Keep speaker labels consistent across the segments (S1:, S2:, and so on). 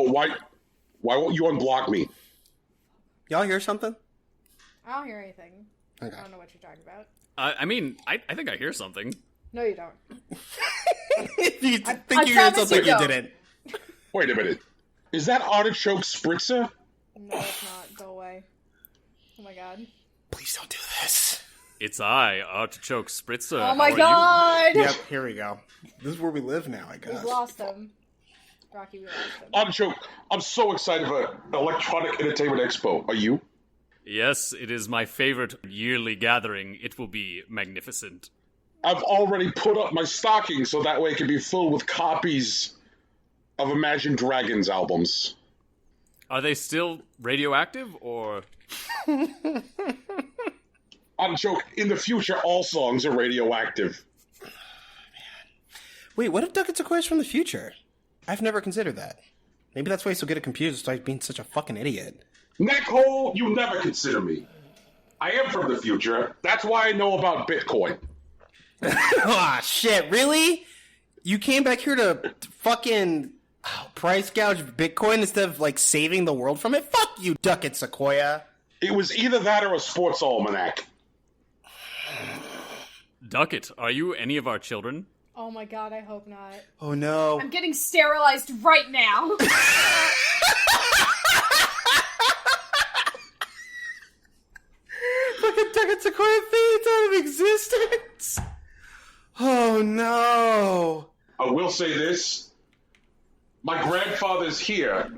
S1: Neko, why won't you unblock me?
S2: Y'all hear something?
S3: I don't hear anything.
S2: Okay.
S3: I don't know what you're talking about.
S4: I mean, I think I hear something.
S3: No, you don't.
S2: You think you heard something you didn't.
S1: Wait a minute. Is that artichoke spritzer?
S3: No, it's not. Go away. Oh my god.
S2: Please don't do this.
S4: It's I, Artichoke Spritzer.
S3: Oh my
S4: How are
S3: god!
S2: Yep, here we go. This is where we live now, I guess.
S3: We've lost him. Rocky, we lost him.
S1: Artichoke, I'm so excited for Electronic Entertainment Expo. Are you?
S4: Yes, it is my favorite yearly gathering. It will be magnificent.
S1: I've already put up my stocking so that way it can be filled with copies of Imagine Dragons albums.
S4: Are they still radioactive, or...
S1: Artichoke, in the future, all songs are radioactive.
S2: Wait, what if Ducats Sequoia's from the future? I've never considered that. Maybe that's why he's so good at computers, despite being such a fucking idiot.
S1: Neckhole, you never consider me. I am from the future. That's why I know about Bitcoin.
S2: Aw, shit, really? You came back here to fucking price gouge Bitcoin instead of, like, saving the world from it? Fuck you, Ducat Sequoia.
S1: It was either that or a sports almanac.
S4: Ducat, are you any of our children?
S3: Oh my god, I hope not.
S2: Oh no.
S3: I'm getting sterilized right now!
S2: Fucking Ducat Sequoia fades out of existence! Oh no.
S1: I will say this. My grandfather's here,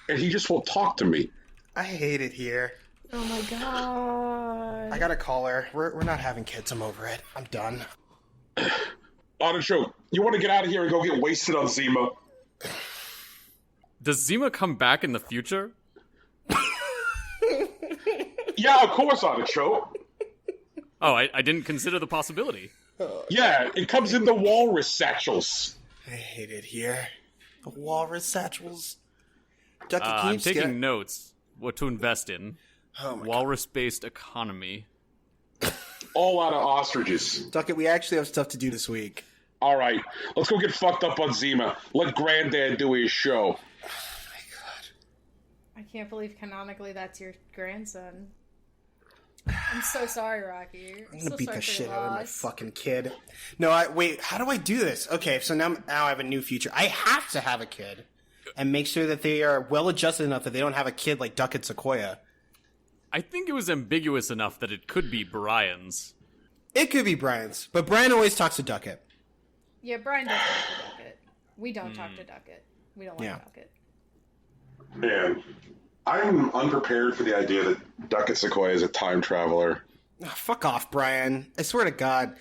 S1: and he just won't talk to me.
S2: I hate it here.
S3: Oh my god.
S2: I gotta call her. We're not having kids. I'm over it. I'm done.
S1: Artichoke, you want to get out of here and go get wasted on Zima?
S4: Does Zima come back in the future?
S1: Yeah, of course, Artichoke.
S4: Oh, I didn't consider the possibility.
S1: Yeah, it comes in the walrus satchels.
S2: I hate it here. The walrus satchels. Ducky, can you
S4: I'm
S2: just
S4: taking notes. What to invest in.
S2: Oh my
S4: Walrus-based economy.
S1: All out of ostriches.
S2: Ducket, we actually have stuff to do this week.
S1: All right, let's go get fucked up on Zima. Let Granddad do his show.
S3: I can't believe canonically that's your grandson. I'm so sorry, Rocky.
S2: I'm gonna beat the shit out of my fucking kid. No, wait, how do I do this? Okay, so now I have a new feature. I have to have a kid and make sure that they are well adjusted enough that they don't have a kid like Ducat Sequoia.
S4: I think it was ambiguous enough that it could be Brian's.
S2: It could be Brian's, but Brian always talks to Ducat.
S3: Yeah, Brian does talk to Ducat. We don't talk to Ducat. We don't like Ducat.
S1: Man, I'm unprepared for the idea that Ducat Sequoia is a time traveler.
S2: Oh, fuck off, Brian. I swear to God.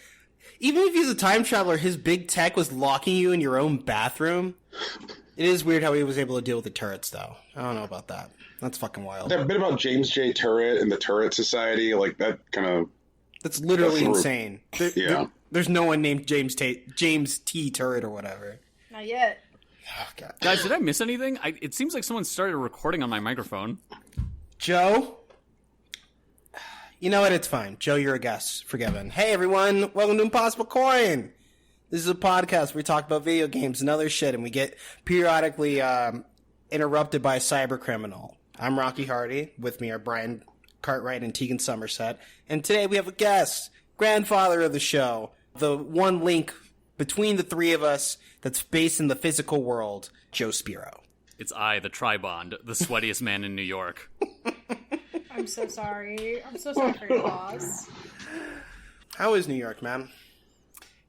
S2: Even if he's a time traveler, his big tech was locking you in your own bathroom. It is weird how he was able to deal with the turrets, though. I don't know about that. That's fucking wild.
S1: That bit about James J. Turret and the Turret Society, like, that kind of...
S2: That's literally insane. There's no one named James T. Turret or whatever.
S3: Not yet.
S2: Oh, God.
S4: Guys, did I miss anything? It seems like someone started recording on my microphone.
S2: Joe? You know what? It's fine. Joe, you're a guest. Forgiven. Hey, everyone. Welcome to Impossible Coin. This is a podcast where we talk about video games and other shit, and we get periodically interrupted by a cyber criminal. I'm Rocky Hardy. With me are Brian Cartwright and Tegan Somerset. And today we have a guest, grandfather of the show, the one link between the three of us that's based in the physical world, Joe Spiro.
S4: It's I, the Tribond, the sweatiest man in New York.
S3: I'm so sorry. I'm so sorry for your loss.
S2: How is New York, man?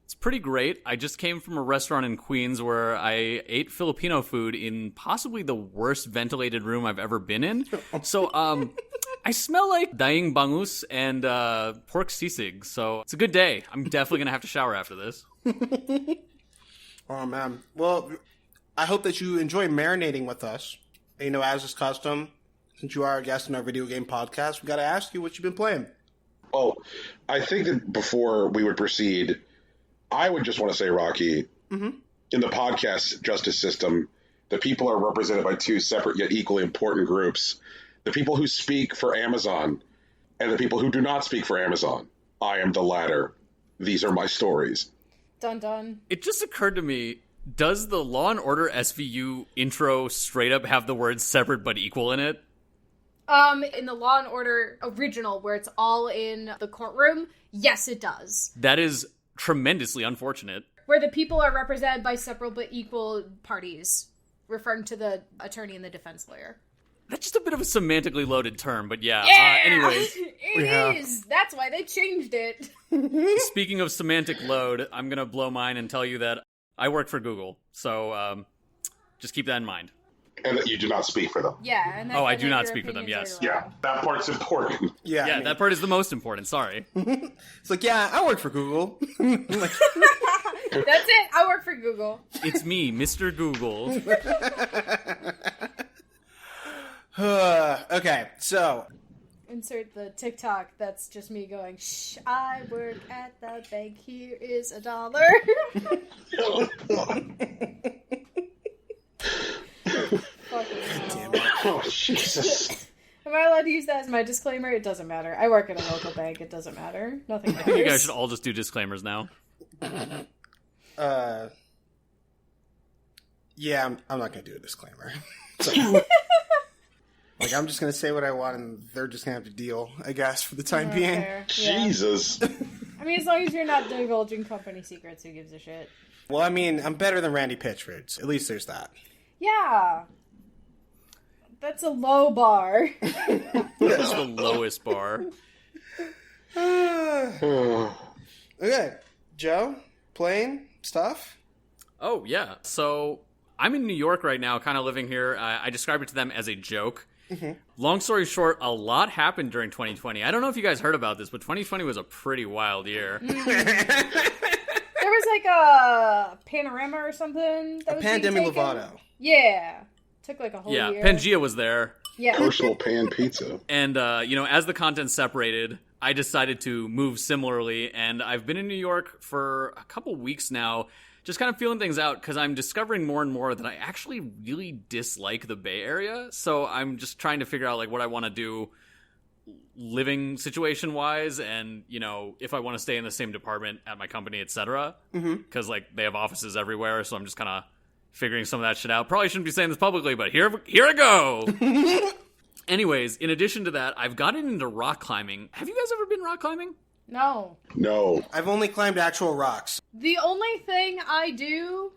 S4: It's pretty great. I just came from a restaurant in Queens where I ate Filipino food in possibly the worst ventilated room I've ever been in. So, I smell like daing bangus and pork sisig, so it's a good day. I'm definitely going to have to shower after this.
S2: Oh, man. Well, I hope that you enjoy marinating with us. You know, as is custom, since you are a guest in our video game podcast, we got to ask you what you've been playing.
S1: Well, I think that before we would proceed, I would just want to say, Rocky, in the podcast justice system, the people are represented by two separate yet equally important groups. The people who speak for Amazon and the people who do not speak for Amazon. I am the latter. These are my stories.
S3: Dun dun.
S4: It just occurred to me, Does the Law and Order SVU intro straight up have the words separate but equal in it?
S3: In the Law and Order original, where it's all in the courtroom, yes, it does.
S4: That is tremendously unfortunate.
S3: Where the people are represented by separate but equal parties, referring to the attorney and the defense lawyer.
S4: That's just a bit of a semantically loaded term, but yeah.
S3: Yeah!
S4: Anyways.
S3: It is! That's why they changed it.
S4: Speaking of semantic load, I'm going to blow mine and tell you that I work for Google. So just keep that in mind.
S1: And that you do not speak for them.
S3: Yeah. And
S4: I do not speak for them, yes.
S1: Yeah, that part's important.
S2: Yeah,
S4: Yeah, that part is the most important, sorry.
S2: It's like, yeah, I work for Google.
S3: That's it. I work for Google.
S4: It's me, Mr. Google.
S2: Okay, so
S3: Insert the TikTok that's just me going, shh, I work at the bank, here is $1.
S2: damn it.
S1: Oh, Jesus.
S3: Am I allowed to use that as my disclaimer? It doesn't matter. I work at a local bank. It doesn't matter. Nothing matters.
S4: I think you guys should all just do disclaimers now.
S2: Yeah, I'm not gonna do a disclaimer. So, like, I'm just gonna say what I want, and they're just gonna have to deal, I guess, for the time being.
S3: Fair. Yeah.
S1: Jesus.
S3: I mean, as long as you're not divulging company secrets, who gives a shit?
S2: Well, I mean, I'm better than Randy Pitchford. At least there's that.
S3: Yeah. That's a low bar.
S4: That's the lowest bar.
S2: Okay, Joe, playing stuff?
S4: Oh, yeah. So I'm in New York right now, kind of living here. I described it to them as a joke. Mm-hmm. Long story short, a lot happened during 2020. I don't know if you guys heard about this, but 2020 was a pretty wild year.
S3: There was like a panorama or something. That
S2: A
S3: was
S2: Pandemic
S3: being taken.
S2: Lovato.
S3: Yeah. Took like a whole year.
S4: Pangea was there.
S3: Yeah.
S1: Personal pan pizza.
S4: And, as the content separated, I decided to move similarly. And I've been in New York for a couple weeks now, just kind of feeling things out, because I'm discovering more and more that I actually really dislike the Bay Area. So I'm just trying to figure out, like, what I want to do living situation-wise, and, if I want to stay in the same department at my company, etc. Because, like, they have offices everywhere, so I'm just kind of figuring some of that shit out. Probably shouldn't be saying this publicly, but here I go! Anyways, in addition to that, I've gotten into rock climbing. Have you guys ever been rock climbing?
S3: No.
S1: No.
S2: I've only climbed actual rocks.
S3: The only thing I do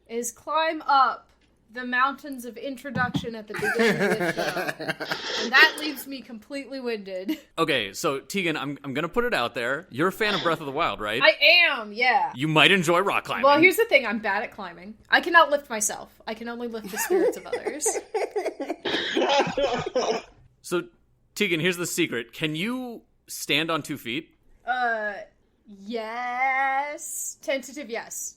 S3: is climb up the mountains of introduction at the beginning of the show. And that leaves me completely winded.
S4: Okay, so Tegan, I'm gonna put it out there. You're a fan of Breath of the Wild, right?
S3: I am, yeah.
S4: You might enjoy rock climbing.
S3: Well, here's the thing. I'm bad at climbing. I cannot lift myself. I can only lift the spirits of others.
S4: So, Tegan, here's the secret. Can you stand on 2 feet?
S3: Yes. Tentative yes.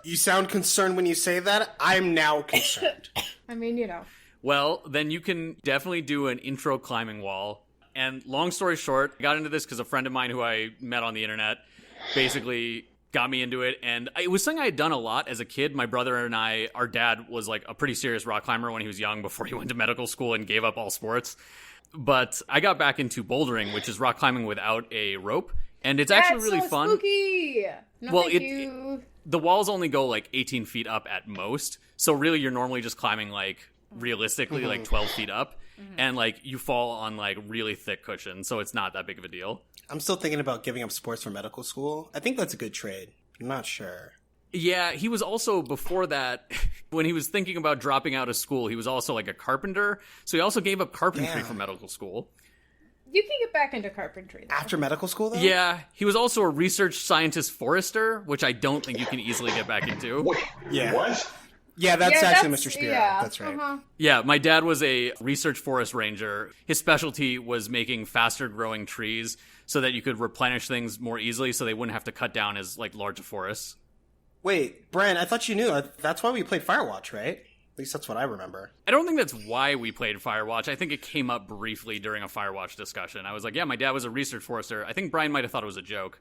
S2: You sound concerned when you say that. I'm now concerned.
S3: I mean,
S4: Well, then you can definitely do an intro climbing wall. And long story short, I got into this because a friend of mine who I met on the internet basically got me into it. And it was something I had done a lot as a kid. My brother and our dad was like a pretty serious rock climber when he was young, before he went to medical school and gave up all sports. But I got back into bouldering, which is rock climbing without a rope. And it's actually really fun.
S3: Spooky. No,
S4: Well,
S3: thank you.
S4: The walls only go like 18 feet up at most. So really you're normally just climbing like realistically like 12 feet up. And like you fall on like really thick cushions. So it's not that big of a deal.
S2: I'm still thinking about giving up sports for medical school. I think that's a good trade. I'm not sure.
S4: Yeah, he was also, before that, when he was thinking about dropping out of school, he was also like a carpenter. So he also gave up carpentry for medical school.
S3: You can get back into carpentry, though.
S2: After medical school, though?
S4: Yeah, he was also a research scientist forester, which I don't think you can easily get back into.
S1: Wait,
S2: Yeah.
S1: what?
S2: Yeah, that's actually Mr. Spiro.
S3: Yeah,
S2: That's right.
S4: Yeah, my dad was a research forest ranger. His specialty was making faster growing trees so that you could replenish things more easily, so they wouldn't have to cut down as like large forests.
S2: Wait, Brian, I thought you knew. That's why we played Firewatch, right? At least that's what I remember.
S4: I don't think that's why we played Firewatch. I think it came up briefly during a Firewatch discussion. I was like, yeah, my dad was a research forester. I think Brian might have thought it was a joke.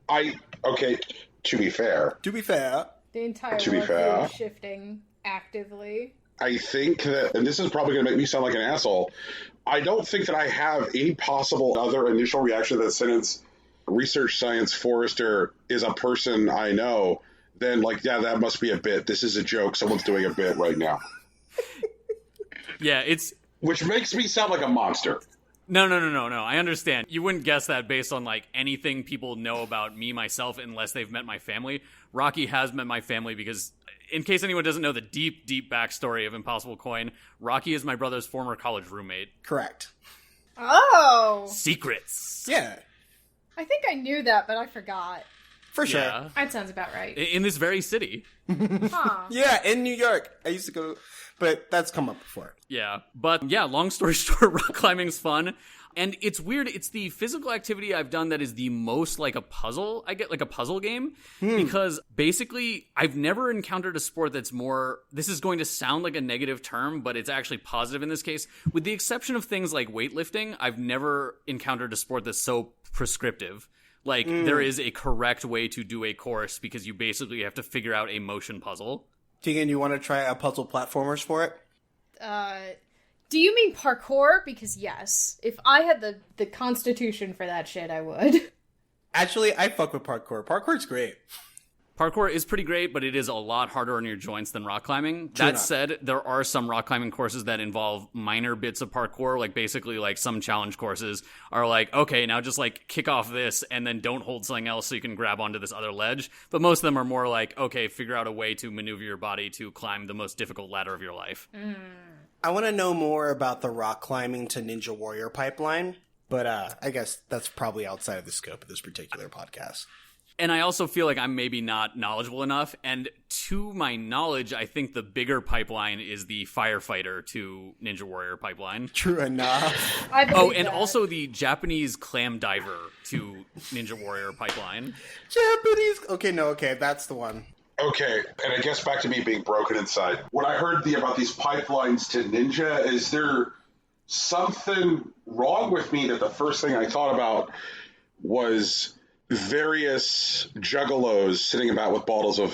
S1: Okay, to be fair,
S3: The entire
S1: To be
S3: world
S1: fair.
S3: is shifting actively.
S1: I think that, and this is probably going to make me sound like an asshole, I don't think that I have any possible other initial reaction to that sentence, research science forester is a person I know, then like, yeah, that must be a bit. This is a joke. Someone's doing a bit right now.
S4: Yeah, it's...
S1: Which makes me sound like a monster.
S4: No. I understand. You wouldn't guess that based on, like, anything people know about me, myself, unless they've met my family. Rocky has met my family because, in case anyone doesn't know the deep, deep backstory of Impossible Coin, Rocky is my brother's former college roommate.
S2: Correct.
S3: Oh.
S4: Secrets.
S2: Yeah.
S3: I think I knew that, but I forgot.
S2: For sure.
S4: Yeah.
S3: That sounds about right.
S4: In this very city.
S3: Huh.
S2: Yeah, in New York. I used to go, but that's come up before.
S4: Yeah. But yeah, long story short, rock climbing's fun. And it's weird. It's the physical activity I've done that is the most like a puzzle. I get like a puzzle game because basically I've never encountered a sport that's more, this is going to sound like a negative term, but it's actually positive in this case. With the exception of things like weightlifting, I've never encountered a sport that's so prescriptive. Like, there is a correct way to do a course because you basically have to figure out a motion puzzle.
S2: Tegan, you want to try a puzzle platformers for it?
S3: Do you mean parkour? Because yes. If I had the constitution for that shit, I would.
S2: Actually, I fuck with parkour. Parkour's great.
S4: Parkour is pretty great, but it is a lot harder on your joints than rock climbing.
S2: True
S4: That
S2: enough.
S4: said, there are some rock climbing courses that involve minor bits of parkour, like basically like some challenge courses are like, okay, now just like kick off this and then don't hold something else so you can grab onto this other ledge. But most of them are more like, okay, figure out a way to maneuver your body to climb the most difficult ladder of your life.
S2: I want to know more about the rock climbing to Ninja Warrior pipeline, but I guess that's probably outside of the scope of this particular podcast.
S4: And I also feel like I'm maybe not knowledgeable enough. And to my knowledge, I think the bigger pipeline is the firefighter to Ninja Warrior pipeline.
S2: True enough.
S3: I believe
S4: And
S3: that.
S4: also the Japanese clam diver to Ninja Warrior pipeline.
S2: Japanese. Okay, that's the one.
S1: Okay, and I guess back to me being broken inside. When I heard about these pipelines to Ninja, is there something wrong with me that the first thing I thought about was various juggalos sitting about with bottles of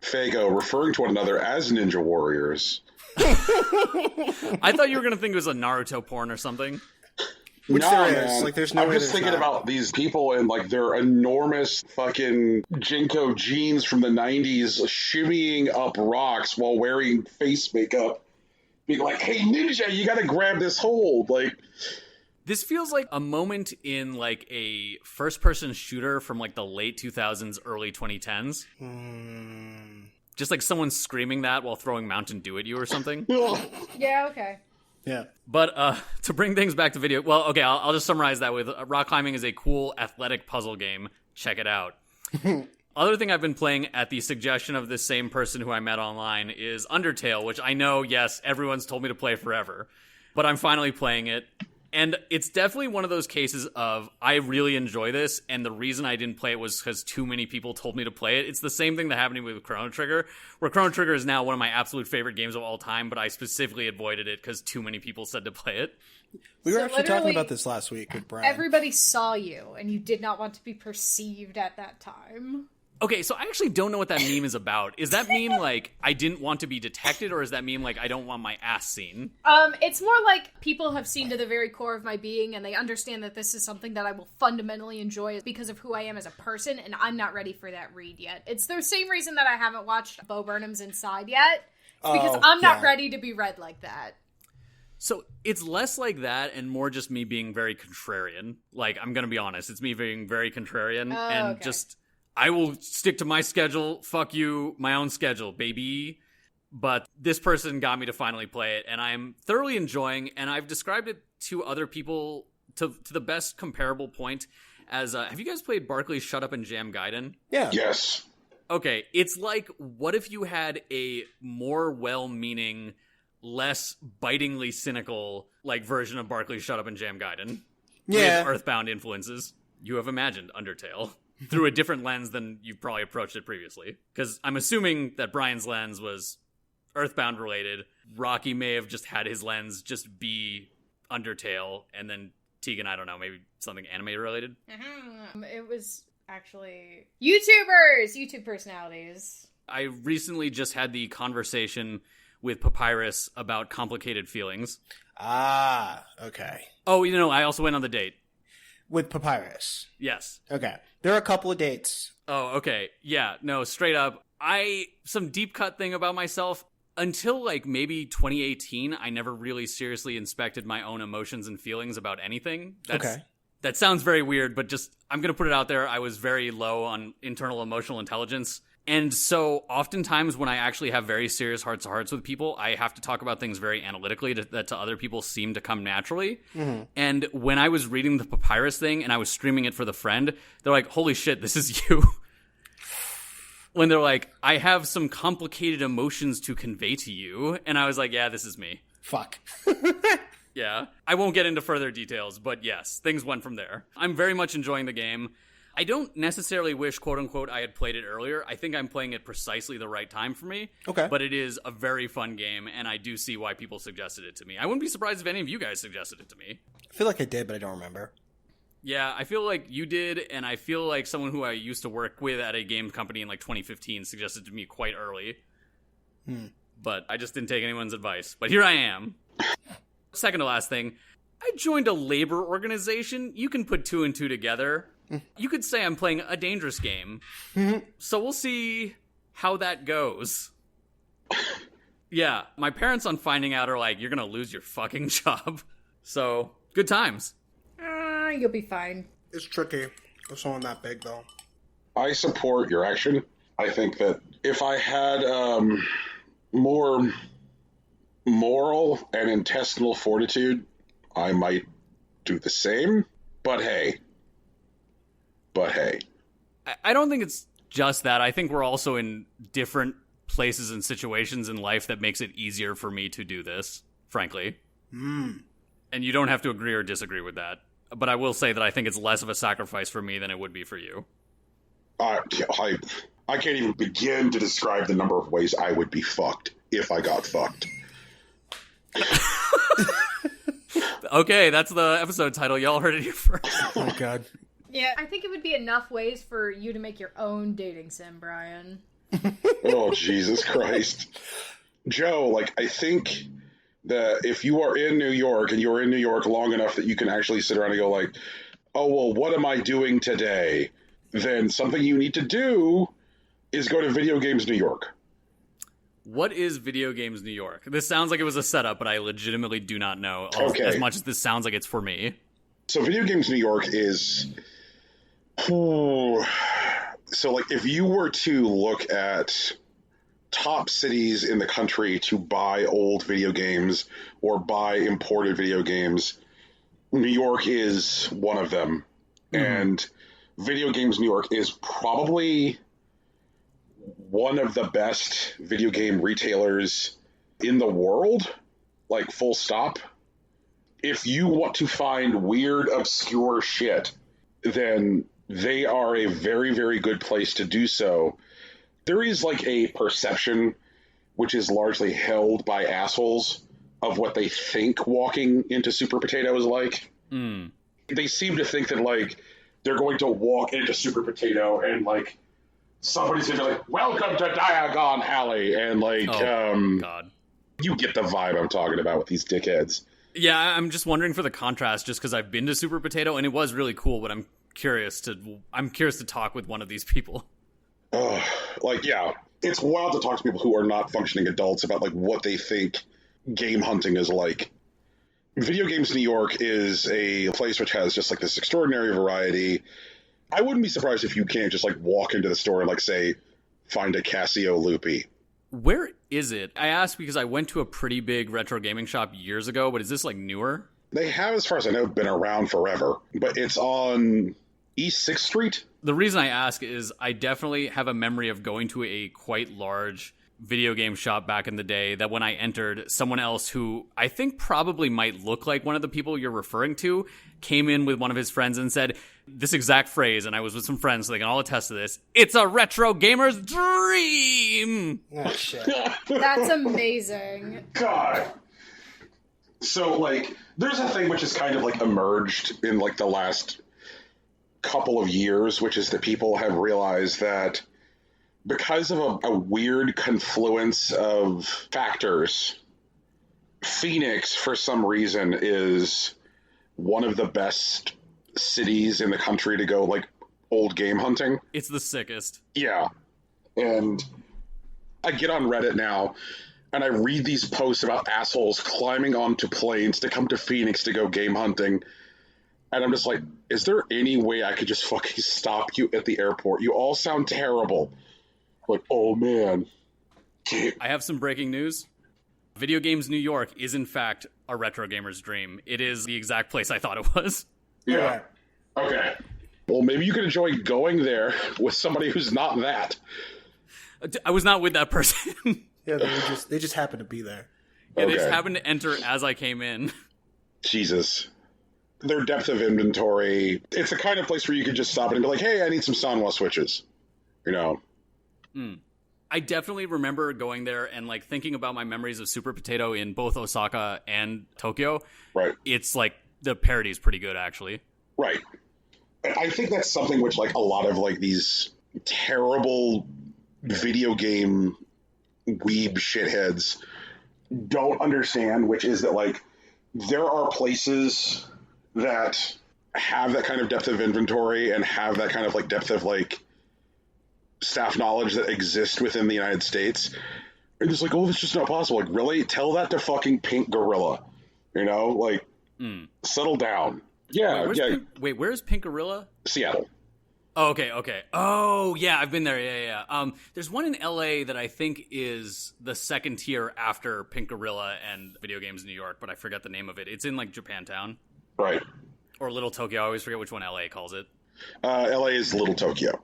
S1: Faygo referring to one another as ninja warriors?
S4: I thought you were going to think it was a Naruto porn or something.
S2: Which
S1: No,
S2: there is.
S1: man.
S2: Like, there's no
S1: I'm
S2: way
S1: just
S2: there's
S1: thinking
S2: not.
S1: about these people in like their enormous fucking Jinko jeans from the 90s shimmying up rocks while wearing face makeup, being like, hey, ninja, you gotta grab this hold. Like,
S4: This feels like a moment in like a first-person shooter from like the late 2000s, early 2010s. Just like someone screaming that while throwing Mountain Dew at you or something.
S3: Yeah, okay.
S2: Yeah.
S4: But to bring things back to video, well, okay, I'll just summarize that with rock climbing is a cool athletic puzzle game. Check it out. Other thing I've been playing at the suggestion of this same person who I met online is Undertale, which I know, yes, everyone's told me to play forever, but I'm finally playing it. And it's definitely one of those cases of I really enjoy this, and the reason I didn't play it was because too many people told me to play it. It's the same thing that happened to me with Chrono Trigger, where Chrono Trigger is now one of my absolute favorite games of all time, but I specifically avoided it because too many people said to play it.
S2: We were
S3: So
S2: actually talking
S3: literally
S2: about this last week with Brian.
S3: Everybody saw you, and you did not want to be perceived at that time.
S4: Okay, so I actually don't know what that meme is about. Is that meme like I didn't want to be detected, or is that meme like I don't want my ass seen?
S3: It's more like people have seen to the very core of my being, and they understand that this is something that I will fundamentally enjoy because of who I am as a person, and I'm not ready for that read yet. It's the same reason that I haven't watched Bo Burnham's Inside yet. It's because I'm not ready to be read like that.
S4: So it's less like that and more just me being very contrarian. Like, I'm gonna be honest, it's me being very contrarian and
S3: okay.
S4: just I will stick to my schedule, fuck you, my own schedule, baby. But this person got me to finally play it, and I'm thoroughly enjoying, and I've described it to other people to the best comparable point as, have you guys played Barkley's Shut Up and Jam Gaiden?
S2: Yeah.
S1: yes.
S4: Okay, it's like, what if you had a more well-meaning, less bitingly cynical, like, version of Barkley's Shut Up and Jam Gaiden?
S2: Yeah.
S4: With Earthbound influences. You have imagined Undertale. Through a different lens than you've probably approached it previously. Because I'm assuming that Brian's lens was Earthbound related. Rocky may have just had his lens just be Undertale, and then Tegan, I don't know, maybe something anime related?
S3: It was actually YouTube personalities.
S4: I recently just had the conversation with Papyrus about complicated feelings.
S2: Ah, okay.
S4: Oh, I also went on the date.
S2: With Papyrus.
S4: Yes.
S2: Okay. There are a couple of dates.
S4: Oh, okay. Yeah, no, straight up. Some deep cut thing about myself. Until, like, maybe 2018, I never really seriously inspected my own emotions and feelings about anything. That sounds very weird, but just, I'm going to put it out there. I was very low on internal emotional intelligence. And so oftentimes when I actually have very serious hearts-to-hearts with people, I have to talk about things very analytically that to other people seem to come naturally. Mm-hmm. And when I was reading the Papyrus thing and I was streaming it for the friend, they're like, holy shit, this is you. When they're like, I have some complicated emotions to convey to you. And I was like, yeah, this is me.
S2: Fuck.
S4: Yeah. I won't get into further details, but yes, things went from there. I'm very much enjoying the game. I don't necessarily wish, quote-unquote, I had played it earlier. I think I'm playing it precisely the right time for me.
S2: Okay.
S4: But it is a very fun game, and I do see why people suggested it to me. I wouldn't be surprised if any of you guys suggested it to me.
S2: I feel like I did, but I don't remember.
S4: Yeah, I feel like you did, and I feel like someone who I used to work with at a game company in like 2015 suggested to me quite early. But I just didn't take anyone's advice. But here I am. Second to last thing, I joined a labor organization. You can put two and two together. You could say I'm playing a dangerous game. So we'll see how that goes. Yeah, my parents on finding out are like, you're gonna lose your fucking job. So, good times.
S3: You'll be fine.
S2: It's tricky with someone that big, though.
S1: I support your action. I think that if I had more moral and intestinal fortitude, I might do the same. But hey.
S4: I don't think it's just that. I think we're also in different places and situations in life that makes it easier for me to do this, frankly. And you don't have to agree or disagree with that. But I will say that I think it's less of a sacrifice for me than it would be for you.
S1: I can't even begin to describe the number of ways I would be fucked if I got fucked.
S4: Okay, that's the episode title. Y'all heard it here first.
S2: Oh, God.
S3: Yeah, I think it would be enough ways for you to make your own dating sim, Brian.
S1: Oh, Jesus Christ. Joe, like, I think that if you are in New York and you're in New York long enough that you can actually sit around and go like, oh, well, what am I doing today? Then something you need to do is go to Video Games New York.
S4: What is Video Games New York? This sounds like it was a setup, but I legitimately do not know.
S1: Okay.
S4: As much as this sounds like it's for me.
S1: So Video Games New York is... So, like, if you were to look at top cities in the country to buy old video games or buy imported video games, New York is one of them. Mm-hmm. And Video Games New York is probably one of the best video game retailers in the world, like, full stop. If you want to find weird, obscure shit, then they are a very, very good place to do so. There is, like, a perception, which is largely held by assholes, of what they think walking into Super Potato is like. They seem to think that, like, they're going to walk into Super Potato and, like, somebody's going to be like, welcome to Diagon Alley, and, like,
S4: God.
S1: You get the vibe I'm talking about with these dickheads.
S4: Yeah, I'm just wondering for the contrast, just because I've been to Super Potato, and it was really cool, but I'm curious to talk with one of these people.
S1: Like, yeah, it's wild to talk to people who are not functioning adults about, like, what they think game hunting is like. Video Games New York is a place which has just, like, this extraordinary variety. I wouldn't be surprised if you can't just, like, walk into the store and, like, say, find a Casio Loopy.
S4: Where is it? I asked because I went to a pretty big retro gaming shop years ago, but is this, like, newer?
S1: They have, as far as I know, been around forever, but it's on East 6th Street.
S4: The reason I ask is I definitely have a memory of going to a quite large video game shop back in the day that when I entered, someone else who I think probably might look like one of the people you're referring to came in with one of his friends and said this exact phrase, and I was with some friends so they can all attest to this. It's a retro gamer's dream!
S2: Oh, shit.
S3: That's amazing.
S1: God. So, like, there's a thing which has kind of, like, emerged in, like, the last couple of years, which is that people have realized that because of a weird confluence of factors, Phoenix, for some reason, is one of the best cities in the country to go, like, old game hunting.
S4: It's the sickest.
S1: Yeah. And I get on Reddit now, and I read these posts about assholes climbing onto planes to come to Phoenix to go game hunting. And I'm just like, is there any way I could just fucking stop you at the airport? You all sound terrible. Like, oh, man.
S4: I have some breaking news. Video Games New York is, in fact, a retro gamer's dream. It is the exact place I thought it was.
S1: Yeah. Okay. Well, maybe you could enjoy going there with somebody who's not that.
S4: I was not with that person.
S2: Yeah, they just happened to be there.
S4: Yeah, they just happened to enter as I came in.
S1: Jesus. Their depth of inventory. It's the kind of place where you could just stop and be like, hey, I need some Sanwa switches. You know?
S4: I definitely remember going there and like thinking about my memories of Super Potato in both Osaka and Tokyo.
S1: Right.
S4: It's like the parody is pretty good, actually.
S1: Right. I think that's something which like a lot of like these terrible video game weeb shitheads don't understand, which is that like there are places that have that kind of depth of inventory and have that kind of like depth of like staff knowledge that exists within the United States. And it's like, oh, that's just not possible. Like, really? Tell that to fucking Pink Gorilla. You know? Like, settle down. Yeah,
S4: where's Pink Gorilla?
S1: Seattle.
S4: Oh, okay. Oh, yeah, I've been there. Yeah. There's one in LA that I think is the second tier after Pink Gorilla and Video Games New York, but I forget the name of it. It's in like Japantown.
S1: Right.
S4: Or Little Tokyo. I always forget which one LA calls it.
S1: LA is Little Tokyo.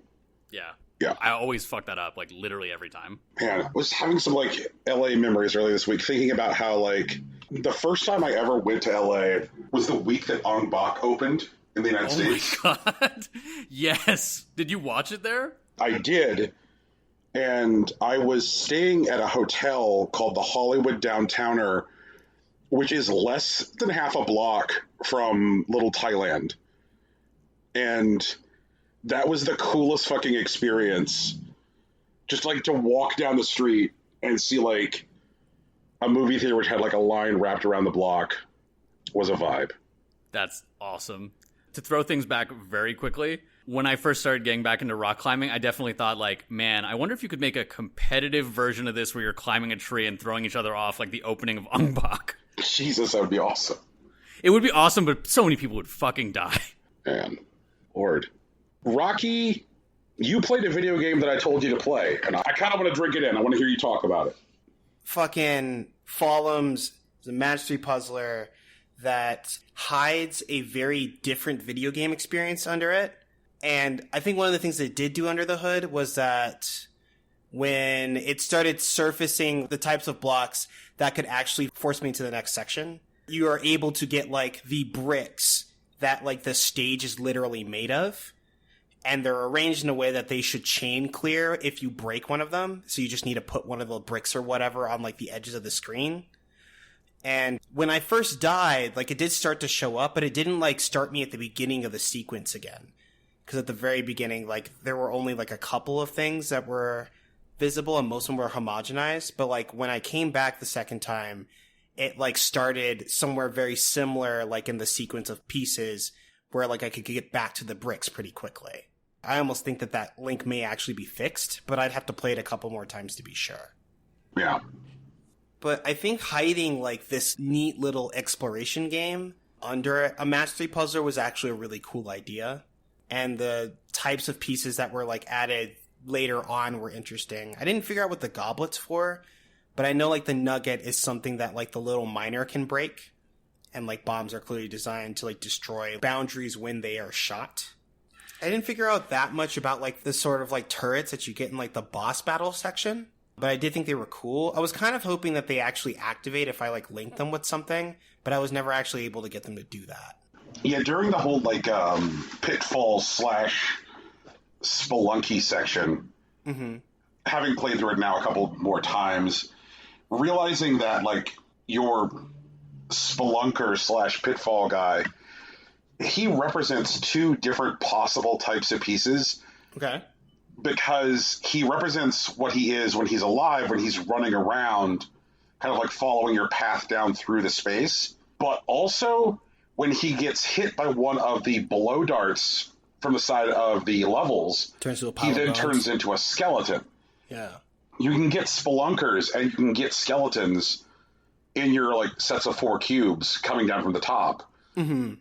S4: Yeah.
S1: Yeah.
S4: I always fuck that up, like, literally every time.
S1: Man, I was having some, like, LA memories earlier this week, thinking about how, like, the first time I ever went to LA was the week that Ong Bak opened in the United States.
S4: Oh, my God. Yes. Did you watch it there?
S1: I did. And I was staying at a hotel called the Hollywood Downtowner, which is less than half a block from Little Thailand. And that was the coolest fucking experience. Just like to walk down the street and see like a movie theater which had like a line wrapped around the block was a vibe.
S4: That's awesome. To throw things back very quickly, when I first started getting back into rock climbing, I definitely thought like, man, I wonder if you could make a competitive version of this where you're climbing a tree and throwing each other off like the opening of Ong Bak.
S1: Jesus, that would be awesome.
S4: It would be awesome, but so many people would fucking die.
S1: Man, Lord. Rocky, you played a video game that I told you to play, and I kind of want to drink it in. I want to hear you talk about it.
S2: Fucking Fallums is a match 3 puzzler that hides a very different video game experience under it. And I think one of the things it did do under the hood was that when it started surfacing the types of blocks that could actually force me to the next section, you are able to get like the bricks that like the stage is literally made of. And they're arranged in a way that they should chain clear if you break one of them. So you just need to put one of the bricks or whatever on like the edges of the screen. And when I first died, like it did start to show up, but it didn't like start me at the beginning of the sequence again. Because at the very beginning, like there were only like a couple of things that were visible and most of them were homogenized. But like when I came back the second time, it like started somewhere very similar, like in the sequence of pieces where like I could get back to the bricks pretty quickly. I almost think that link may actually be fixed, but I'd have to play it a couple more times to be sure.
S1: Yeah.
S2: But I think hiding like this neat little exploration game under a match 3 puzzler was actually a really cool idea. And the types of pieces that were like added later on were interesting. I didn't figure out what the goblet's for, but I know like the nugget is something that like the little miner can break. And like bombs are clearly designed to like destroy boundaries when they are shot. I didn't figure out that much about like the sort of like turrets that you get in like the boss battle section, but I did think they were cool. I was kind of hoping that they actually activate if I like link them with something, but I was never actually able to get them to do that.
S1: Yeah, during the whole like pitfall / spelunky section, having played through it now a couple more times, realizing that like your spelunker / pitfall guy, he represents 2 different possible types of pieces.
S2: Okay.
S1: Because he represents what he is when he's alive, when he's running around, kind of like following your path down through the space. But also, when he gets hit by one of the blow darts from the side of the levels,
S2: turns into a
S1: he then turns into a skeleton.
S2: Yeah.
S1: you can get spelunkers and you can get skeletons in your like sets of 4 cubes coming down from the top.
S2: Mm-hmm.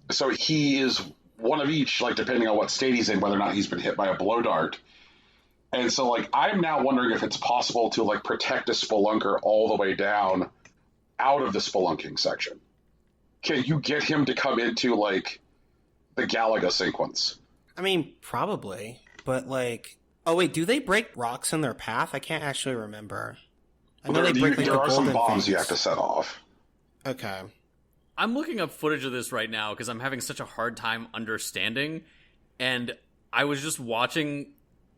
S1: So he is one of each, like depending on what state he's in, whether or not he's been hit by a blow dart. And so like I'm now wondering if it's possible to like protect a spelunker all the way down out of the spelunking section. Can you get him to come into like the Galaga sequence?
S2: I mean, probably, but like, oh wait, do they break rocks in their path? I can't actually remember. I know they break like
S1: there
S2: the
S1: are some
S2: golden
S1: bombs
S2: things.
S1: you have to set off.
S2: Okay.
S4: I'm looking up footage of this right now because I'm having such a hard time understanding, and I was just watching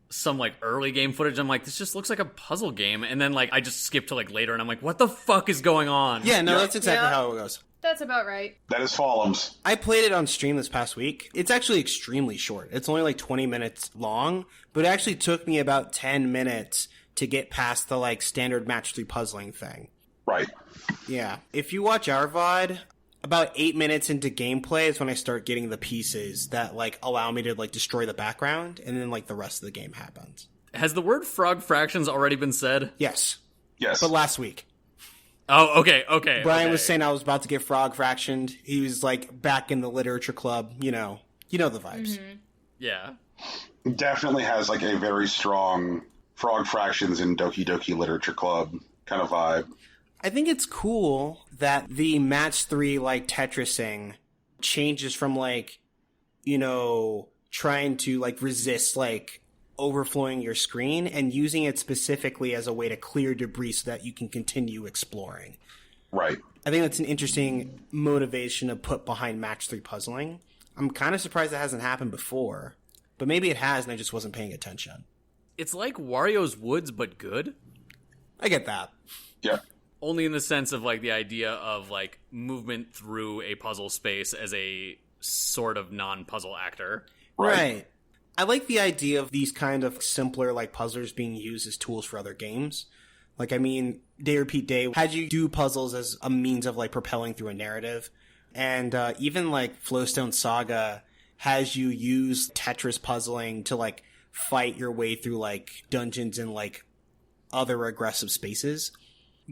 S4: some like early game footage. I'm like, this just looks like a puzzle game, and then like I just skip to like later, and I'm like, what the fuck is going on?
S2: Yeah, no, that's exactly
S3: Yeah.
S2: how it goes.
S3: That's about right.
S1: That is Fallums.
S2: I played it on stream this past week. It's actually extremely short. It's only like 20 minutes long, but it actually took me about 10 minutes to get past the like standard match 3 puzzling thing.
S1: Right.
S2: Yeah. If you watch our VOD, about 8 minutes into gameplay is when I start getting the pieces that like allow me to like destroy the background, and then like the rest of the game happens.
S4: Has the word frog fractions already been said?
S2: Yes.
S1: Yes.
S2: But last week.
S4: Oh, okay.
S2: Brian was saying I was about to get frog fractioned. He was like back in the literature club, you know the vibes.
S3: Mm-hmm.
S4: Yeah.
S1: Definitely has like a very strong frog fractions in Doki Doki Literature Club kind of vibe.
S2: I think it's cool that the match 3 like Tetrising changes from like, trying to like resist like overflowing your screen and using it specifically as a way to clear debris so that you can continue exploring.
S1: Right.
S2: I think that's an interesting motivation to put behind match 3 puzzling. I'm kind of surprised that hasn't happened before, but maybe it has and I just wasn't paying attention.
S4: It's like Wario's Woods, but good.
S2: I get that.
S1: Yeah.
S4: Only in the sense of like the idea of like movement through a puzzle space as a sort of non-puzzle actor.
S2: Right. I like the idea of these kind of simpler like puzzlers being used as tools for other games. Like, I mean, Day Repeat Day had you do puzzles as a means of like propelling through a narrative. And even like Flowstone Saga has you use Tetris puzzling to like fight your way through like dungeons and like other aggressive spaces.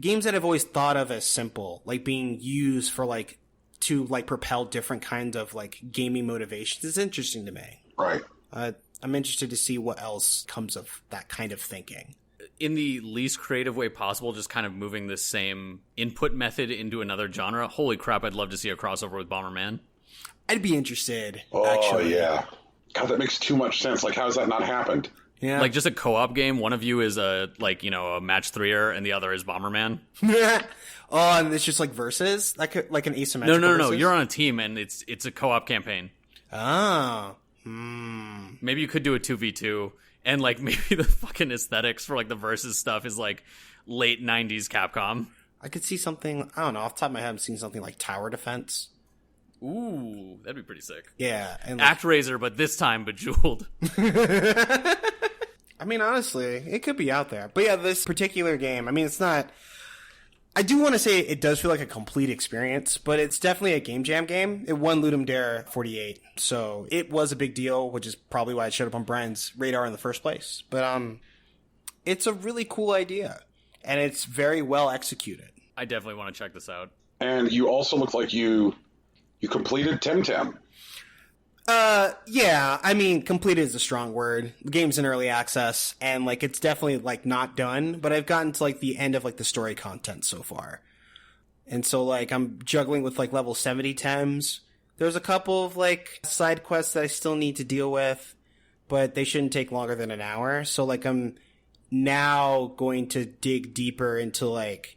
S2: Games that I've always thought of as simple, like being used for like to like propel different kinds of like gaming motivations is interesting to me.
S1: Right.
S2: I'm interested to see what else comes of that kind of thinking.
S4: In the least creative way possible, just kind of moving the same input method into another genre. Holy crap, I'd love to see a crossover with Bomberman.
S2: I'd be interested,
S1: Oh,
S2: actually.
S1: yeah. God, that makes too much sense. Like, how has that not happened?
S2: Yeah.
S4: Like just a co-op game. One of you is a match 3er and the other is Bomberman.
S2: Oh, and it's just like versus? Like an asymmetrical
S4: No.
S2: versus?
S4: You're on a team and it's a co-op campaign.
S2: Oh.
S4: Maybe you could do a 2v2 and like maybe the fucking aesthetics for like the versus stuff is like late 90s Capcom.
S2: I could see something, I don't know, off the top of my head, I'm seeing something like Tower Defense.
S4: Ooh, that'd be pretty sick.
S2: Yeah. And like,
S4: ActRaiser, but this time Bejeweled.
S2: I mean, honestly, it could be out there. But yeah, this particular game, I mean, it's not... I do want to say it does feel like a complete experience, but it's definitely a Game Jam game. It won Ludum Dare 48, so it was a big deal, which is probably why it showed up on Brian's radar in the first place. But it's a really cool idea, and it's very well executed.
S4: I definitely want to check this out.
S1: And you also look like you completed Temtem.
S2: Yeah, I mean, completed is a strong word. The game's in early access, and, like, it's definitely, like, not done, but I've gotten to, like, the end of, like, the story content so far. And so, like, I'm juggling with, like, level 70 Tems. There's a couple of, like, side quests that I still need to deal with, but they shouldn't take longer than an hour. So, like, I'm now going to dig deeper into, like,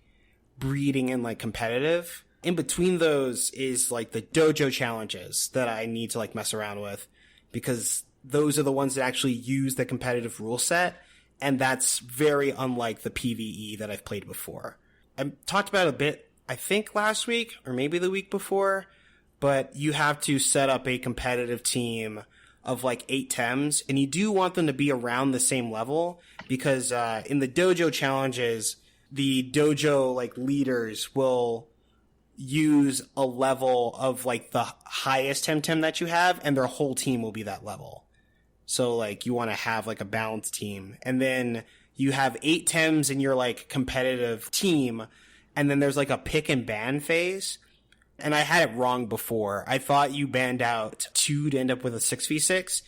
S2: breeding and, like, competitive. In between those is, like, the dojo challenges that I need to, like, mess around with, because those are the ones that actually use the competitive rule set, and that's very unlike the PvE that I've played before. I talked about it a bit, I think, last week, or maybe the week before, but you have to set up a competitive team of, like, 8 Tems, and you do want them to be around the same level, because in the dojo challenges, the dojo, like, leaders will use a level of like the highest Temtem that you have, and their whole team will be that level. So like you want to have like a balanced team, and then you have 8 Tems in your, like, competitive team, and then there's, like, a pick and ban phase. And I had it wrong before. I thought you banned out 2 to end up with a 6v6,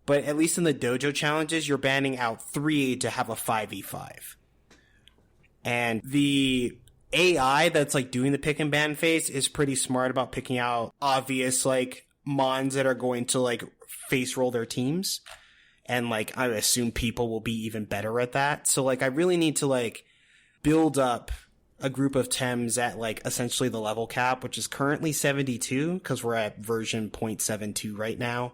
S2: but at least in the dojo challenges, you're banning out 3 to have a 5v5. And the AI that's, like, doing the pick and ban phase is pretty smart about picking out obvious, like, mons that are going to, like, face roll their teams. And, like, I assume people will be even better at that. So, like, I really need to, like, build up a group of Tems at, like, essentially the level cap, which is currently 72, because we're at version 0.72 right now.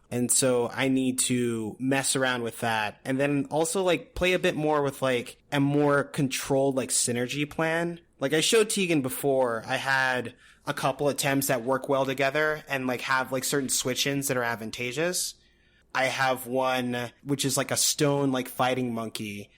S2: And so I need to mess around with that. And then also, like, play a bit more with, like, a more controlled, like, synergy plan. Like, I showed Tegan before, I had a couple of Tems that work well together and, like, have, like, certain switch-ins that are advantageous. I have one, which is, like, a stone, like, fighting monkey,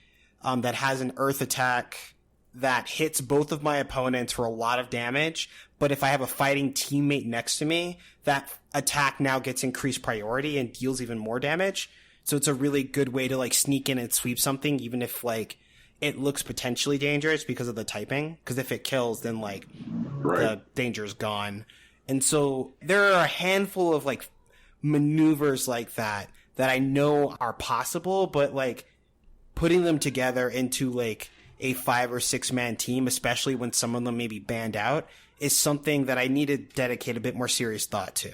S2: that has an earth attack that hits both of my opponents for a lot of damage, but if I have a fighting teammate next to me, that attack now gets increased priority and deals even more damage. So it's a really good way to, like, sneak in and sweep something, even if, like, it looks potentially dangerous because of the typing. Because if it kills, then, like, the danger's gone. And so there are a handful of, like, maneuvers like that I know are possible, but, like, putting them together into, like, a 5 or 6 man team, especially when some of them may be banned out, is something that I need to dedicate a bit more serious thought to.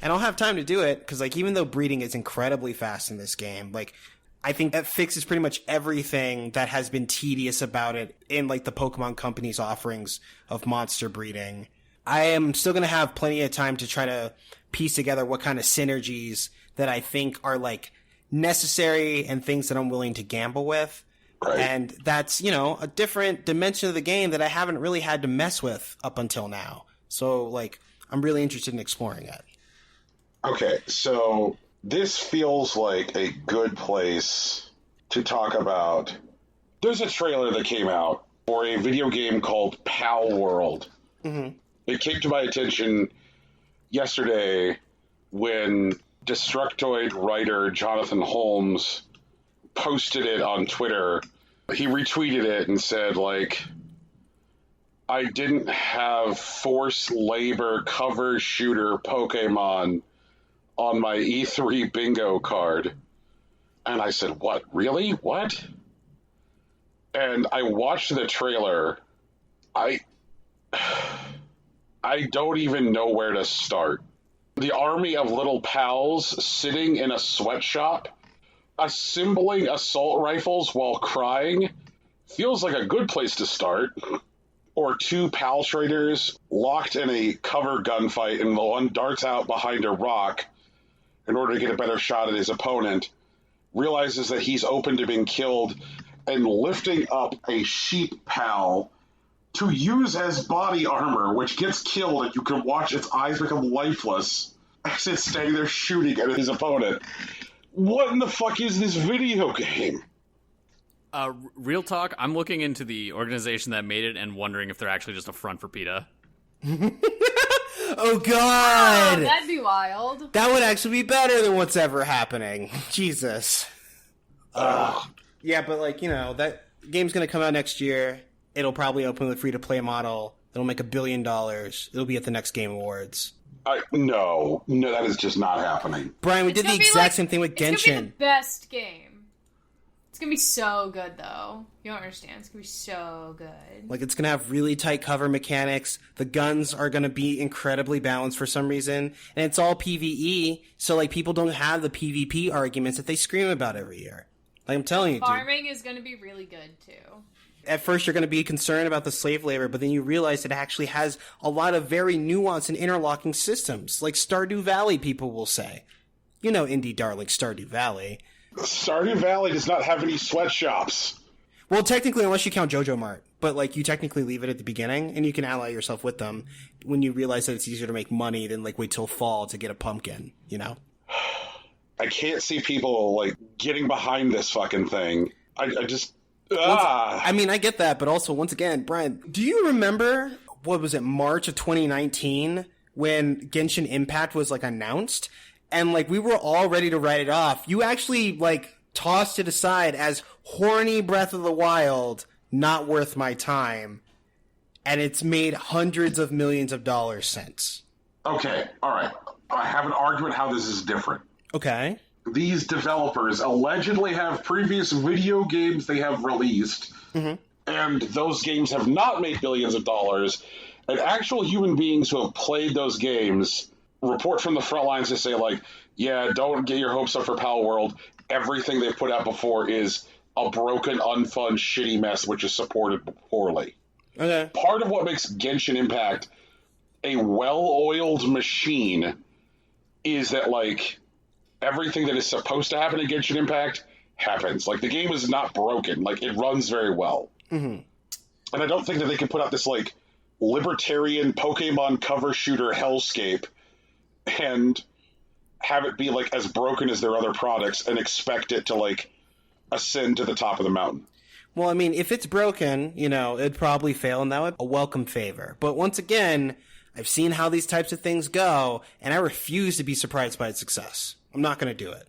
S2: And I'll have time to do it, because, like, even though breeding is incredibly fast in this game, like, I think that fixes pretty much everything that has been tedious about it in, like, the Pokemon Company's offerings of monster breeding. I am still going to have plenty of time to try to piece together what kind of synergies that I think are, like, necessary and things that I'm willing to gamble with.
S1: Right.
S2: And that's, you know, a different dimension of the game that I haven't really had to mess with up until now. So, like, I'm really interested in exploring it.
S1: Okay, so this feels like a good place to talk about. There's a trailer that came out for a video game called Palworld. Mm-hmm. It came to my attention yesterday when Destructoid writer Jonathan Holmes posted it on Twitter. He retweeted it and said, like, I didn't have forced labor cover shooter Pokemon on my E3 bingo card. And I said, what? Really? What? And I watched the trailer. I don't even know where to start. The army of little pals sitting in a sweatshop assembling assault rifles while crying feels like a good place to start. Or 2 pal traders locked in a cover gunfight and the one darts out behind a rock in order to get a better shot at his opponent, realizes that he's open to being killed, and lifting up a sheep pal to use as body armor, which gets killed and you can watch its eyes become lifeless as it's standing there shooting at his opponent. What in the fuck is this video game?
S4: Real talk, I'm looking into the organization that made it and wondering if they're actually just a front for PETA.
S2: Oh, God!
S3: Oh, that'd be wild.
S2: That would actually be better than what's ever happening. Jesus. Yeah, but, like, you know, that game's gonna come out next year. It'll probably open with a free-to-play model. It'll make $1 billion. It'll be at the next Game Awards.
S1: No, that is just not happening.
S2: Brian, we did the exact same thing with Genshin.
S3: It's gonna be the best game. It's gonna be so good, though. You don't understand. It's gonna be so good.
S2: Like, it's gonna have really tight cover mechanics. The guns are gonna be incredibly balanced for some reason. And it's all PvE, so, like, people don't have the PvP arguments that they scream about every year. Like, I'm telling you,
S3: Farming is gonna be really good, too.
S2: At first, you're going to be concerned about the slave labor, but then you realize it actually has a lot of very nuanced and interlocking systems, like Stardew Valley, people will say. You know, indie darling Stardew Valley.
S1: Stardew Valley does not have any sweatshops.
S2: Well, technically, unless you count JoJo Mart. But, like, you technically leave it at the beginning, and you can ally yourself with them when you realize that it's easier to make money than, like, wait till fall to get a pumpkin, you know?
S1: I can't see people, like, getting behind this fucking thing. I just...
S2: I mean, I get that, but also, once again, Brian, do you remember, what was it, March of 2019, when Genshin Impact was, like, announced? And, like, we were all ready to write it off. You actually, like, tossed it aside as horny Breath of the Wild, not worth my time. And it's made hundreds of millions of dollars since.
S1: Okay, all right. I have an argument how this is different.
S2: Okay.
S1: These developers allegedly have previous video games they have released, and those games have not made billions of dollars, and actual human beings who have played those games report from the front lines to say, like, yeah, don't get your hopes up for Palworld. Everything they've put out before is a broken, unfun, shitty mess, which is supported poorly.
S2: Okay.
S1: Part of what makes Genshin Impact a well-oiled machine is that, like, everything that is supposed to happen in Genshin Impact happens. Like, the game is not broken. Like, it runs very well. And I don't think that they can put out this, like, libertarian Pokemon cover shooter hellscape and have it be, like, as broken as their other products and expect it to, like, ascend to the top of the mountain.
S2: Well, I mean, if it's broken, you know, it'd probably fail, and that would be a welcome favor. But once again, I've seen how these types of things go, and I refuse to be surprised by its success. I'm not going to do it.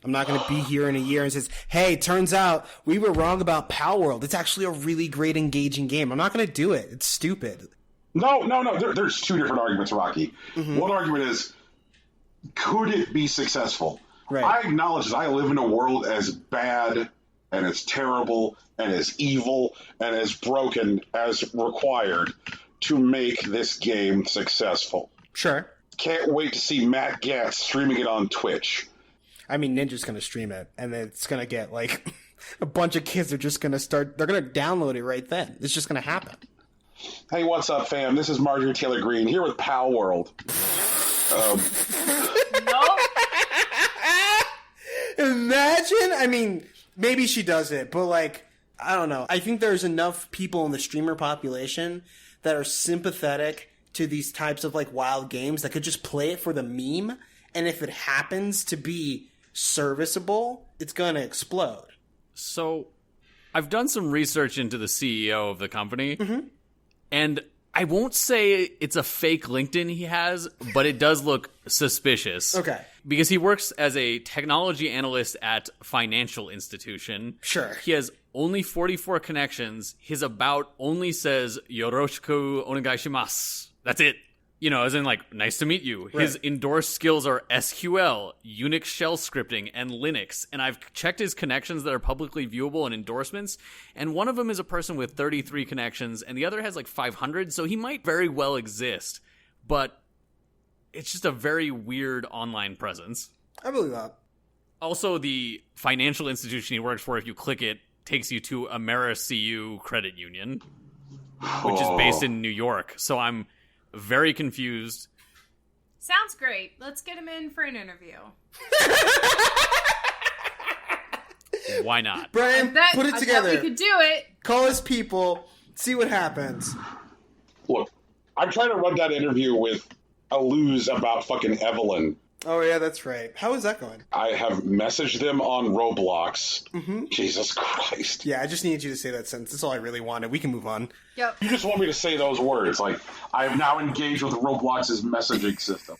S2: I'm not going to be here in a year and says, hey, turns out we were wrong about Palworld. It's actually a really great, engaging game. I'm not going to do it. It's stupid.
S1: No. There's two different arguments, Rocky. One argument is, could it be successful?
S2: Right.
S1: I acknowledge that I live in a world as bad and as terrible and as evil and as broken as required to make this game successful.
S2: Sure.
S1: Can't wait to see Matt Gatz streaming it on Twitch.
S2: I mean, Ninja's going to stream it, and then it's going to get, like, a bunch of kids are just going to start, they're going to download it right then. It's just going to happen.
S1: Hey, what's up, fam? This is Marjorie Taylor Greene here with Palworld.
S3: Nope.
S2: Imagine, I mean, maybe she does it, but, like, I don't know. I think there's enough people in the streamer population that are sympathetic to these types of, like, wild games that could just play it for the meme, and if it happens to be serviceable, it's gonna explode.
S4: So, I've done some research into the CEO of the company, and I won't say it's a fake LinkedIn he has, but it does look suspicious.
S2: Okay.
S4: Because he works as a technology analyst at financial institution.
S2: Sure.
S4: He has only 44 connections. His about only says, Yoroshiku onegaishimasu. That's it. You know, as in, like, nice to meet you.
S2: Right.
S4: His endorsed skills are SQL, Unix shell scripting, and Linux. And I've checked his connections that are publicly viewable and endorsements, and one of them is a person with 33 connections, and the other has, like, 500, so he might very well exist. But it's just a very weird online presence.
S2: I believe that.
S4: Also, the financial institution he works for, if you click it, takes you to AmeriCU Credit Union, which is based in New York. So I'm very confused.
S3: Sounds great. Let's get him in for an interview.
S4: Why not?
S2: Brian, put it together.
S3: We could do it.
S2: Call his people. See what happens.
S1: Look, I'm trying to run that interview with a lose about fucking Evelyn.
S2: Oh, yeah, that's right. How is that going?
S1: I have messaged them on Roblox. Jesus Christ.
S2: Yeah, I just needed you to say that sentence. That's all I really wanted. We can move on.
S3: Yep.
S1: You just want me to say those words. Like, I have now engaged with Roblox's messaging system.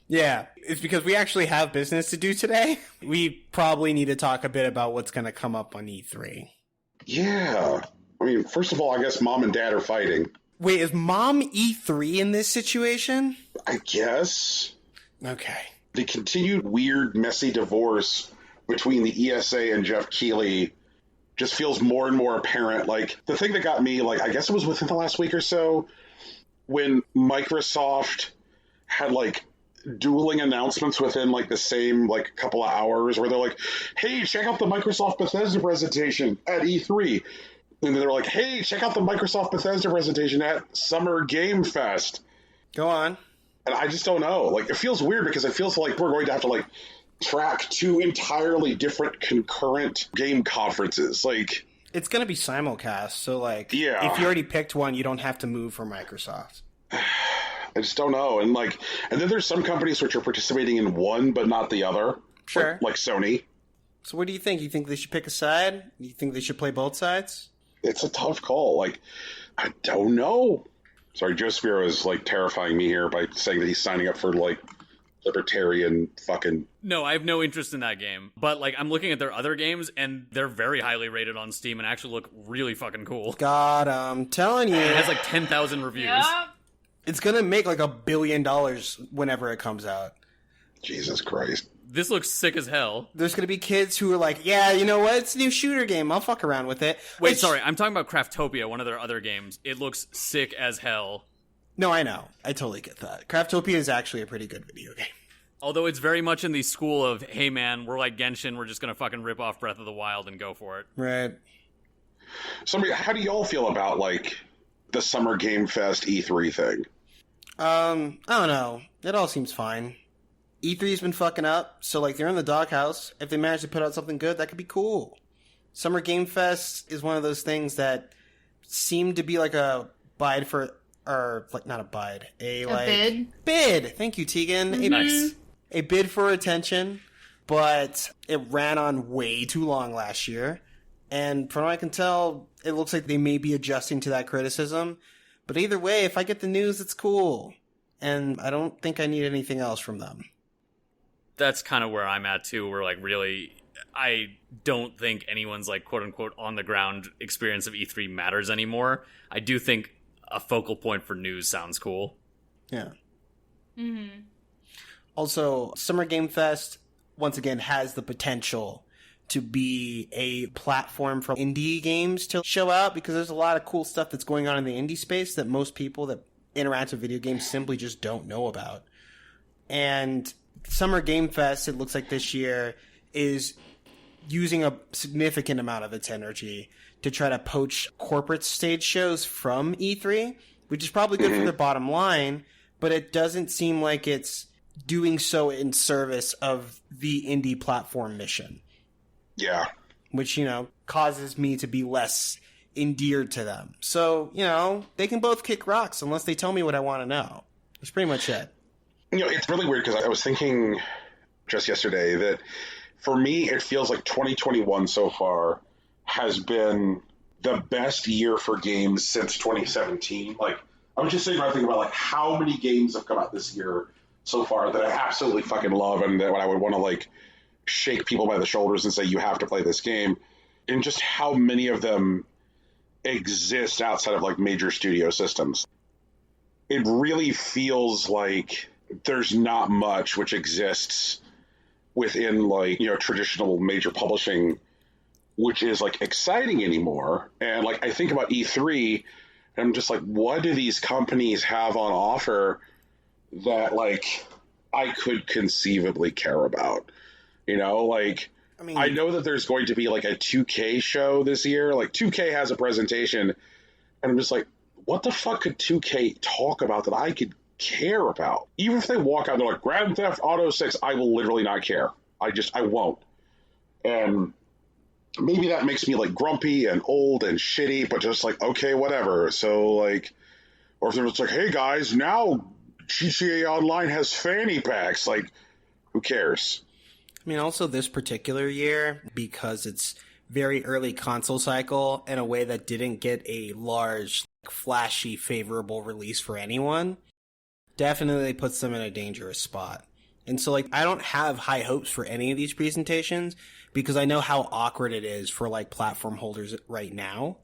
S2: Yeah, it's because we actually have business to do today. We probably need to talk a bit about what's going to come up on E3.
S1: Yeah. I mean, first of all, I guess Mom and Dad are fighting.
S2: Wait, is Mom E3 in this situation?
S1: I guess.
S2: Okay.
S1: The continued weird, messy divorce between the ESA and Jeff Keighley just feels more and more apparent. Like, the thing that got me, like, I guess it was within the last week or so, when Microsoft had, like, dueling announcements within, like, the same, like, couple of hours where they're like, hey, check out the Microsoft Bethesda presentation at E3. And they're like, hey, check out the Microsoft Bethesda presentation at Summer Game Fest.
S2: Go on.
S1: And I just don't know. Like, it feels weird because it feels like we're going to have to, like, track two entirely different concurrent game conferences. Like,
S2: it's going to be simulcast, so, like,
S1: yeah.
S2: If you already picked one, you don't have to move for Microsoft.
S1: I just don't know. And, like, and then there's some companies which are participating in one but not the other.
S2: Sure.
S1: Like Sony.
S2: So what do you think? You think they should pick a side? You think they should play both sides?
S1: It's a tough call. Like, I don't know. Sorry, Joe Spiro is, like, terrifying me here by saying that he's signing up for, like, libertarian fucking...
S4: No, I have no interest in that game. But, like, I'm looking at their other games, and they're very highly rated on Steam and actually look really fucking cool.
S2: God, I'm telling you.
S4: It has, like, 10,000 reviews.
S3: Yeah.
S2: It's gonna make, like, $1 billion whenever it comes out.
S1: Jesus Christ.
S4: This looks sick as hell.
S2: There's gonna be kids who are like, yeah, you know what? It's a new shooter game. I'll fuck around with it.
S4: Wait, sorry. I'm talking about Craftopia, one of their other games. It looks sick as hell.
S2: No, I know. I totally get that. Craftopia is actually a pretty good video game.
S4: Although it's very much in the school of, hey man, we're like Genshin, we're just gonna fucking rip off Breath of the Wild and go for it.
S2: Right.
S1: So, how do y'all feel about, like, the Summer Game Fest E3 thing?
S2: I don't know. It all seems fine. E3's been fucking up, so, like, they're in the doghouse. If they manage to put out something good, that could be cool. Summer Game Fest is one of those things that seem to be like a bide for... Or, like, not a bide. A
S3: bid?
S2: Bid! Thank you, Tegan.
S3: Mm-hmm.
S2: Nice. A bid for attention, but it ran on way too long last year. And from what I can tell, it looks like they may be adjusting to that criticism. But either way, if I get the news, it's cool. And I don't think I need anything else from them.
S4: That's kind of where I'm at, too, where, like, really... I don't think anyone's, like, quote-unquote on-the-ground experience of E3 matters anymore. I do think a focal point for news sounds cool.
S2: Yeah.
S3: Mm-hmm.
S2: Also, Summer Game Fest, once again, has the potential to be a platform for indie games to show out, because there's a lot of cool stuff that's going on in the indie space that most people that interact with video games simply just don't know about. And Summer Game Fest, it looks like this year, is using a significant amount of its energy to try to poach corporate stage shows from E3, which is probably good for their bottom line, but it doesn't seem like it's doing so in service of the indie platform mission.
S1: Yeah.
S2: Which, you know, causes me to be less endeared to them. So, you know, they can both kick rocks unless they tell me what I want to know. That's pretty much it.
S1: You know, it's really weird because I was thinking just yesterday that for me, it feels like 2021 so far has been the best year for games since 2017. Like, I was just sitting around thinking about, like, how many games have come out this year so far that I absolutely fucking love and that I would want to, like, shake people by the shoulders and say, you have to play this game. And just how many of them exist outside of, like, major studio systems. It really feels like there's not much which exists within, like, you know, traditional major publishing which is, like, exciting anymore. And, like, I think about E3, and I'm just like, what do these companies have on offer that, like, I could conceivably care about? You know, like, I mean, I know that there's going to be, like, a 2K show this year. Like, 2K has a presentation, and I'm just like, what the fuck could 2K talk about that I could care about? Even if they walk out and they're like, Grand Theft Auto 6, I will literally not care. I won't. And maybe that makes me, like, grumpy and old and shitty, but just like, okay, whatever. So, like, or if they're just like, hey guys, now GTA Online has fanny packs. Like, who cares?
S2: I mean, also this particular year, because it's very early console cycle in a way that didn't get a large, flashy, favorable release for anyone, definitely puts them in a dangerous spot. And so, like, I don't have high hopes for any of these presentations because I know how awkward it is for, like, platform holders right now.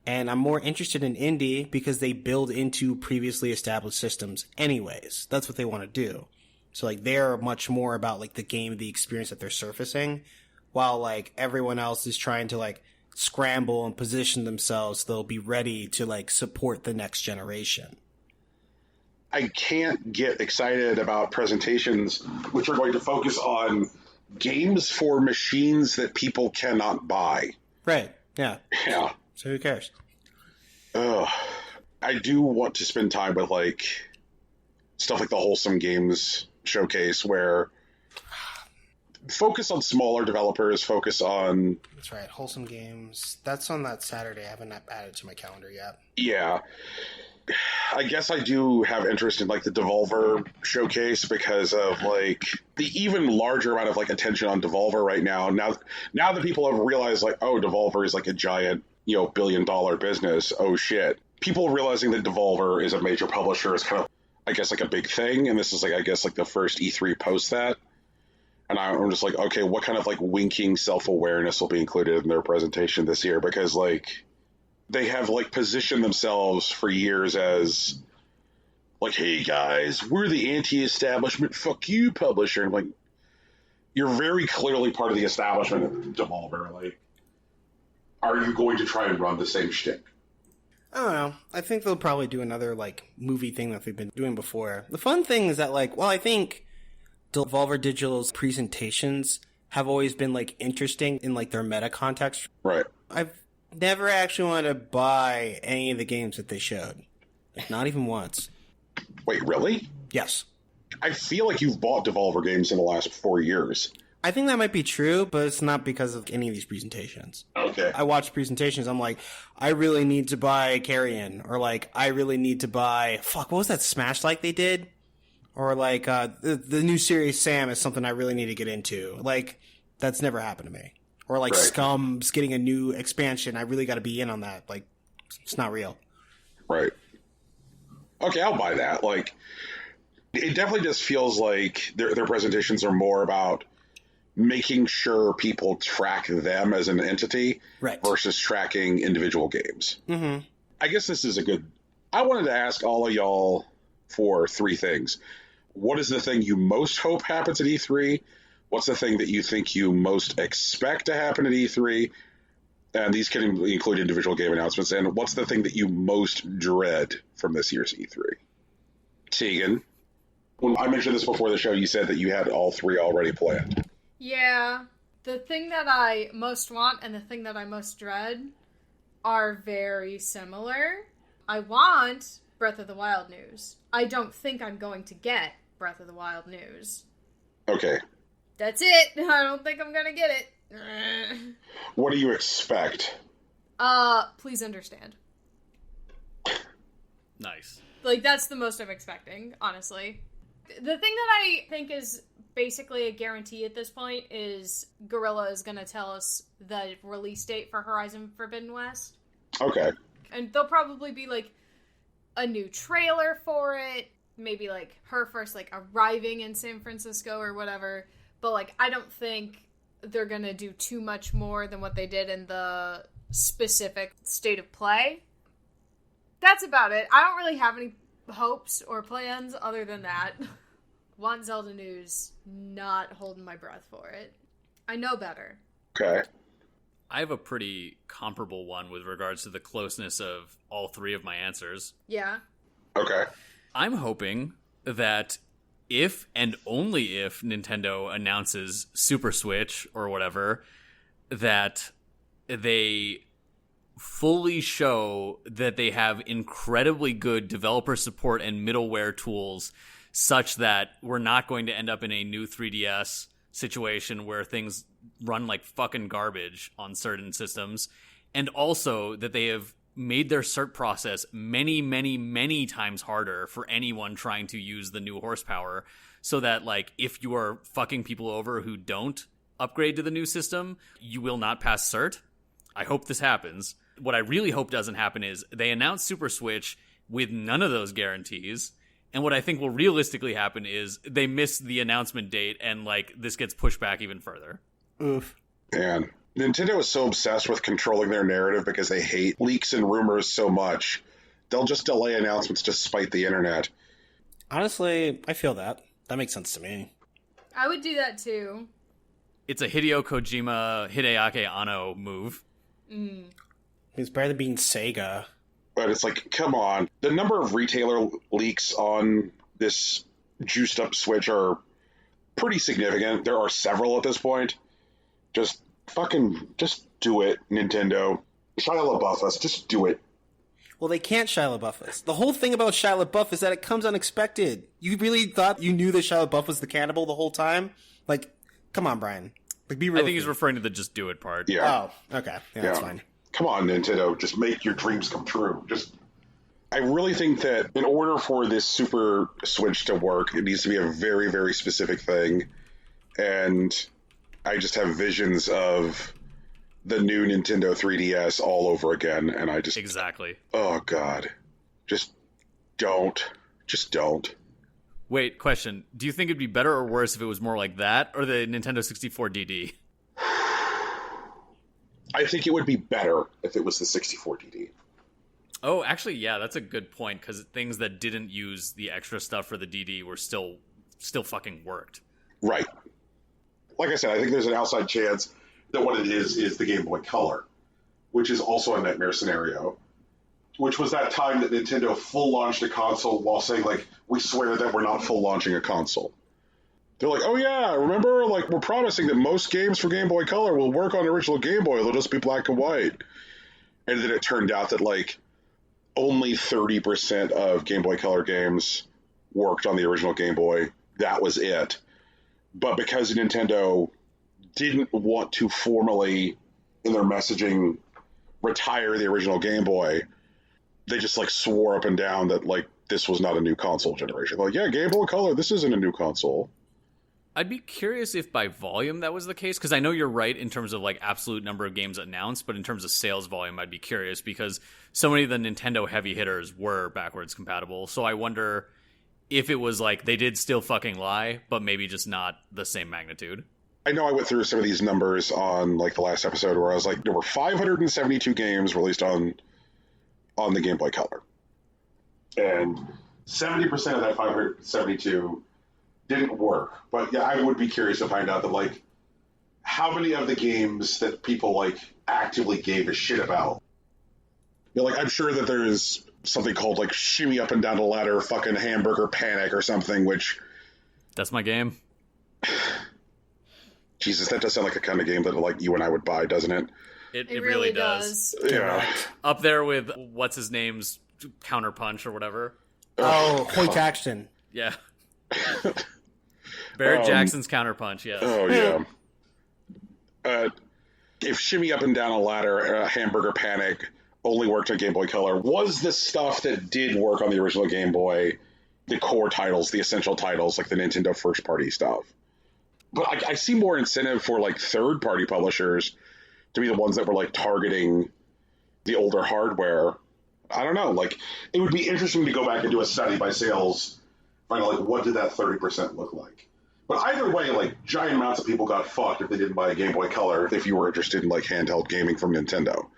S2: And I'm more interested in indie because they build into previously established systems anyways. That's what they want to do. So, like, they're much more about, like, the game, the experience that they're surfacing, while, like, everyone else is trying to, like, scramble and position themselves so they'll be ready to, like, support the next generation.
S1: I can't get excited about presentations which are going to focus on games for machines that people cannot buy.
S2: Right, yeah.
S1: Yeah.
S2: So who cares?
S1: I do want to spend time with, like, stuff like the Wholesome Games showcase where focus on smaller developers, focus on...
S2: That's right, Wholesome Games. That's on that Saturday. I haven't added it to my calendar yet.
S1: Yeah. I guess I do have interest in, like, the Devolver showcase because of, like, the even larger amount of, like, attention on Devolver right now. Now that people have realized, like, oh, Devolver is, like, a giant, you know, $1 billion business. Oh, shit. People realizing that Devolver is a major publisher is kind of I guess, like a big thing. And this is like, I guess, like the first E3 post that. And I'm just like, okay, what kind of like winking self-awareness will be included in their presentation this year? Because like they have like positioned themselves for years as like, hey guys, we're the anti-establishment fuck you publisher. And like, you're very clearly part of the establishment, Devolver. Like, are you going to try and run the same shtick?
S2: I don't know. I think they'll probably do another like movie thing that they've been doing before. The fun thing is that like, well, I think Devolver Digital's presentations have always been like interesting in like their meta context.
S1: Right.
S2: I've never actually wanted to buy any of the games that they showed. Like, not even once.
S1: Wait, really?
S2: Yes.
S1: I feel like you've bought Devolver games in the last 4 years.
S2: I think that might be true, but it's not because of any of these presentations.
S1: Okay.
S2: I watch presentations, I'm like, I really need to buy Carrion, or like, I really need to buy, what was that Smash like they did? Or like, the new Serious Sam is something I really need to get into. Like, that's never happened to me. Or like Scum's getting a new expansion, I really gotta be in on that. Like, it's not real.
S1: Right. Okay, I'll buy that. Like, it definitely just feels like their presentations are more about making sure people track them as an entity versus tracking individual games.
S2: Mm-hmm.
S1: I guess this is a good... I wanted to ask all of y'all for 3 things. What is the thing you most hope happens at E3? What's the thing that you think you most expect to happen at E3? And these can include individual game announcements. And what's the thing that you most dread from this year's E3? Tegan, when I mentioned this before the show, you said that you had all 3 already planned.
S3: Yeah. The thing that I most want and the thing that I most dread are very similar. I want Breath of the Wild news. I don't think I'm going to get Breath of the Wild news.
S1: Okay.
S3: That's it. I don't think I'm going to get it.
S1: What do you expect?
S3: Please understand.
S4: Nice.
S3: Like, that's the most I'm expecting, honestly. The thing that I think is basically a guarantee at this point is Guerrilla is going to tell us the release date for Horizon Forbidden West.
S1: Okay.
S3: And there'll probably be, like, a new trailer for it. Maybe, like, her first, like, arriving in San Francisco or whatever. But, like, I don't think they're going to do too much more than what they did in the specific state of play. That's about it. I don't really have any hopes or plans other than that. Want Zelda news, not holding my breath for it. I know better.
S1: Okay.
S4: I have a pretty comparable one with regards to the closeness of all 3 of my answers.
S3: Yeah.
S1: Okay.
S4: I'm hoping that if and only if Nintendo announces Super Switch or whatever, that they fully show that they have incredibly good developer support and middleware tools such that we're not going to end up in a new 3DS situation where things run like fucking garbage on certain systems, and also that they have made their cert process many, many, many times harder for anyone trying to use the new horsepower, so that, like, if you are fucking people over who don't upgrade to the new system, you will not pass cert. I hope this happens. What I really hope doesn't happen is they announce Super Switch with none of those guarantees. And what I think will realistically happen is they miss the announcement date and, like, this gets pushed back even further.
S2: Oof.
S1: Man, Nintendo is so obsessed with controlling their narrative because they hate leaks and rumors so much. They'll just delay announcements to spite the internet.
S2: Honestly, I feel that. That makes sense to me.
S3: I would do that too.
S4: It's a Hideo Kojima, Hideaki Anno move.
S2: It's better than being Sega.
S1: But it's like, come on. The number of retailer leaks on this juiced up Switch are pretty significant. There are several at this point. Just do it, Nintendo. Shia LaBeouf us. Just do it.
S2: Well, they can't Shia LaBeouf us. The whole thing about Shia LaBeouf is that it comes unexpected. You really thought you knew that Shia LaBeouf was the cannibal the whole time? Like, come on, Brian. Like, be real.
S4: I think he's referring to the just do it part.
S1: Yeah.
S2: Oh, okay. Yeah, that's fine.
S1: Come on, Nintendo. Just make your dreams come true. I really think that in order for this Super Switch to work, it needs to be a very, very specific thing. And I just have visions of the new Nintendo 3DS all over again. And I just...
S4: Exactly.
S1: Oh, God. Just don't. Just don't.
S4: Wait, question. Do you think it'd be better or worse if it was more like that, or the Nintendo 64 DD?
S1: I think it would be better if it was the 64 DD.
S4: Oh, actually, yeah, that's a good point, because things that didn't use the extra stuff for the DD were still fucking worked.
S1: Right. Like I said, I think there's an outside chance that what it is the Game Boy Color, which is also a nightmare scenario, which was that time that Nintendo full launched a console while saying, like, we swear that we're not full launching a console. They're like, oh yeah, remember, like, we're promising that most games for Game Boy Color will work on the original Game Boy, they'll just be black and white. And then it turned out that, like, only 30% of Game Boy Color games worked on the original Game Boy. That was it. But because Nintendo didn't want to formally, in their messaging, retire the original Game Boy, they just, like, swore up and down that, like, this was not a new console generation. Like, yeah, Game Boy Color, this isn't a new console.
S4: I'd be curious if by volume that was the case, because I know you're right in terms of, like, absolute number of games announced, but in terms of sales volume, I'd be curious, because so many of the Nintendo heavy hitters were backwards compatible, so I wonder if it was, like, they did still fucking lie, but maybe just not the same magnitude.
S1: I know I went through some of these numbers on, like, the last episode where I was like, there were 572 games released on the Game Boy Color. And 70% of that 572 didn't work. But yeah, I would be curious to find out that, like, how many of the games that people, like, actively gave a shit about. You know, like, I'm sure that there's something called, like, Shimmy Up and Down the Ladder fucking Hamburger Panic or something, which...
S4: That's my game.
S1: Jesus, that does sound like a kind of game that, like, you and I would buy, doesn't it?
S4: It really does.
S1: Yeah.
S4: Up there with what's his name's Counterpunch or whatever.
S2: Oh, Hoyt Axton.
S4: Yeah. Barrett Jackson's Counterpunch, yes.
S1: Oh, yeah. If Shimmy Up and Down a Ladder, Hamburger Panic only worked on Game Boy Color, was the stuff that did work on the original Game Boy the core titles, the essential titles, like the Nintendo first-party stuff? But I see more incentive for, like, third-party publishers to be the ones that were, like, targeting the older hardware. I don't know. Like, it would be interesting to go back and do a study by sales, find out, like, what did that 30% look like? But either way, like, giant amounts of people got fucked if they didn't buy a Game Boy Color if you were interested in, like, handheld gaming from Nintendo.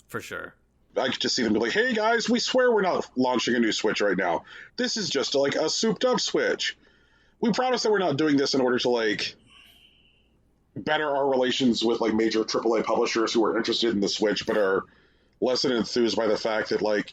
S4: For sure.
S1: I could just see them be like, hey, guys, we swear we're not launching a new Switch right now. This is just, like, a souped-up Switch. We promise that we're not doing this in order to, like, better our relations with, like, major AAA publishers who are interested in the Switch but are less than enthused by the fact that, like,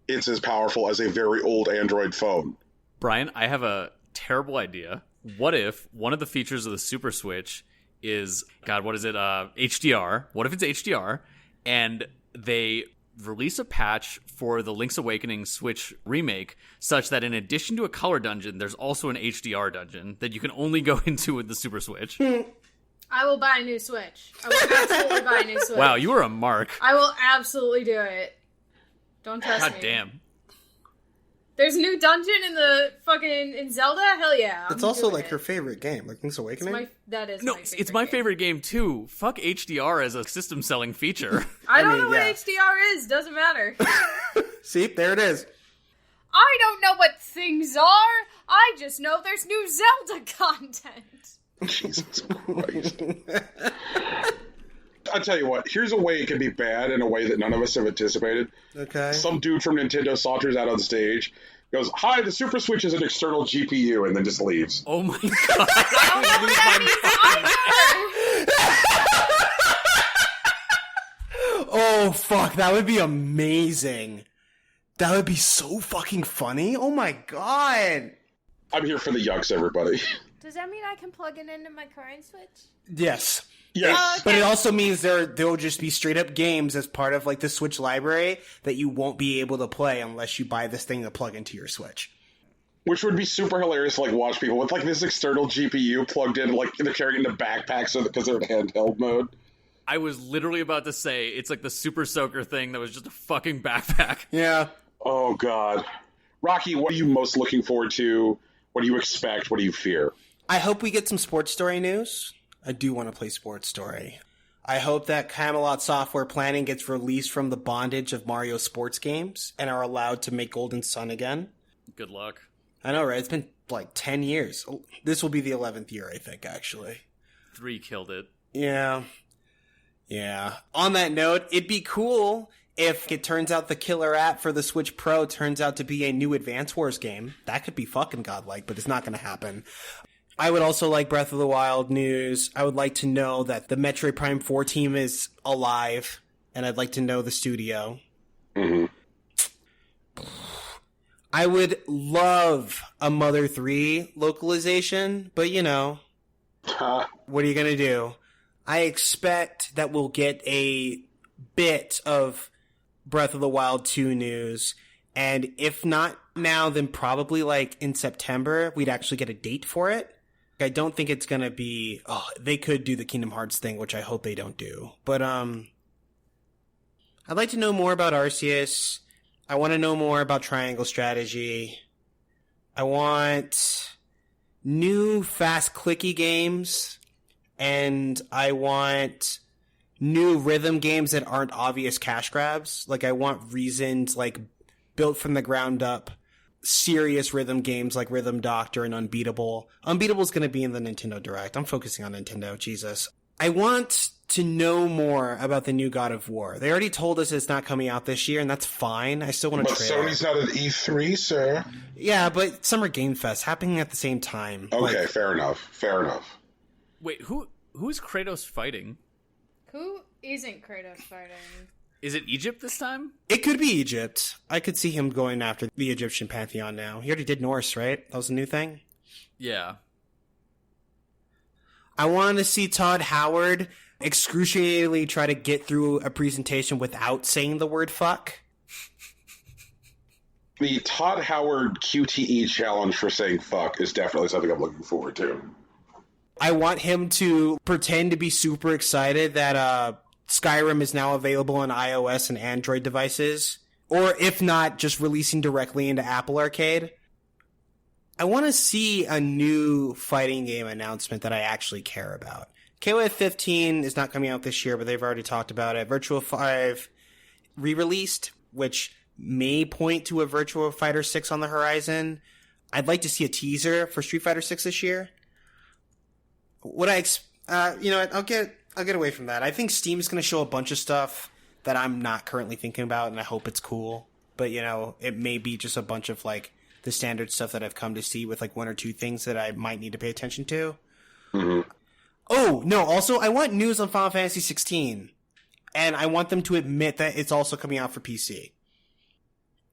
S1: it's as powerful as a very old Android phone.
S4: Brian, I have a terrible idea. What if one of the features of the Super Switch is, God, what is it? HDR. What if it's HDR and they release a patch for the Link's Awakening Switch remake such that in addition to a color dungeon, there's also an HDR dungeon that you can only go into with the Super Switch?
S3: I will buy a new Switch. I will absolutely buy a new Switch.
S4: Wow, you were a mark.
S3: I will absolutely do it. Don't trust me.
S4: God damn.
S3: There's a new dungeon in Zelda? Hell yeah.
S2: It's also, like, her favorite game, like Link's Awakening.
S3: That is
S4: No,
S3: my favorite
S4: it's my
S3: game.
S4: favorite game too. Fuck HDR as a system-selling feature.
S3: I don't know what HDR is. Doesn't matter.
S2: See, there it is.
S3: I don't know what things are. I just know there's new Zelda content.
S1: Jesus Christ. I'll tell you what, here's a way it can be bad in a way that none of us have anticipated.
S2: Okay. Some
S1: dude from Nintendo saunters out on stage, goes, hi, the Super Switch is an external GPU, and then just leaves.
S4: Oh my god.
S3: I don't know what that means either.
S2: Oh, fuck, that would be amazing. That would be so fucking funny. Oh my god.
S1: I'm here for the yucks, everybody.
S3: Does that mean I can plug it into my current Switch?
S2: Yes.
S1: Yes.
S3: Oh, okay.
S2: But it also means there'll just be straight up games as part of, like, the Switch library that you won't be able to play unless you buy this thing to plug into your Switch.
S1: Which would be super hilarious to, like, watch people with, like, this external GPU plugged in, like, they're carrying it in a backpack because they're in handheld mode.
S4: I was literally about to say, it's like the Super Soaker thing that was just a fucking backpack.
S2: Yeah.
S1: Oh, God. Rocky, what are you most looking forward to? What do you expect? What do you fear?
S2: I hope we get some Sports Story news. I do want to play Sports Story. I hope that Camelot Software Planning gets released from the bondage of Mario sports games and are allowed to make Golden Sun again.
S4: Good luck.
S2: I know, right? It's been like 10 years. This will be the 11th year, I think, actually.
S4: 3 killed it.
S2: Yeah. On that note, it'd be cool if it turns out the killer app for the Switch Pro turns out to be a new Advance Wars game. That could be fucking godlike, but it's not going to happen. I would also like Breath of the Wild news. I would like to know that the Metroid Prime 4 team is alive, and I'd like to know the studio.
S1: Mm-hmm.
S2: I would love a Mother 3 localization, but you know, what are you going to do? I expect that we'll get a bit of Breath of the Wild 2 news, and if not now, then probably like in September, we'd actually get a date for it. I don't think it's going to be, they could do the Kingdom Hearts thing, which I hope they don't do. But, I'd like to know more about Arceus. I want to know more about Triangle Strategy. I want new fast clicky games. And I want new rhythm games that aren't obvious cash grabs. Like, I want reasoned, like, built from the ground up serious rhythm games like Rhythm Doctor and Unbeatable. Unbeatable's going to be in the Nintendo Direct. I'm focusing on Nintendo. Jesus. I want to know more about the new God of War. They already told us it's not coming out this year, and that's fine. I still want to trailer.
S1: But Sony's not at E3, sir.
S2: Yeah, but Summer Game Fest happening at the same time.
S1: Okay, fair enough.
S4: Wait, who's Kratos fighting?
S3: Who isn't Kratos fighting?
S4: Is it Egypt this time?
S2: It could be Egypt. I could see him going after the Egyptian pantheon now. He already did Norse, right? That was a new thing?
S4: Yeah.
S2: I want to see Todd Howard excruciatingly try to get through a presentation without saying the word fuck.
S1: The Todd Howard QTE challenge for saying fuck is definitely something I'm looking forward to.
S2: I want him to pretend to be super excited that Skyrim is now available on iOS and Android devices. Or if not, just releasing directly into Apple Arcade. I want to see a new fighting game announcement that I actually care about. KOF 15 is not coming out this year, but they've already talked about it. Virtua 5 re-released, which may point to a Virtua Fighter 6 on the horizon. I'd like to see a teaser for Street Fighter 6 this year. I'll get away from that. I think Steam's going to show a bunch of stuff that I'm not currently thinking about, and I hope it's cool. But, it may be just a bunch of, like, the standard stuff that I've come to see with, like, 1 or 2 things that I might need to pay attention to.
S1: Mm-hmm.
S2: Oh, no, also, I want news on Final Fantasy 16. And I want them to admit that it's also coming out for PC.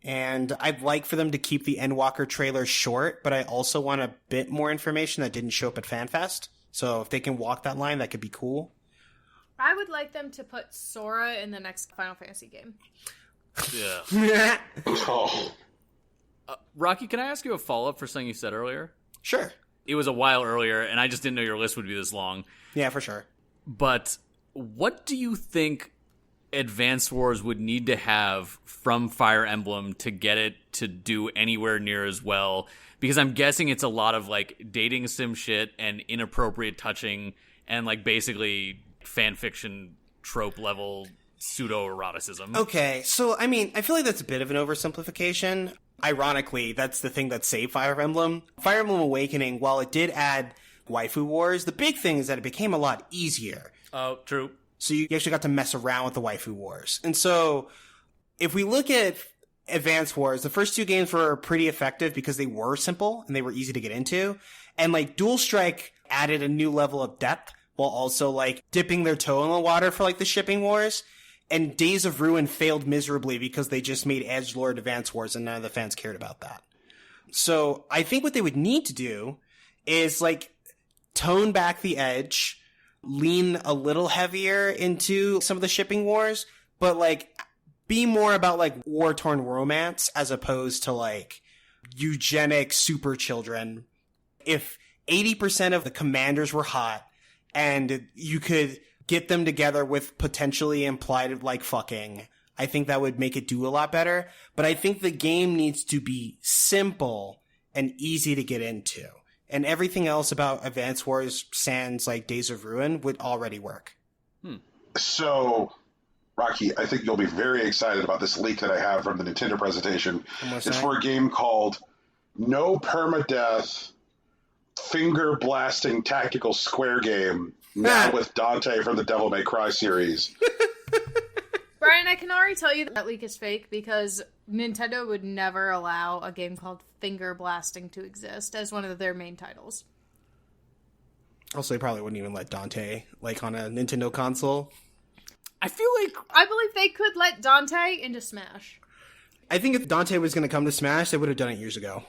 S2: And I'd like for them to keep the Endwalker trailer short, but I also want a bit more information that didn't show up at FanFest. So if they can walk that line, that could be cool.
S3: I would like them to put Sora in the next Final Fantasy game.
S4: Yeah.
S1: Oh.
S4: Rocky, can I ask you a follow-up for something you said earlier?
S2: Sure.
S4: It was a while earlier, and I just didn't know your list would be this long.
S2: Yeah, for sure.
S4: But what do you think Advance Wars would need to have from Fire Emblem to get it to do anywhere near as well? Because I'm guessing it's a lot of, like, dating sim shit and inappropriate touching and, like, basically fan fiction trope level pseudo-eroticism. Okay,
S2: so, I mean, I feel like that's a bit of an oversimplification. Ironically, that's the thing that saved Fire Emblem. Fire Emblem Awakening, while it did add waifu wars, the big thing is that it became a lot easier.
S4: Oh, true.
S2: So you actually got to mess around with the waifu wars. And so, if we look at Advance Wars, the first 2 games were pretty effective because they were simple and they were easy to get into. And, like, Dual Strike added a new level of depth while also, like, dipping their toe in the water for, like, the shipping wars. And Days of Ruin failed miserably because they just made Edgelord Advance Wars and none of the fans cared about that. So I think what they would need to do is, like, tone back the edge, lean a little heavier into some of the shipping wars, but, like, be more about, like, war-torn romance as opposed to, like, eugenic super children. If 80% of the commanders were hot and you could get them together with potentially implied, like, fucking, I think that would make it do a lot better. But I think the game needs to be simple and easy to get into. And everything else about Advance Wars sans, like, Days of Ruin would already work.
S1: So, Rocky, I think you'll be very excited about this leak that I have from the Nintendo presentation. It's for a game called no permadeath, finger blasting tactical square game now with Dante from the Devil May Cry series.
S3: Brian, I can already tell you that leak is fake because Nintendo would never allow a game called Finger Blasting to exist as one of their main titles.
S2: Also, they probably wouldn't even let Dante, like, on a Nintendo console.
S4: I feel like...
S3: I believe they could let Dante into Smash.
S2: I think if Dante was going to come to Smash, they would have done it years ago.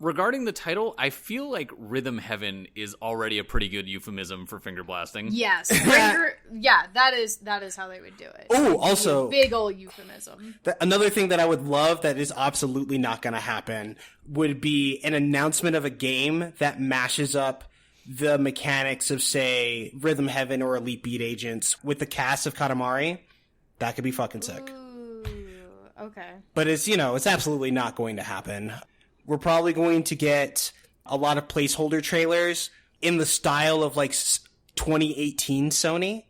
S4: Regarding the title, I feel like Rhythm Heaven is already a pretty good euphemism for finger blasting.
S3: Yes. That is how they would do it.
S2: Oh, also...
S3: Big ol' euphemism.
S2: Another thing that I would love that is absolutely not going to happen would be an announcement of a game that mashes up the mechanics of, say, Rhythm Heaven or Elite Beat Agents with the cast of Katamari. That could be fucking sick.
S3: Ooh, okay.
S2: But it's, you know, it's absolutely not going to happen. We're probably going to get a lot of placeholder trailers in the style of, like, 2018 Sony.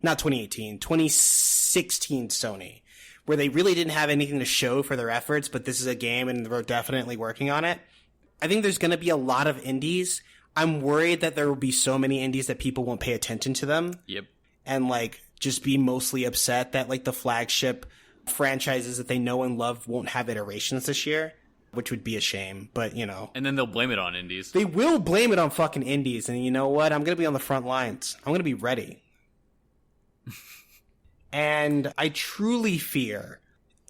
S2: Not 2018, 2016 Sony. Where they really didn't have anything to show for their efforts, but this is a game and they're definitely working on it. I think there's going to be a lot of indies. I'm worried that there will be so many indies that people won't pay attention to them.
S4: Yep.
S2: And, like, just be mostly upset that, like, the flagship franchises that they know and love won't have iterations this year. Which would be a shame, but, you know.
S4: And then they'll blame it on indies.
S2: They will blame it on fucking indies, and you know what? I'm going to be on the front lines. I'm going to be ready. And I truly fear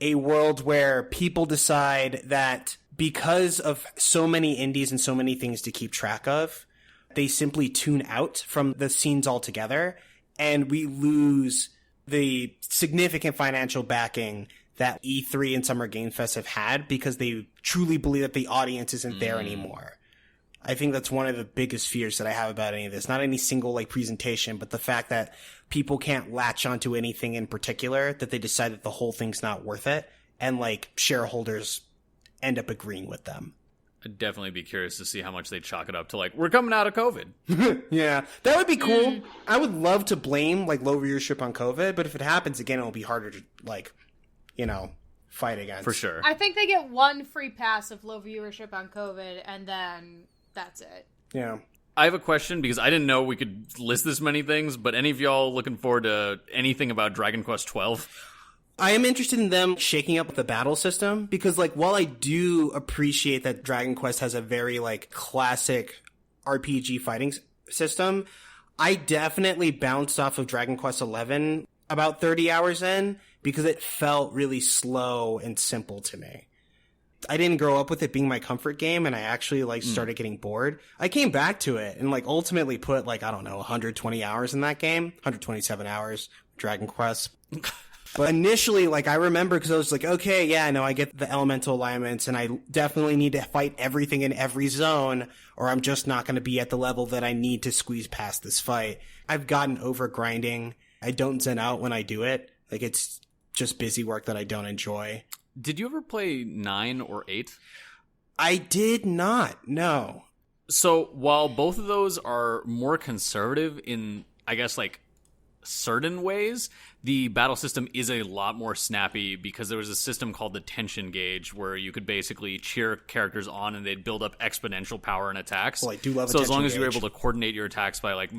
S2: a world where people decide that because of so many indies and so many things to keep track of, they simply tune out from the scenes altogether, and we lose the significant financial backing that E3 and Summer Game Fest have had because they truly believe that the audience isn't there anymore. I think that's one of the biggest fears that I have about any of this. Not any single, like, presentation, but the fact that people can't latch onto anything in particular, that they decide that the whole thing's not worth it, and, like, shareholders end up agreeing with them.
S4: I'd definitely be curious to see how much they chalk it up to, like, we're coming out of COVID.
S2: Yeah, that would be cool. I would love to blame, like, low viewership on COVID, but if it happens again, it'll be harder to, like, you know, fight against.
S4: For sure.
S3: I think they get one free pass of low viewership on COVID, and then that's it.
S2: Yeah.
S4: I have a question, because I didn't know we could list this many things, but any of y'all looking forward to anything about Dragon Quest XII?
S2: I am interested in them shaking up the battle system, because, like, while I do appreciate that Dragon Quest has a very, like, classic RPG fighting system, I definitely bounced off of Dragon Quest XI about 30 hours in, because it felt really slow and simple to me. I didn't grow up with it being my comfort game, and I actually, like, started getting bored. I came back to it and, like, ultimately put, like, I don't know, 120 hours in that game. 127 hours, Dragon Quest. But initially, like, I remember because I was like, okay, yeah, no, I get the elemental alignments, and I definitely need to fight everything in every zone, or I'm just not going to be at the level that I need to squeeze past this fight. I've gotten over grinding. I don't zen out when I do it. Like, it's just busy work that I don't enjoy.
S4: Did you ever play 9 or 8?
S2: I did not, no.
S4: So, while both of those are more conservative in, I guess, like, certain ways, the battle system is a lot more snappy because there was a system called the tension gauge where you could basically cheer characters on and they'd build up exponential power and attacks.
S2: Well, I do love a
S4: So as long
S2: tension
S4: as you were
S2: gauge.
S4: able to coordinate your attacks by, like,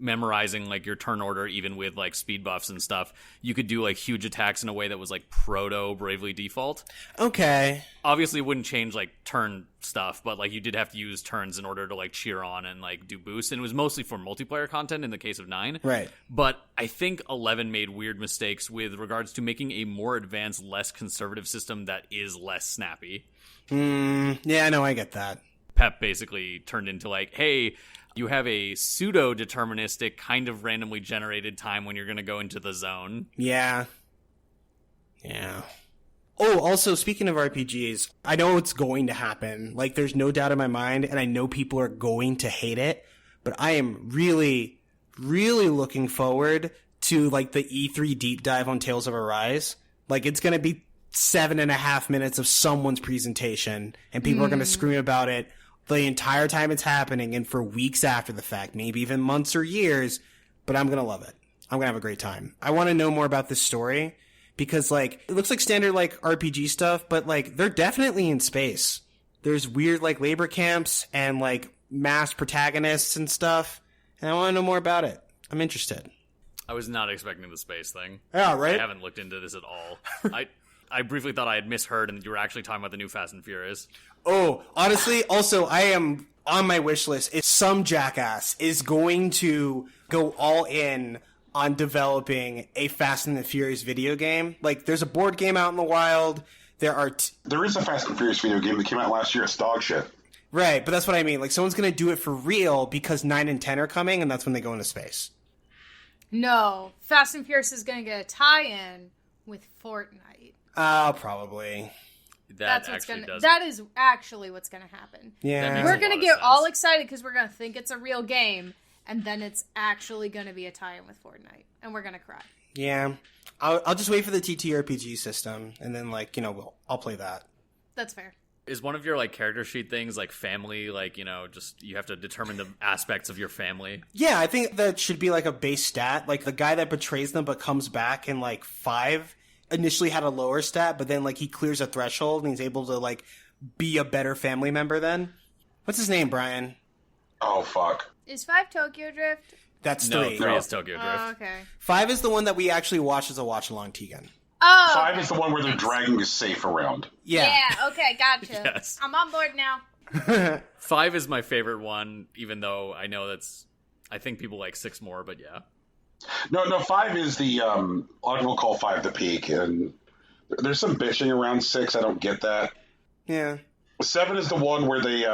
S4: memorizing, like, your turn order, even with, like, speed buffs and stuff, you could do, like, huge attacks in a way that was, like, proto Bravely Default.
S2: Okay.
S4: Obviously, it wouldn't change, like, turn stuff, but, like, you did have to use turns in order to, like, cheer on and, like, do boosts, and it was mostly for multiplayer content in the case of 9.
S2: Right.
S4: But I think 11 made weird mistakes with regards to making a more advanced, less conservative system that is less snappy.
S2: Yeah, no, I get that.
S4: Pep basically turned into, like, hey, you have a pseudo-deterministic, kind of randomly generated time when you're going to go into the zone.
S2: Yeah. Yeah. Oh, also, speaking of RPGs, I know it's going to happen. Like, there's no doubt in my mind, and I know people are going to hate it, but I am really, really looking forward to, like, the E3 deep dive on Tales of Arise. Like, it's going to be 7.5 minutes of someone's presentation, and people are going to scream about it the entire time it's happening and for weeks after the fact, maybe even months or years, but I'm going to love it. I'm going to have a great time. I want to know more about this story because, like, it looks like standard, like, RPG stuff, but, like, they're definitely in space. there's weird like labor camps and like masked protagonists and stuff. And I want to know more about it. I'm interested.
S4: I was not expecting the space thing.
S2: Yeah, right?
S4: I haven't looked into this at all. I briefly thought I had misheard and that you were actually talking about the new Fast and Furious.
S2: Oh, honestly, also, I am on my wish list. If some jackass is going to go all in on developing a Fast and the Furious video game. Like, there's a board game out in the wild. There
S1: is a Fast and Furious video game that came out last year. It's dog shit.
S2: Right, but that's what I mean. Like, someone's going to do it for real because 9 and 10 are coming, and that's when they go into space.
S3: No, Fast and Furious is going to get a tie-in with Fortnite.
S2: Probably.
S3: That is actually what's going to happen.
S2: Yeah.
S3: We're going to get all excited because we're going to think it's a real game, and then it's actually going to be a tie-in with Fortnite, and we're going to cry.
S2: Yeah. I'll just wait for the TTRPG system, and then, like, I'll play that.
S3: That's fair.
S4: Is one of your, like, character sheet things, like, family, like, just you have to determine the aspects of your family?
S2: Yeah, I think that should be, like, a base stat. Like, the guy that betrays them but comes back in, like, 5 initially had a lower stat, but then, like, he clears a threshold and he's able to, like, be a better family member then. What's his name, Brian?
S1: Oh, fuck.
S3: Is 5 Tokyo Drift?
S2: That's 3.
S4: No, 3 is Tokyo Drift.
S3: Oh, okay.
S2: 5 is the one that we actually watched as a watch-along, Tegan.
S3: Oh!
S1: 5 is the one where they're dragging a safe around.
S2: Yeah.
S3: Okay, gotcha.
S4: Yes.
S3: I'm on board now.
S4: 5 is my favorite one, even though I know I think people like 6 more, but yeah.
S1: No, 5 is the, a lot of people call 5 the peak, and there's some bitching around 6, I don't get that.
S2: Yeah.
S1: 7 is the one where they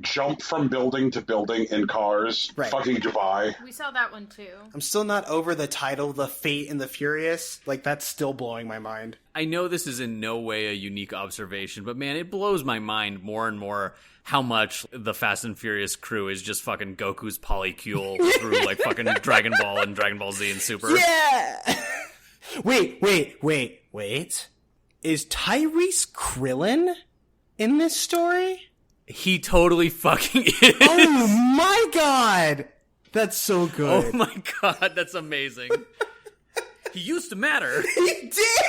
S1: jump from building to building in cars,
S2: right.
S1: Fucking Dubai.
S3: We saw that one too.
S2: I'm still not over the title, The Fate and the Furious. Like, that's still blowing my mind.
S4: I know this is in no way a unique observation, but man, it blows my mind more and more how much the Fast and Furious crew is just fucking Goku's polycule through, like, fucking Dragon Ball and Dragon Ball Z and Super.
S2: Yeah! Wait. Is Tyrese Krillin in this story?
S4: He totally fucking is.
S2: Oh my god! That's so good.
S4: Oh my god, that's amazing. He used to matter.
S2: He did!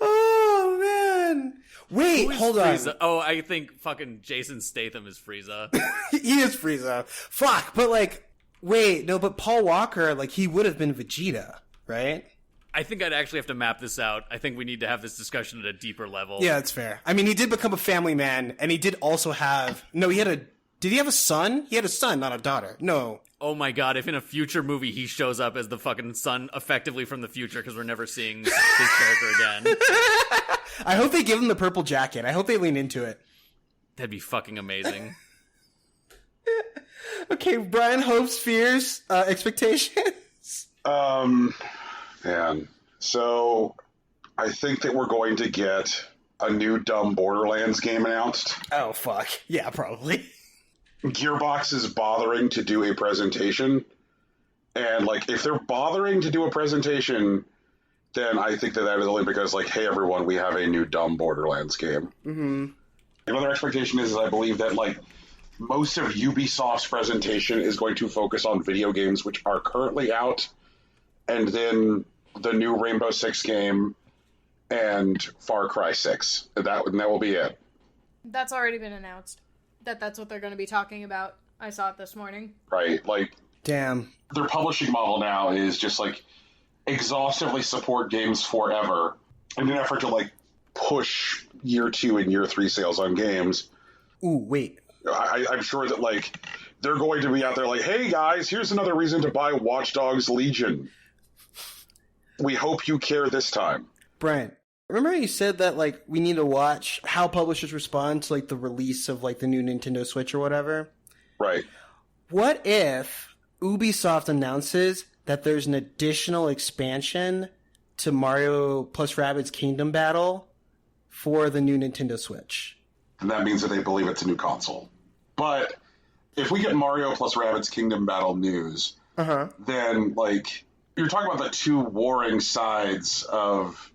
S2: Oh man. Wait, hold
S4: Frieza?
S2: on.
S4: Oh, I think fucking Jason Statham is Frieza.
S2: He is Frieza. Fuck, but like, wait, no, but Paul Walker, like, he would have been Vegeta, right?
S4: I think I'd actually have to map this out. I think we need to have this discussion at a deeper level.
S2: Yeah, that's fair. I mean, he did become a family man, and he did also have... No, did he have a son? He had a son, not a daughter. No.
S4: Oh my god, if in a future movie he shows up as the fucking son effectively from the future because we're never seeing his character again.
S2: I hope they give him the purple jacket. I hope they lean into it.
S4: That'd be fucking amazing.
S2: Okay, Brian, hopes, fears, expectations?
S1: Man. So, I think that we're going to get a new dumb Borderlands game announced.
S2: Oh, fuck. Yeah, probably.
S1: Gearbox is bothering to do a presentation. And, like, if they're bothering to do a presentation, then I think that is only because, like, hey, everyone, we have a new dumb Borderlands game.
S2: Mm-hmm.
S1: Another expectation is I believe that, like, most of Ubisoft's presentation is going to focus on video games which are currently out, and then the new Rainbow Six game and Far Cry 6. That will be it.
S3: That's already been announced. That's what they're going to be talking about. I saw it this morning.
S1: Right, like...
S2: Damn.
S1: Their publishing model now is just, like, exhaustively support games forever in an effort to, like, push year 2 and year 3 sales on games.
S2: Ooh, wait.
S1: I'm sure that, like, they're going to be out there like, hey, guys, here's another reason to buy Watch Dogs Legion. We hope you care this time.
S2: Brian, remember you said that, like, we need to watch how publishers respond to, like, the release of, like, the new Nintendo Switch or whatever?
S1: Right.
S2: What if Ubisoft announces that there's an additional expansion to Mario plus Rabbids Kingdom Battle for the new Nintendo Switch?
S1: And that means that they believe it's a new console. But if we get Mario plus Rabbids Kingdom Battle news, then, like... You're talking about the two warring sides of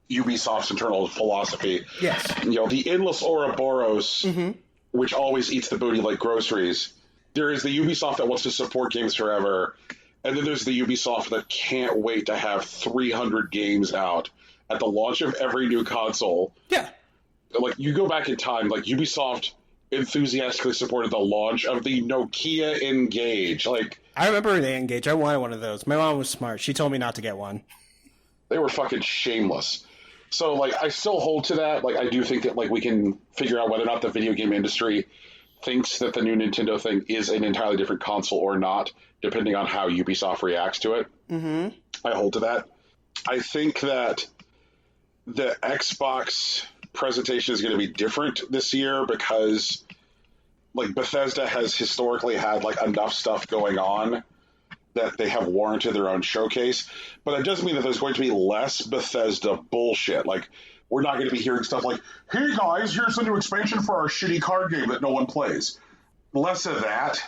S1: Ubisoft's internal philosophy.
S2: Yes.
S1: You know, the endless Ouroboros, which always eats the booty like groceries. There is the Ubisoft that wants to support games forever, and then there's the Ubisoft that can't wait to have 300 games out at the launch of every new console.
S2: Yeah.
S1: Like, you go back in time, like, Ubisoft enthusiastically supported the launch of the Nokia Engage. Like,
S2: I remember the Engage. I wanted one of those. My mom was smart. She told me not to get one.
S1: They were fucking shameless. So, like, I still hold to that. Like, I do think that, like, we can figure out whether or not the video game industry thinks that the new Nintendo thing is an entirely different console or not, depending on how Ubisoft reacts to it.
S2: Mm-hmm.
S1: I hold to that. I think that the Xbox presentation is going to be different this year because, like, Bethesda has historically had, like, enough stuff going on that they have warranted their own showcase. But it doesn't mean that there's going to be less Bethesda bullshit. Like, we're not going to be hearing stuff like, hey guys, here's the new expansion for our shitty card game that no one plays. Less of that.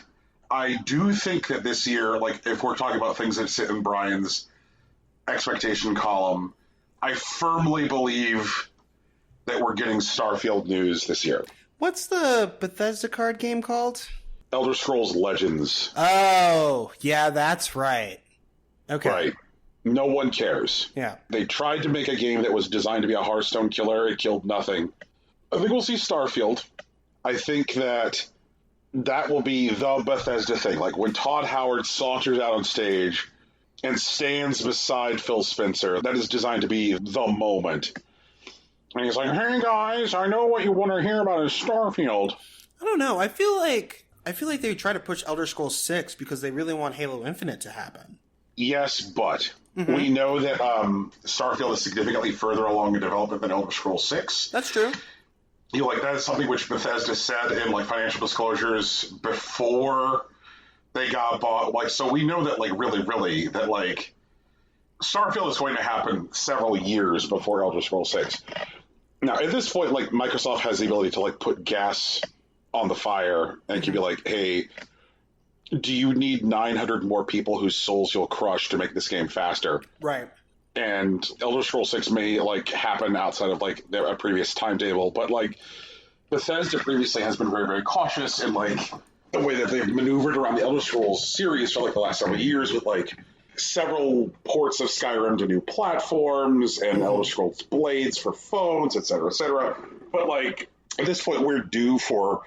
S1: I do think that this year, like, if we're talking about things that sit in Brian's expectation column, I firmly believe that we're getting Starfield news this year.
S2: What's the Bethesda card game called?
S1: Elder Scrolls Legends.
S2: Oh, yeah, that's right. Okay.
S1: Right. No one cares.
S2: Yeah.
S1: They tried to make a game that was designed to be a Hearthstone killer. It killed nothing. I think we'll see Starfield. I think that will be the Bethesda thing. Like, when Todd Howard saunters out on stage and stands beside Phil Spencer, that is designed to be the moment. And he's like, hey guys, I know what you want to hear about is Starfield.
S2: I don't know. I feel like they try to push Elder Scrolls 6 because they really want Halo Infinite to happen.
S1: Yes, but we know that Starfield is significantly further along in development than Elder Scrolls 6.
S2: That's true.
S1: You know, like, that is something which Bethesda said in, like, financial disclosures before they got bought. Like, so we know that, like, really, that, like, Starfield is going to happen several years before Elder Scrolls 6. Now, at this point, like, Microsoft has the ability to, like, put gas on the fire and can be like, hey, do you need 900 more people whose souls you'll crush to make this game faster?
S2: Right.
S1: And Elder Scrolls 6 may, like, happen outside of, like, a previous timetable, but, like, Bethesda previously has been very, very cautious in, like, the way that they've maneuvered around the Elder Scrolls series for, like, the last several years with, like, several ports of Skyrim to new platforms and Elder Scrolls Blades for phones, et cetera, et cetera. But, like, at this point, we're due for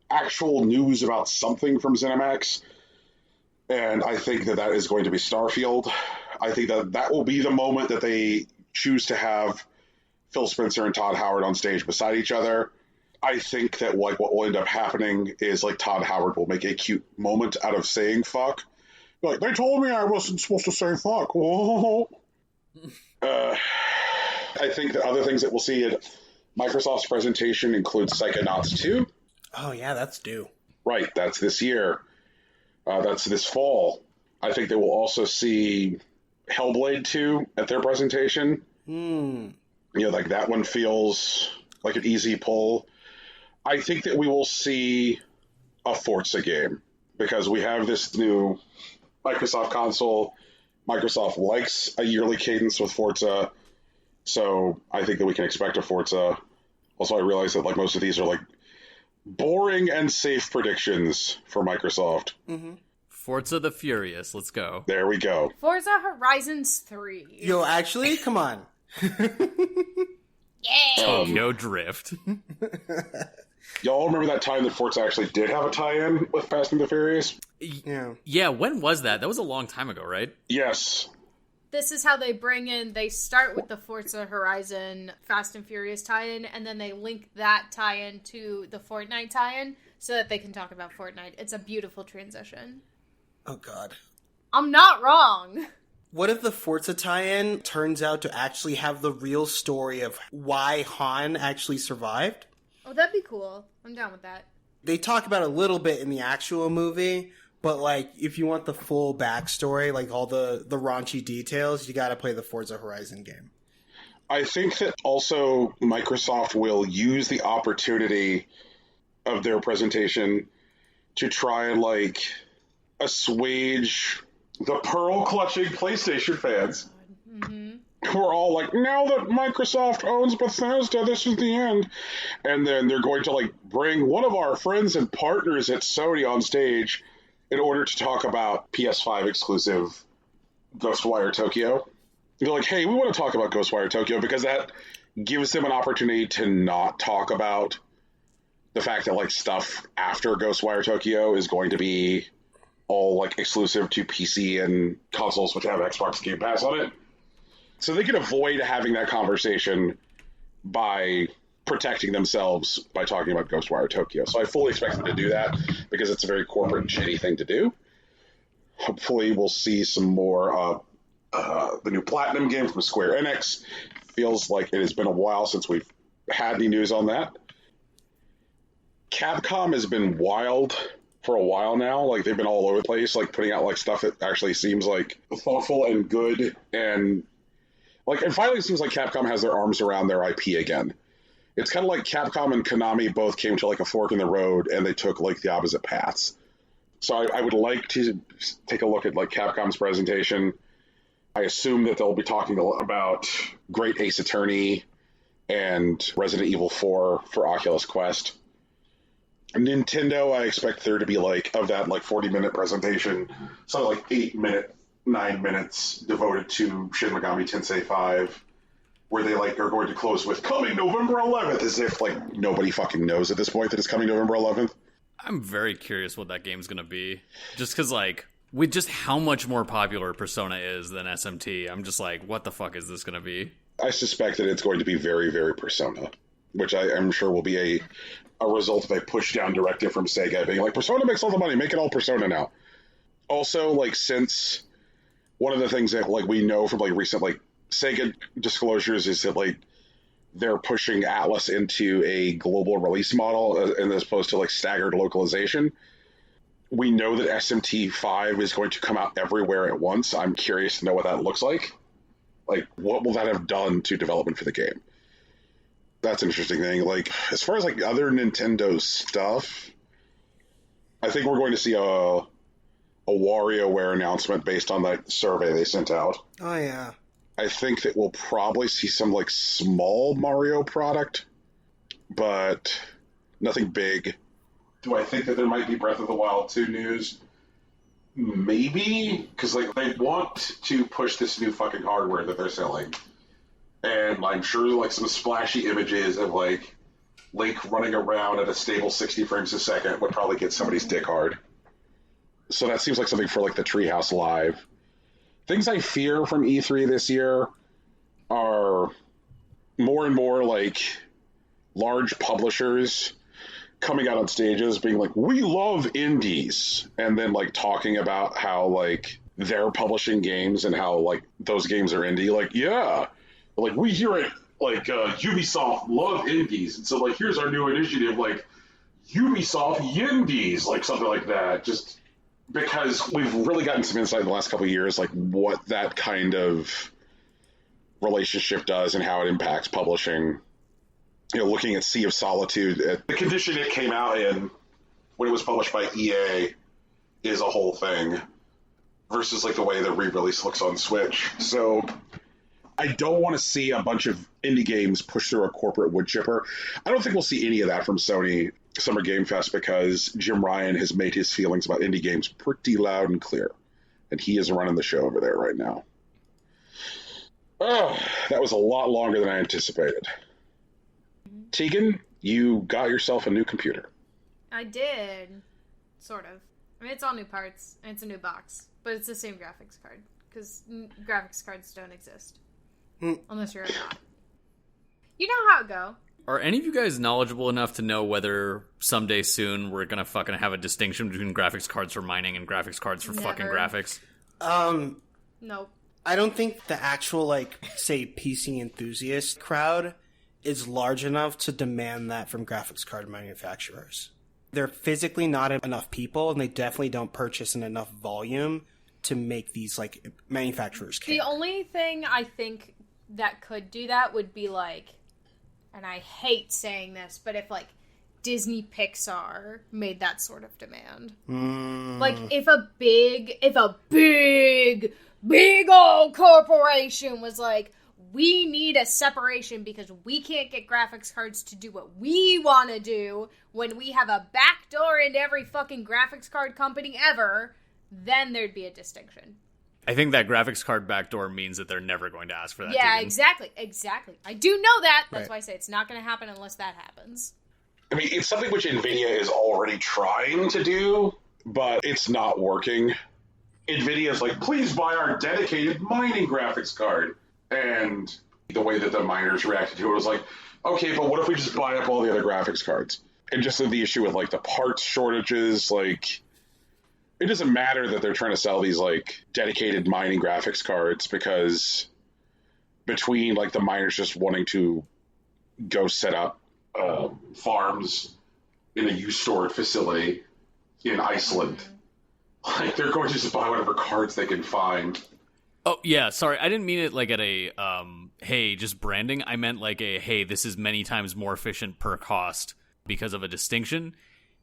S1: actual news about something from ZeniMax, and I think that is going to be Starfield. I think that will be the moment that they choose to have Phil Spencer and Todd Howard on stage beside each other. I think that, like, what will end up happening is, like, Todd Howard will make a cute moment out of saying fuck. Like, they told me I wasn't supposed to say fuck. Whoa. I think the other things that we'll see at Microsoft's presentation include Psychonauts 2.
S2: Oh, yeah, that's due.
S1: Right, that's this year. That's this fall. I think that we'll also see Hellblade 2 at their presentation. You know, like, that one feels like an easy pull. I think that we will see a Forza game because we have this new Microsoft console. Microsoft likes a yearly cadence with Forza, so I think that we can expect a Forza. Also, I realize that, like, most of these are, like, boring and safe predictions for Microsoft.
S4: Forza the Furious, let's go.
S1: There we go.
S3: Forza Horizons 3.
S2: Yo, actually, come on.
S3: Yeah.
S4: Tokyo Drift.
S1: Y'all remember that time that Forza actually did have a tie-in with Fast and the Furious?
S4: Yeah, when was that? That was a long time ago, right?
S1: Yes.
S3: This is how they start with the Forza Horizon Fast and Furious tie-in, and then they link that tie-in to the Fortnite tie-in so that they can talk about Fortnite. It's a beautiful transition.
S2: Oh, God.
S3: I'm not wrong.
S2: What if the Forza tie-in turns out to actually have the real story of why Han actually survived?
S3: Oh, that'd be cool. I'm down with that.
S2: They talk about it a little bit in the actual movie, but, like, if you want the full backstory, like all the raunchy details, you gotta play the Forza Horizon game.
S1: I think that also Microsoft will use the opportunity of their presentation to try and, like, assuage the pearl-clutching PlayStation fans. We're all like, now that Microsoft owns Bethesda, this is the end. And then they're going to, like, bring one of our friends and partners at Sony on stage in order to talk about PS5 exclusive Ghostwire Tokyo. They're like, hey, we want to talk about Ghostwire Tokyo because that gives them an opportunity to not talk about the fact that, like, stuff after Ghostwire Tokyo is going to be all, like, exclusive to PC and consoles which have Xbox Game Pass on it. So they can avoid having that conversation by protecting themselves by talking about Ghostwire Tokyo. So I fully expect them to do that because it's a very corporate and shitty thing to do. Hopefully we'll see some more the new Platinum game from Square Enix. Feels like it has been a while since we've had any news on that. Capcom has been wild for a while now. Like, they've been all over the place, like, putting out, like, stuff that actually seems, like, thoughtful and good. And, like, it finally seems like Capcom has their arms around their IP again. It's kind of like Capcom and Konami both came to, like, a fork in the road, and they took, like, the opposite paths. So I would like to take a look at, like, Capcom's presentation. I assume that they'll be talking about Great Ace Attorney and Resident Evil 4 for Oculus Quest. Nintendo, I expect there to be, like, of that, like, 40-minute presentation, something like 9 minutes devoted to Shin Megami Tensei 5, where they, like, are going to close with coming November 11th, as if, like, nobody fucking knows at this point that it's coming November 11th.
S4: I'm very curious what that game's gonna be. Just because, like, with just how much more popular Persona is than SMT, I'm just like, what the fuck is this gonna be?
S1: I suspect that it's going to be very, very Persona, which I am sure will be a result of a push-down directive from Sega being like, Persona makes all the money, make it all Persona now. Also, like, since one of the things that, like, we know from, like, recent, like, Sega disclosures is that, like, they're pushing Atlas into a global release model as opposed to, like, staggered localization. We know that SMT 5 is going to come out everywhere at once. I'm curious to know what that looks like. Like, what will that have done to development for the game? That's an interesting thing. Like, as far as, like, other Nintendo stuff, I think we're going to see a WarioWare announcement based on that survey they sent out.
S2: Oh, yeah.
S1: I think that we'll probably see some, like, small Mario product, but nothing big. Do I think that there might be Breath of the Wild 2 news? Maybe, because, like, they want to push this new fucking hardware that they're selling. And I'm sure, like, some splashy images of, like, Link running around at a stable 60 frames a second would probably get somebody's dick hard. So that seems like something for, like, the Treehouse Live. Things I fear from E3 this year are more and more, like, large publishers coming out on stages being like, we love indies, and then, like, talking about how, like, they're publishing games and how, like, those games are indie. Like, yeah, like, we hear it, like, Ubisoft love indies, and so, like, here's our new initiative, like, Ubisoft Yindies, like, something like that, just because we've really gotten some insight in the last couple of years, like, what that kind of relationship does and how it impacts publishing. You know, looking at Sea of Solitude, the condition it came out in when it was published by EA is a whole thing versus, like, the way the re-release looks on Switch. So I don't want to see a bunch of indie games push through a corporate wood chipper. I don't think we'll see any of that from Sony Summer Game Fest because Jim Ryan has made his feelings about indie games pretty loud and clear. And he is running the show over there right now. Oh, that was a lot longer than I anticipated. Tegan, you got yourself a new computer.
S3: I did. Sort of. I mean, it's all new parts, and it's a new box. But it's the same graphics card, because graphics cards don't exist. Unless you're a god. You know how it go.
S4: Are any of you guys knowledgeable enough to know whether someday soon we're gonna fucking have a distinction between graphics cards for mining and graphics cards for fucking graphics?
S3: Nope.
S2: I don't think the actual, like, say, PC enthusiast crowd is large enough to demand that from graphics card manufacturers. They're physically not enough people, and they definitely don't purchase in enough volume to make these, like, manufacturers care.
S3: The only thing I think that could do that would be, like, and I hate saying this, but if, like, Disney Pixar made that sort of demand. Like, if a big old corporation was like, we need a separation because we can't get graphics cards to do what we want to do when we have a backdoor into every fucking graphics card company ever, then there'd be a distinction.
S4: I think that graphics card backdoor means that they're never going to ask for that.
S3: Yeah,
S4: Tegan.
S3: exactly. I do know that. That's
S2: Right.
S3: why I say it's not going to happen unless that happens.
S1: I mean, it's something which NVIDIA is already trying to do, but it's not working. NVIDIA's like, please buy our dedicated mining graphics card. And the way that the miners reacted to it was like, okay, but what if we just buy up all the other graphics cards? And just the issue with, like, the parts shortages, like, it doesn't matter that they're trying to sell these, like, dedicated mining graphics cards, because between, like, the miners just wanting to go set up farms in a U-stored facility in Iceland, like, they're going to just buy whatever cards they can find.
S4: Oh, yeah, sorry. I didn't mean it like at a, hey, just branding. I meant like a, hey, this is many times more efficient per cost because of a distinction.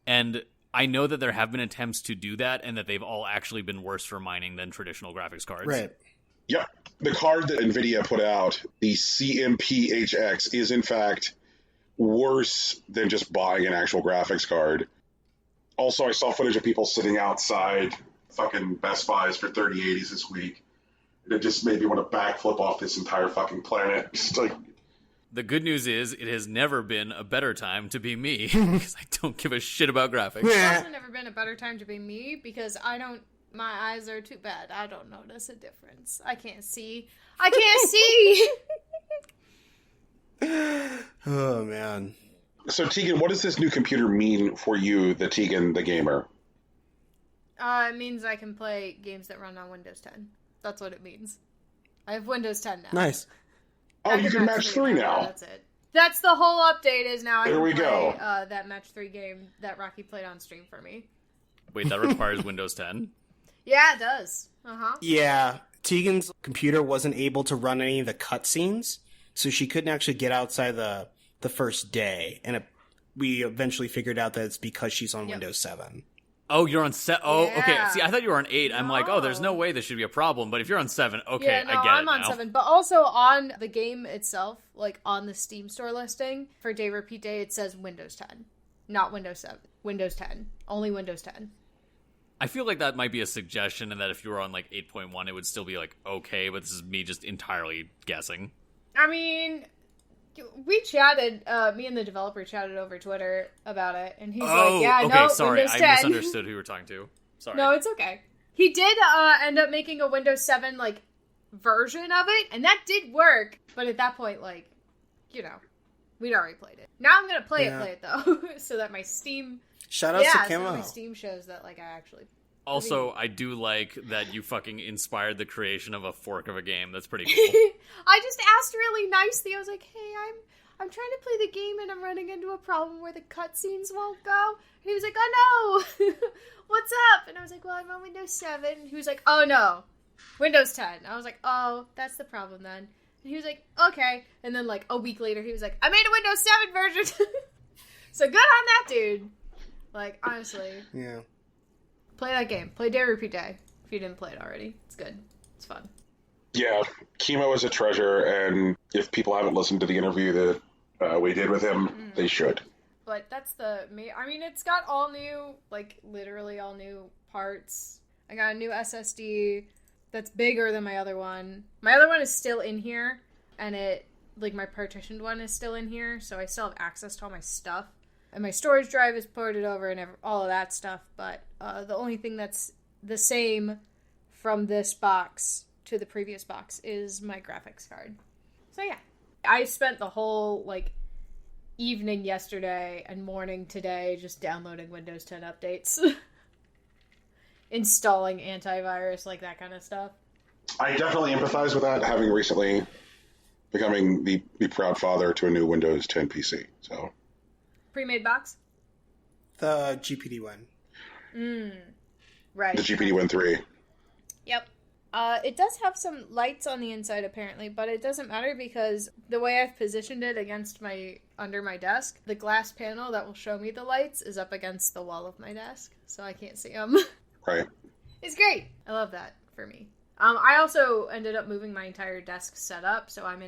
S4: And I know that there have been attempts to do that, and that they've all actually been worse for mining than traditional graphics cards.
S2: Right.
S1: Yep. The card that NVIDIA put out, the CMPHX, is in fact worse than just buying an actual graphics card. Also, I saw footage of people sitting outside fucking Best Buys for 3080s this week. It just made me want to backflip off this entire fucking planet. Just like,
S4: The good news is, it has never been a better time to be me, because I don't give a shit about graphics.
S3: It's also never been a better time to be me, because my eyes are too bad. I don't notice a difference. I can't see.
S2: Oh, man.
S1: so Tegan, what does this new computer mean for you, the Tegan, the gamer?
S3: It means I can play games that run on Windows 10. That's what it means. I have Windows 10 now.
S2: Nice.
S1: Oh, you can match 3 now.
S3: That's it. That's the whole update is now I
S1: There
S3: can
S1: we
S3: play
S1: go.
S3: that match 3 game that Rocky played on stream for me.
S4: Wait, that requires Windows 10?
S3: Yeah, it does. Uh-huh.
S2: Yeah, Tegan's computer wasn't able to run any of the cutscenes, so she couldn't actually get outside the first day, and we eventually figured out that it's because she's on Windows 7.
S4: Oh, you're on Oh,
S3: Yeah.
S4: okay. See, I thought you were on 8. I'm like, oh, there's no
S3: No.
S4: way this should be a problem. But if you're on 7, okay,
S3: Yeah, no,
S4: I get
S3: I'm
S4: it
S3: on
S4: now.
S3: 7. But also on the game itself, like on the Steam store listing, for day repeat day, it says Windows 10. Not Windows 7. Windows 10. Only Windows 10.
S4: I feel like that might be a suggestion, and that if you were on like 8.1, it would still be like okay. But this is me just entirely guessing.
S3: I mean, we chatted, me and the developer chatted over Twitter about it, and he's like, yeah,
S4: okay,
S3: no,
S4: sorry,
S3: Windows 10.
S4: I misunderstood who you were talking to. Sorry.
S3: No, it's okay. He did end up making a Windows 7, like, version of it, and that did work, but at that point, like, you know, we'd already played it. Now I'm gonna play it, though, so that my Steam...
S2: Shout out to
S3: so that
S2: Kimmo.
S3: my Steam shows that, like, I actually...
S4: Also, I do like that you fucking inspired the creation of a fork of a game. That's pretty cool.
S3: I just asked really nicely. I was like, hey, I'm trying to play the game and I'm running into a problem where the cutscenes won't go. And he was like, oh no, what's up? And I was like, well, I'm on Windows 7. And he was like, oh no, Windows 10. I was like, oh, that's the problem then. And he was like, okay. And then like a week later, he was like, I made a Windows 7 version. So good on that dude. Like, honestly.
S2: Yeah.
S3: Play that game. Play Day Repeat Day. If you didn't play it already. It's good. It's fun.
S1: Yeah, Chemo is a treasure, and if people haven't listened to the interview that we did with him, they should.
S3: But that's I mean, it's got all new, like, literally all new parts. I got a new SSD that's bigger than my other one. My other one is still in here, and my partitioned one is still in here, so I still have access to all my stuff. And my storage drive is ported over and all of that stuff, but the only thing that's the same from this box to the previous box is my graphics card. So yeah. I spent the whole, like, evening yesterday and morning today just downloading Windows 10 updates. Installing antivirus, like that kind of stuff.
S1: I definitely empathize with that, having recently becoming the proud father to a new Windows 10 PC, so...
S3: Pre-made box?
S2: The GPD one.
S3: Right.
S1: The GPD 1.3.
S3: Yep. It does have some lights on the inside, apparently, but it doesn't matter because the way I've positioned it under my desk, the glass panel that will show me the lights is up against the wall of my desk, so I can't see them.
S1: Right.
S3: It's great. I love that for me. I also ended up moving my entire desk setup, so I'm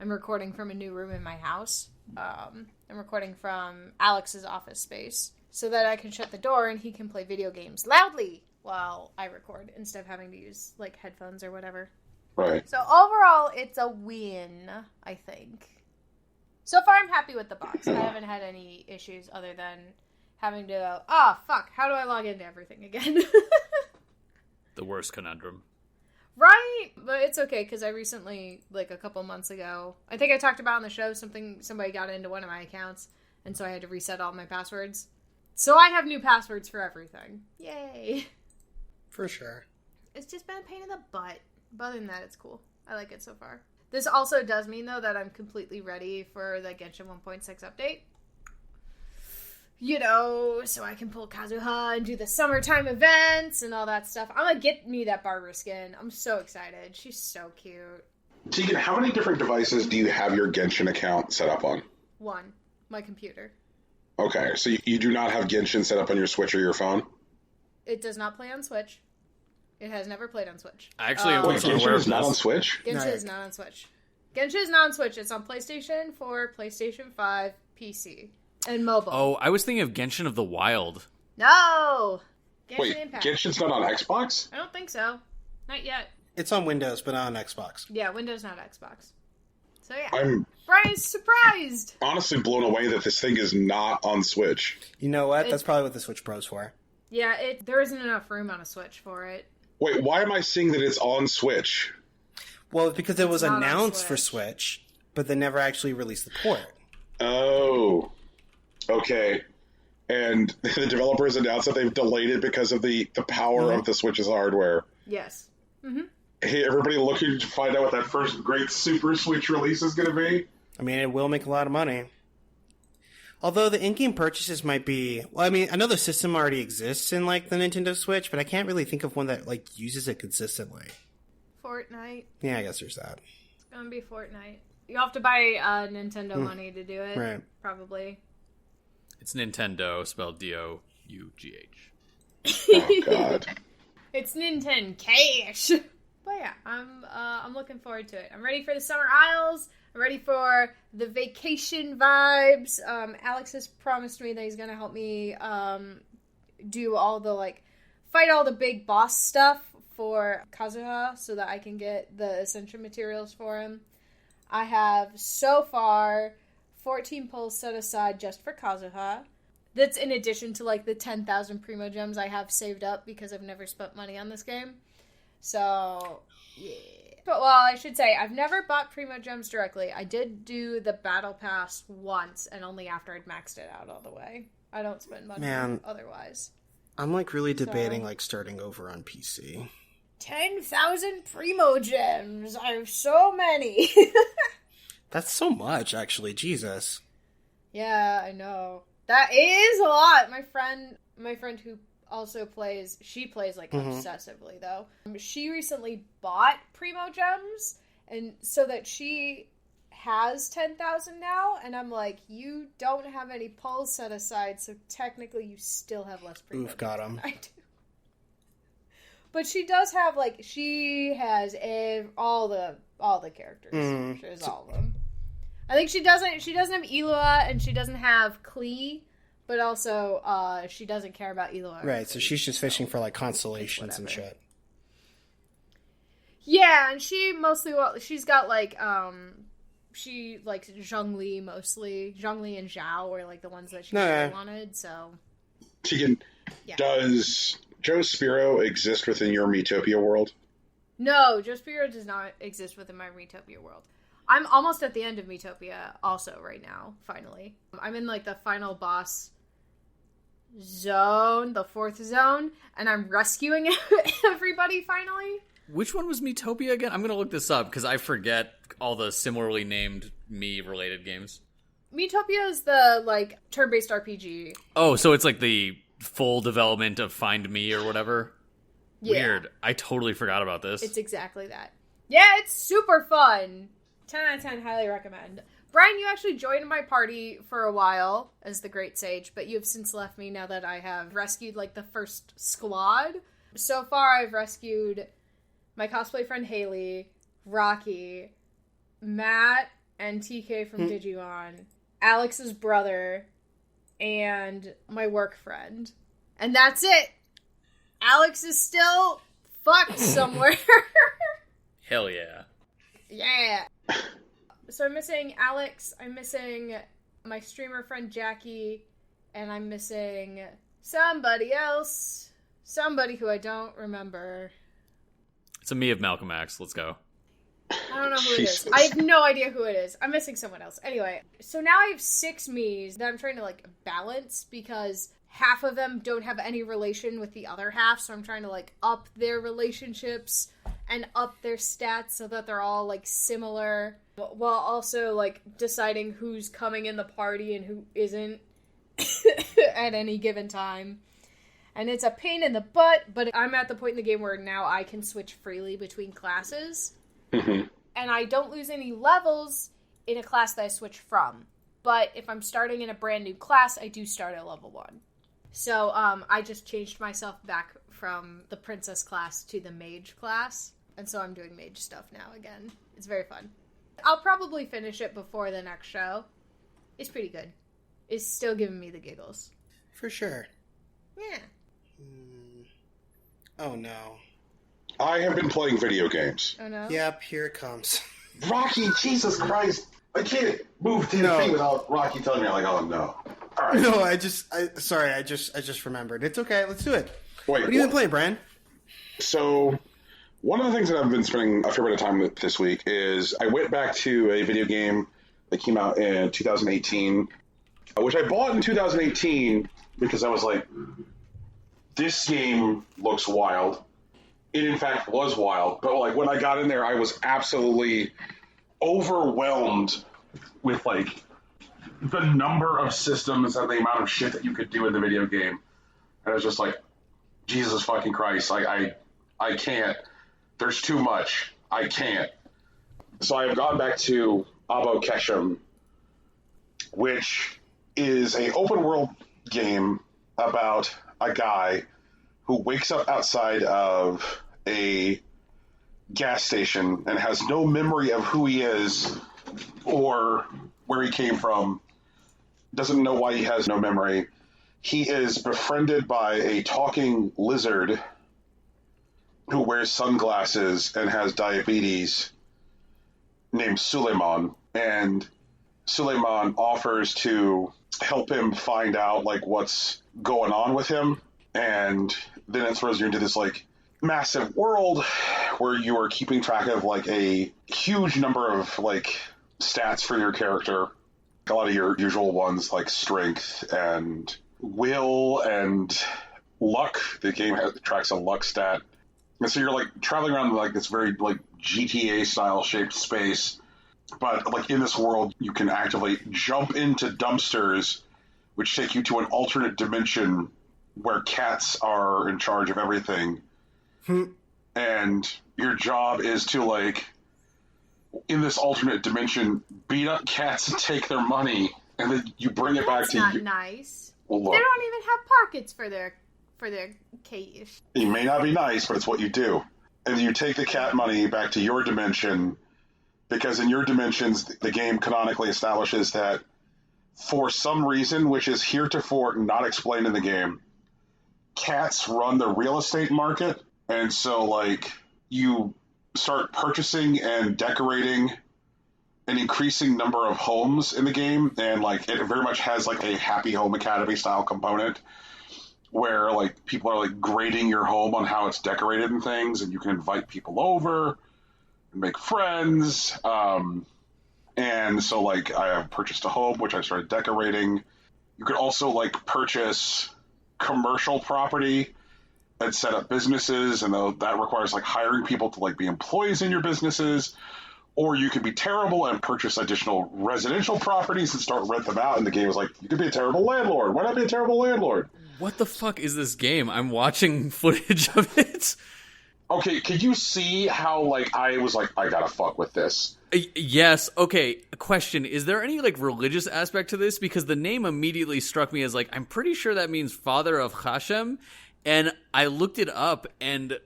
S3: recording from a new room in my house. I'm recording from Alex's office space so that I can shut the door and he can play video games loudly while I record instead of having to use like headphones or whatever.
S1: Right.
S3: So overall, it's a win, I think. So far, I'm happy with the box. I haven't had any issues other than having to go, fuck, how do I log into everything again?
S4: The worst conundrum.
S3: Right? But it's okay, because I recently, like a couple months ago, I think I talked about on the show, somebody got into one of my accounts, and so I had to reset all my passwords. So I have new passwords for everything. Yay.
S2: For sure.
S3: It's just been a pain in the butt. But other than that, it's cool. I like it so far. This also does mean, though, that I'm completely ready for the Genshin 1.6 update. You know, so I can pull Kazuha and do the summertime events and all that stuff. I'm gonna get me that Barbara skin. I'm so excited. She's so cute.
S1: Tegan, how many different devices do you have your Genshin account set up on?
S3: One. My computer.
S1: Okay, so you do not have Genshin set up on your Switch or your phone?
S3: It does not play on Switch. It has never played on Switch.
S4: Actually,
S1: Wait, Genshin is not on Switch?
S3: Genshin is not on Switch. Genshin is not on Switch. It's on PlayStation 4, PlayStation 5, PC, and mobile.
S4: Oh, I was thinking of Genshin of the Wild.
S3: No! Genshin
S1: Wait,
S3: Impact.
S1: Genshin's not on Xbox?
S3: I don't think so. Not yet.
S2: It's on Windows, but not on Xbox.
S3: Yeah, Windows, not Xbox. So yeah.
S1: I'm
S3: Brian's surprised!
S1: honestly blown away that this thing is not on Switch.
S2: You know what? That's probably what the Switch Pro's for.
S3: Yeah, there isn't enough room on a Switch for it.
S1: Wait, why am I seeing that it's on Switch?
S2: Well, because it was
S3: not on
S2: announced for
S3: Switch.
S2: Switch, but they never actually released the port.
S1: Oh, okay. And the developers announced that they've delayed it because of the power of the Switch's hardware.
S3: Yes.
S1: Hey, everybody looking to find out what that first great Super Switch release is going to be?
S2: I mean, it will make a lot of money. Although the in-game purchases might be... Well, I mean, I know the system already exists in, like, the Nintendo Switch, but I can't really think of one that, like, uses it consistently.
S3: Fortnite.
S2: Yeah, I guess there's that.
S3: It's gonna be Fortnite. You have to buy Nintendo money to do it.
S2: Right.
S3: Probably.
S4: It's Nintendo, spelled D-O-U-G-H.
S1: Oh, God.
S3: It's Nintendo Cash. But yeah, I'm looking forward to it. I'm ready for the Summer Isles. I'm ready for the vacation vibes. Alex has promised me that he's gonna help me do all the, like, fight all the big boss stuff for Kazuha so that I can get the essential materials for him. I have so far 14 pulls set aside just for Kazuha. That's in addition to, like, the 10,000 Primo Gems I have saved up because I've never spent money on this game. So, yeah. But, well, I should say, I've never bought Primo Gems directly. I did do the Battle Pass once, and only after I'd maxed it out all the way. I don't spend money otherwise.
S2: I'm, like, really debating, like, starting over on PC.
S3: 10,000 Primo Gems! I have so many!
S2: That's so much, actually. Jesus.
S3: Yeah, I know. That is a lot! My friend who also plays, she plays, like, obsessively, though. She recently bought Primo Gems, and so that she has 10,000 now, and I'm like, you don't have any pulls set aside, so technically you still have less Primo Gems
S2: got 'em.
S3: than I do. But she does have, like, she has all the characters. She has all of them. I think she doesn't have Eloa, and she doesn't have Klee, but also, she doesn't care about Eloa.
S2: Right, so she's just fishing for, like, constellations and shit.
S3: Yeah, and she mostly, she's got, like, she likes Zhongli mostly. Zhongli and Zhao were, like, the ones that she really wanted, so.
S1: Tegan, does Joe Spiro exist within your Miitopia world?
S3: No, Joe Spiro does not exist within my Miitopia world. I'm almost at the end of Miitopia also right now, finally. I'm in, like, the final boss zone, the 4th zone, and I'm rescuing everybody finally.
S4: Which one was Miitopia again? I'm gonna look this up, because I forget all the similarly named Me-related games.
S3: Miitopia is the, like, turn-based RPG.
S4: Oh, so it's like the full development of Find Me or whatever?
S3: Yeah.
S4: Weird. I totally forgot about this.
S3: It's exactly that. Yeah, it's super fun. 10 out of 10, highly recommend. Brian, you actually joined my party for a while as the Great Sage, but you have since left me now that I have rescued, like, the first squad. So far, I've rescued my cosplay friend Haley, Rocky, Matt and TK from Digimon, Alex's brother, and my work friend. And that's it! Alex is still fucked somewhere.
S4: Hell yeah.
S3: Yeah. So I'm missing Alex, I'm missing my streamer friend Jackie, and I'm missing somebody else. Somebody who I don't remember.
S4: It's a me of Malcolm X. Let's go.
S3: I don't know who it is. I have no idea who it is. I'm missing someone else. Anyway, so now I have 6 me's that I'm trying to, like, balance because half of them don't have any relation with the other half, so I'm trying to, like, up their relationships and up their stats so that they're all, like, similar, while also, like, deciding who's coming in the party and who isn't at any given time. And it's a pain in the butt, but I'm at the point in the game where now I can switch freely between classes.
S1: Mm-hmm.
S3: And I don't lose any levels in a class that I switch from. But if I'm starting in a brand new class, I do start at level 1. So I just changed myself back from the princess class to the mage class. And so I'm doing mage stuff now again. It's very fun. I'll probably finish it before the next show. It's pretty good. It's still giving me the giggles.
S2: For sure.
S3: Yeah.
S2: Oh, no.
S1: I have been playing video games.
S3: Oh, no?
S2: Yep, here it comes.
S1: Rocky, Jesus Christ. I can't move 10 feet without Rocky telling me, like, oh, no. All right.
S2: No, I just remembered. It's okay, let's do it.
S1: Wait,
S2: what have you been playing, Brian?
S1: So, one of the things that I've been spending a fair bit of time with this week is I went back to a video game that came out in 2018, which I bought in 2018 because I was like, this game looks wild. It, in fact, was wild. But, like, when I got in there, I was absolutely overwhelmed with, like, the number of systems and the amount of shit that you could do in the video game. And I was just like, Jesus fucking Christ, I can't. There's too much. I can't. So I have gone back to Kashem, which is a open world game about a guy who wakes up outside of a gas station and has no memory of who he is or where he came from, doesn't know why he has no memory. He is befriended by a talking lizard who wears sunglasses and has diabetes named Suleiman, and Suleiman offers to help him find out, like, what's going on with him, and then it throws you into this, like, massive world where you are keeping track of, like, a huge number of, like, stats for your character. A lot of your usual ones, like strength and will and luck. The game tracks a luck stat. And so you're, like, traveling around, like, this very, like, GTA-style shaped space. But, like, in this world, you can actively jump into dumpsters, which take you to an alternate dimension where cats are in charge of everything. And your job is to, like, in this alternate dimension, beat up cats and take their money, and then you bring it back to you.
S3: That's not nice.
S1: Well, look,
S3: they don't even have pockets for their cash.
S1: It may not be nice, but it's what you do. And you take the cat money back to your dimension, because in your dimensions, the game canonically establishes that for some reason, which is heretofore not explained in the game, cats run the real estate market, and so, like, you start purchasing and decorating an increasing number of homes in the game, and, like, it very much has, like, a Happy Home Academy style component where, like, people are, like, grading your home on how it's decorated and things, and you can invite people over and make friends. And so, like, I have purchased a home, which I started decorating. You could also, like, purchase commercial property and set up businesses, and that requires, like, hiring people to, like, be employees in your businesses. Or you could be terrible and purchase additional residential properties and start rent them out. And the game is like, you could be a terrible landlord. Why not be a terrible landlord?
S4: What the fuck is this game? I'm watching footage of it.
S1: Okay, could you see how, like, I was like, I gotta fuck with this?
S4: Yes. Okay, a question. Is there any, like, religious aspect to this? Because the name immediately struck me as, like, I'm pretty sure that means father of Kashem. And I looked it up, and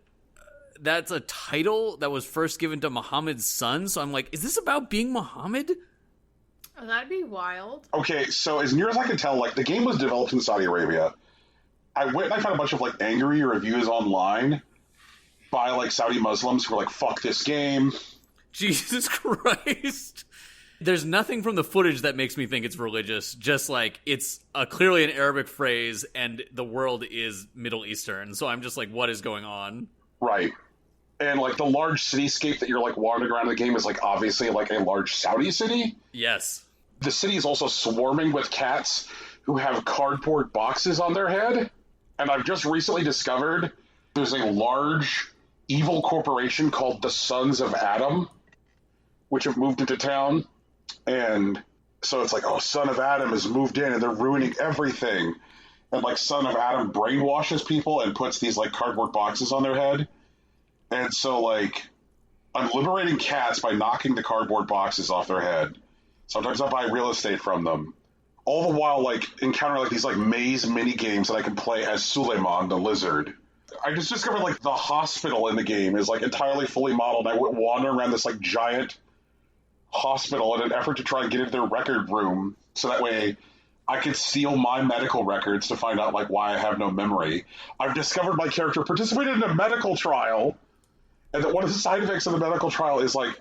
S4: that's a title that was first given to Muhammad's son. So I'm like, is this about being Muhammad?
S3: Oh, that'd be wild.
S1: Okay, so as near as I can tell, like, the game was developed in Saudi Arabia. I went and I found a bunch of like angry reviews online by like Saudi Muslims who were like, fuck this game.
S4: Jesus Christ. There's nothing from the footage that makes me think it's religious. Just like it's clearly an Arabic phrase and the world is Middle Eastern. So I'm just like, what is going on?
S1: Right. And like the large cityscape that you're like wandering around in the game is like obviously like a large Saudi city.
S4: Yes. The
S1: city is also swarming with cats who have cardboard boxes on their head. And I've just recently discovered there's a large evil corporation called the Sons of Adam, which have moved into town. And so it's like, oh, Son of Adam has moved in and they're ruining everything. And like Son of Adam brainwashes people and puts these like cardboard boxes on their head. And so like I'm liberating cats by knocking the cardboard boxes off their head. Sometimes I buy real estate from them. All the while like encountering like these like maze mini games that I can play as Suleiman the lizard. I just discovered like the hospital in the game is like entirely fully modeled. I went wandering around this like giant hospital in an effort to try and get into their record room so that way I could steal my medical records to find out like why I have no memory. I've discovered my character participated in a medical trial and that one of the side effects of the medical trial is like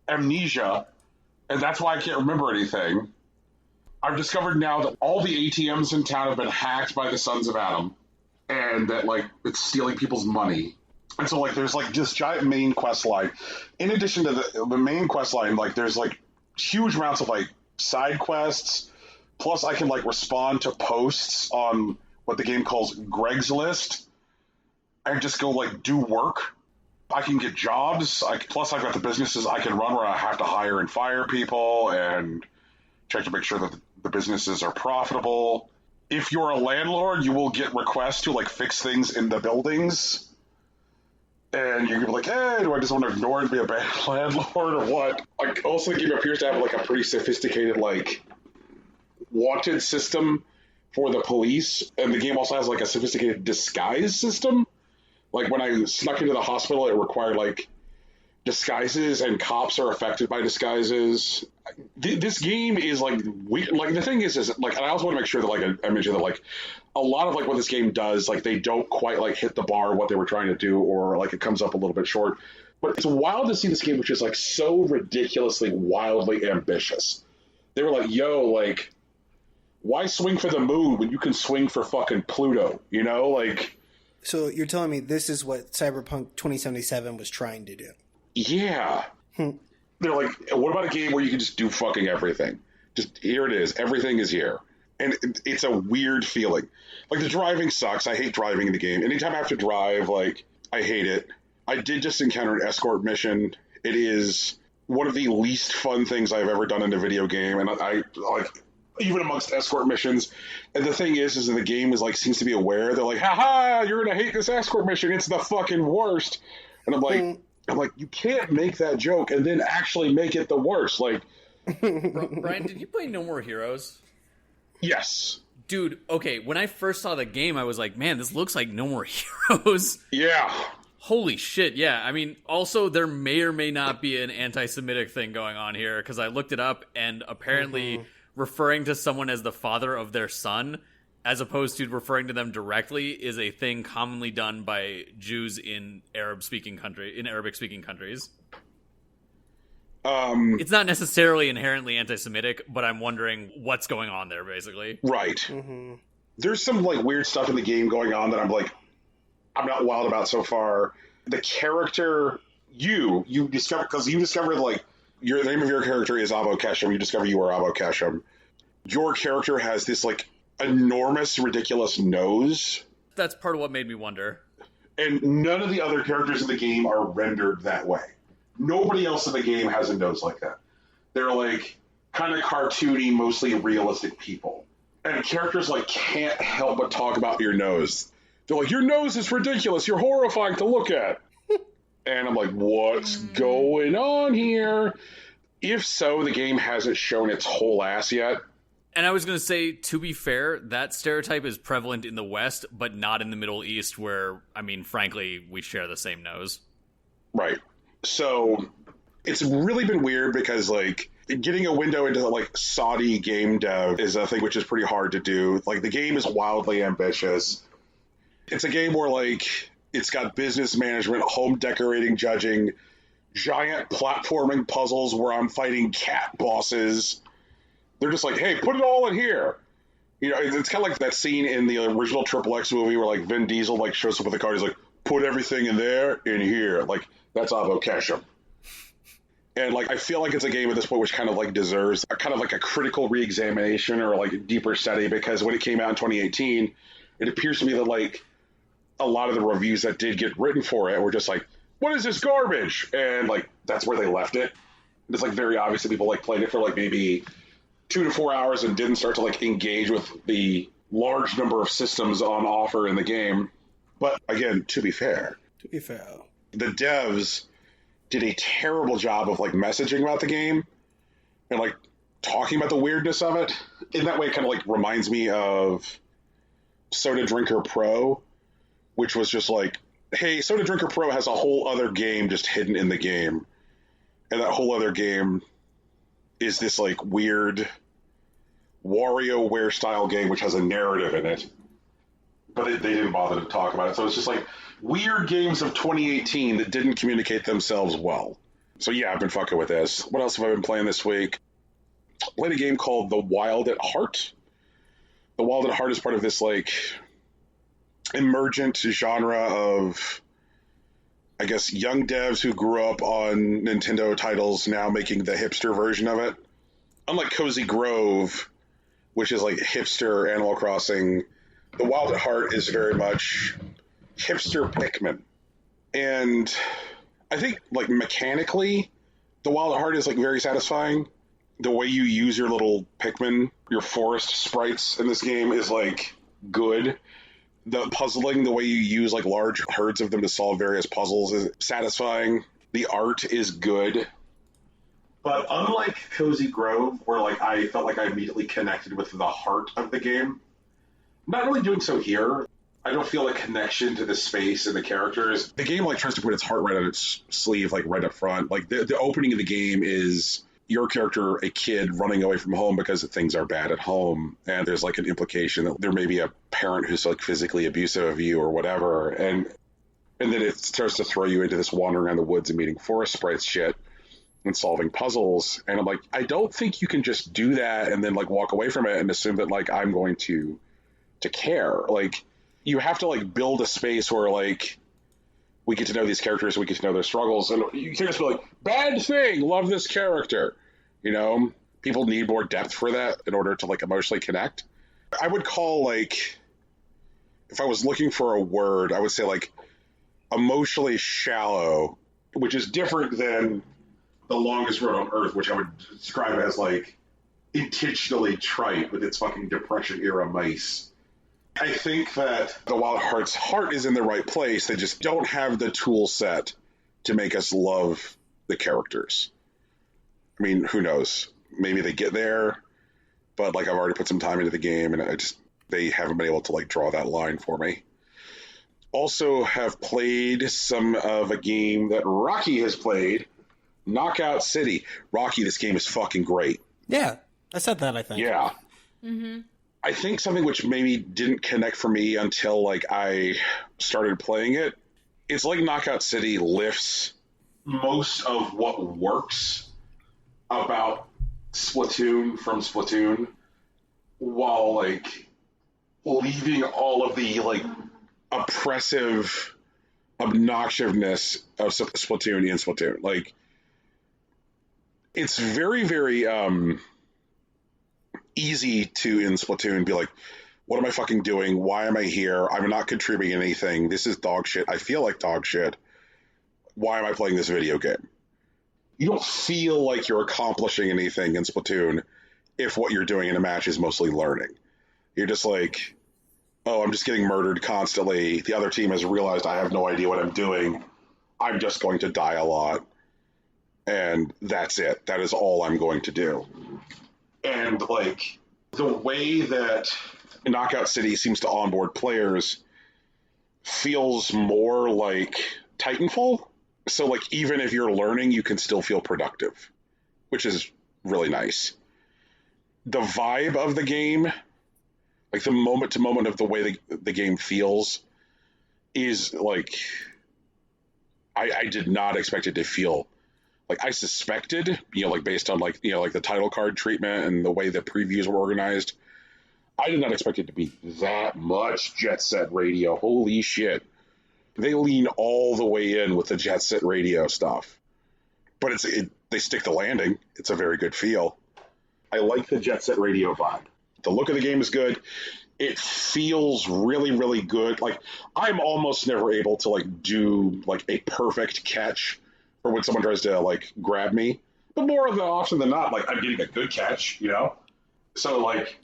S1: amnesia, and that's why I can't remember anything. I've discovered now that all the ATMs in town have been hacked by the Sons of Adam and that like it's stealing people's money. And so, like, there's, like, this giant main quest line. In addition to the main quest line, like, there's, like, huge amounts of, like, side quests. Plus, I can, like, respond to posts on what the game calls Greg's List. And just go, like, do work. I can get jobs. Plus, I've got the businesses I can run where I have to hire and fire people and check to make sure that the businesses are profitable. If you're a landlord, you will get requests to, like, fix things in the buildings. And you can be like, hey, do I just want to ignore and be a bad landlord or what? Like, also, the game appears to have, like, a pretty sophisticated, like, wanted system for the police. And the game also has, like, a sophisticated disguise system. Like, when I snuck into the hospital, it required, like, disguises, and cops are affected by disguises. This game is, like, weird. Like, the thing is, like, and I also want to make sure that, like, I mentioned that, like, a lot of, like, what this game does, like, they don't quite, like, hit the bar what they were trying to do, or, like, it comes up a little bit short. But it's wild to see this game, which is, like, so ridiculously, wildly ambitious. They were like, yo, like, why swing for the moon when you can swing for fucking Pluto, you know? Like...
S2: So you're telling me this is what Cyberpunk 2077 was trying to do?
S1: Yeah. They're like, what about a game where you can just do fucking everything? Just, here it is. Everything is here. And it's a weird feeling. Like, the driving sucks. I hate driving in the game. Anytime I have to drive, like, I hate it. I did just encounter an escort mission. It is one of the least fun things I've ever done in a video game. And I like, even amongst escort missions. And the thing is that the game is, like, seems to be aware. They're like, haha, you're going to hate this escort mission. It's the fucking worst. And I'm like, you can't make that joke and then actually make it the worst. Like,
S4: Brian, did you play No More Heroes?
S1: Yes.
S4: Dude, okay, when I first saw the game, I was like, man, this looks like No More Heroes.
S1: Yeah.
S4: Holy shit, yeah. I mean, also, there may or may not be an anti-Semitic thing going on here, because I looked it up, and apparently referring to someone as the father of their son, as opposed to referring to them directly, is a thing commonly done by Jews in Arabic-speaking countries. It's not necessarily inherently anti-Semitic, but I'm wondering what's going on there, basically.
S1: Right. Mm-hmm. There's some, like, weird stuff in the game going on that I'm not wild about so far. The character, you discover, because you discovered, like, the name of your character is Abo Kashem. You discover you are Abo Kashem. Your character has this, like, enormous, ridiculous nose.
S4: That's part of what made me wonder.
S1: And none of the other characters in the game are rendered that way. Nobody else in the game has a nose like that. They're, like, kind of cartoony, mostly realistic people. And characters, like, can't help but talk about your nose. They're like, your nose is ridiculous. You're horrifying to look at. And I'm like, what's going on here? If so, the game hasn't shown its whole ass yet.
S4: And I was going to say, to be fair, that stereotype is prevalent in the West, but not in the Middle East, where, I mean, frankly, we share the same nose.
S1: Right. So it's really been weird because, like, getting a window into, like, Saudi game dev is a thing which is pretty hard to do. Like, the game is wildly ambitious. It's a game where, like, it's got business management, home decorating, judging, giant platforming puzzles where I'm fighting cat bosses. They're just like, hey, put it all in here. You know, it's kind of like that scene in the original Triple X movie where, like, Vin Diesel, like, shows up with a card. He's like, put everything in there, in here. Like, that's Avo Kashem. And, like, I feel like it's a game at this point which kind of, like, deserves a kind of, like, a critical re-examination or, like, a deeper study, because when it came out in 2018, it appears to me that, like, a lot of the reviews that did get written for it were just like, what is this garbage? And, like, that's where they left it. It's, like, very obvious that people, like, played it for, like, maybe 2 to 4 hours and didn't start to, like, engage with the large number of systems on offer in the game. But, again, to be fair, the devs did a terrible job of, like, messaging about the game and, like, talking about the weirdness of it. In that way, it kind of, like, reminds me of Soda Drinker Pro, which was just like, hey, Soda Drinker Pro has a whole other game just hidden in the game. And that whole other game is this, like, weird WarioWare style game which has a narrative in it. But they didn't bother to talk about it. So it's just like weird games of 2018 that didn't communicate themselves well. So yeah, I've been fucking with this. What else have I been playing this week? Played a game called The Wild at Heart. The Wild at Heart is part of this, like, emergent genre of, I guess, young devs who grew up on Nintendo titles now making the hipster version of it. Unlike Cozy Grove, which is like hipster Animal Crossing, The Wild at Heart is very much hipster Pikmin. And I think, like, mechanically, The Wild at Heart is, like, very satisfying. The way you use your little Pikmin, your forest sprites in this game is, like, good. The puzzling, the way you use, like, large herds of them to solve various puzzles is satisfying. The art is good. But unlike Cozy Grove, where, like, I felt like I immediately connected with the heart of the game, I'm not really doing so here. I don't feel a connection to the space and the characters. The game, like, tries to put its heart right on its sleeve, like, right up front. Like, the opening of the game is your character, a kid, running away from home because things are bad at home. And there's, like, an implication that there may be a parent who's, like, physically abusive of you or whatever. And then it starts to throw you into this wandering around the woods and meeting forest sprites shit and solving puzzles. And I'm like, I don't think you can just do that and then, like, walk away from it and assume that, like, I'm going to care. Like, you have to, like, build a space where, like, we get to know these characters, we get to know their struggles, and you can't just be like, bad thing, love this character. You know, people need more depth for that in order to, like, emotionally connect. I would call, like, if I was looking for a word, I would say, like, emotionally shallow, which is different than The Longest Road on Earth, which I would describe as, like, intentionally trite with its fucking Depression-era mice. I think that The Wild Heart's heart is in the right place. They just don't have the tool set to make us love the characters. I mean, who knows? Maybe they get there, but, like, I've already put some time into the game, and they haven't been able to, like, draw that line for me. Also have played some of a game that Rocky has played, Knockout City. Rocky, this game is fucking great.
S2: Yeah, I said that, I think.
S1: Yeah.
S3: Mm-hmm.
S1: I think something which maybe didn't connect for me until, like, I started playing it, it's like Knockout City lifts most of what works about Splatoon from Splatoon while, like, leaving all of the, like, oppressive obnoxiousness of Splatoon in Splatoon. Like, it's very, very, easy to, in Splatoon, be like, what am I fucking doing? Why am I here? I'm not contributing anything. This is dog shit. I feel like dog shit. Why am I playing this video game? You don't feel like you're accomplishing anything in Splatoon if what you're doing in a match is mostly learning. You're just like, oh, I'm just getting murdered constantly. The other team has realized I have no idea what I'm doing. I'm just going to die a lot. And that's it. That is all I'm going to do. And, like, the way that Knockout City seems to onboard players feels more like Titanfall. So, like, even if you're learning, you can still feel productive, which is really nice. The vibe of the game, like the moment-to-moment of the way the game feels, is like, I did not expect it to feel like I suspected, like based on like the title card treatment and the way the previews were organized. I did not expect it to be that much Jet Set Radio. Holy shit. They lean all the way in with the Jet Set Radio stuff. But they stick the landing. It's a very good feel. I like the Jet Set Radio vibe. The look of the game is good. It feels really, really good. Like, I'm almost never able to like do like a perfect catch for when someone tries to like grab me. But more often than not, like I'm getting a good catch, So like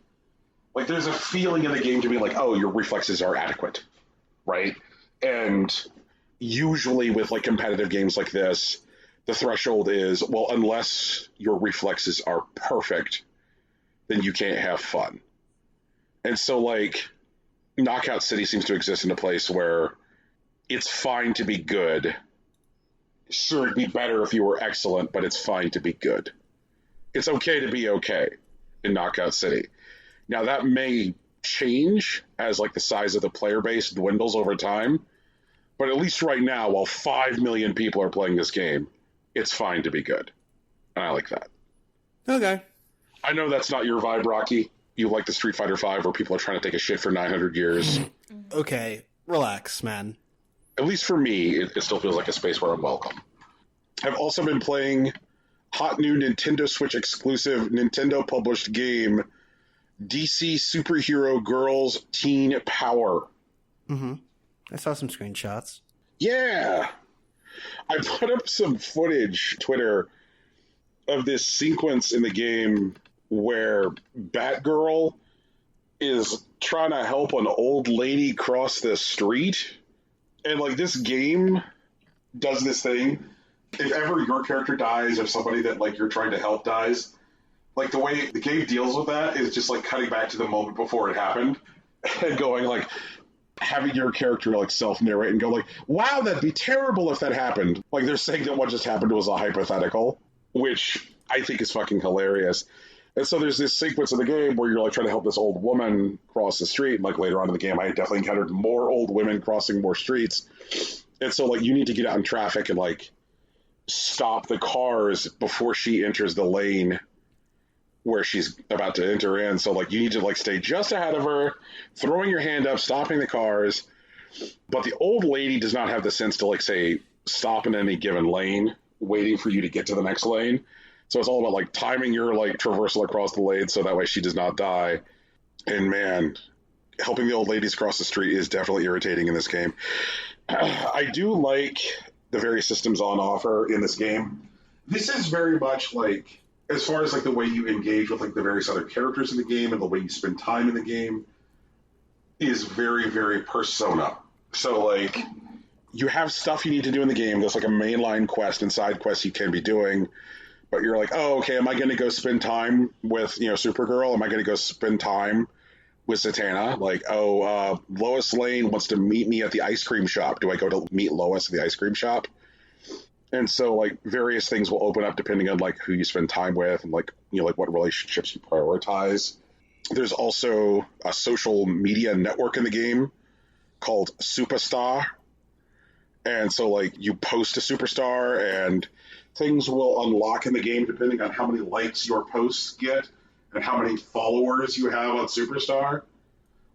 S1: there's a feeling in the game to be like, oh, your reflexes are adequate, right? And usually with like competitive games like this, the threshold is, well, unless your reflexes are perfect, then you can't have fun. And so like Knockout City seems to exist in a place where it's fine to be good. Sure, it'd be better if you were excellent, but it's fine to be good. It's okay to be okay in Knockout City. Now that may change as like the size of the player base dwindles over time, but at least right now, while 5 million people are playing this game, it's fine to be good. And I like that.
S2: Okay.
S1: I know that's not your vibe, Rocky. You like the Street Fighter V where people are trying to take a shit for 900 years.
S2: Okay, relax, man.
S1: At least for me, it still feels like a space where I'm welcome. I've also been playing hot new Nintendo Switch exclusive Nintendo published game DC Superhero Girls Teen Power.
S2: Mm-hmm. I saw some screenshots.
S1: Yeah. I put up some footage, Twitter, of this sequence in the game where Batgirl is trying to help an old lady cross the street. And, like, this game does this thing. If ever your character dies or somebody that, like, you're trying to help dies, like, the way the game deals with that is just, like, cutting back to the moment before it happened and going, like, having your character, like, self-narrate and go, like, wow, that'd be terrible if that happened. Like, they're saying that what just happened was a hypothetical, which I think is fucking hilarious. And so there's this sequence in the game where you're, like, trying to help this old woman cross the street. And, like, later on in the game, I definitely encountered more old women crossing more streets. And so, like, you need to get out in traffic and, like, stop the cars before she enters the lane where she's about to enter in. So, like, you need to, like, stay just ahead of her, throwing your hand up, stopping the cars. But the old lady does not have the sense to, like, say, stop in any given lane, waiting for you to get to the next lane. So it's all about, like, timing your, like, traversal across the lane so that way she does not die. And, man, helping the old ladies cross the street is definitely irritating in this game. I do like the various systems on offer in this game. This is very much, like, as far as, like, the way you engage with, like, the various other characters in the game and the way you spend time in the game is very, very Persona. So, like, you have stuff you need to do in the game. There's, like, a mainline quest and side quests you can be doing. But you're like, oh, okay, am I going to go spend time with, Supergirl? Am I going to go spend time with Zatanna? Like, Lois Lane wants to meet me at the ice cream shop. Do I go to meet Lois at the ice cream shop? And so, like, various things will open up depending on, like, who you spend time with and, like, like, what relationships you prioritize. There's also a social media network in the game called Superstar. And so, like, you post a superstar and things will unlock in the game depending on how many likes your posts get and how many followers you have on Superstar.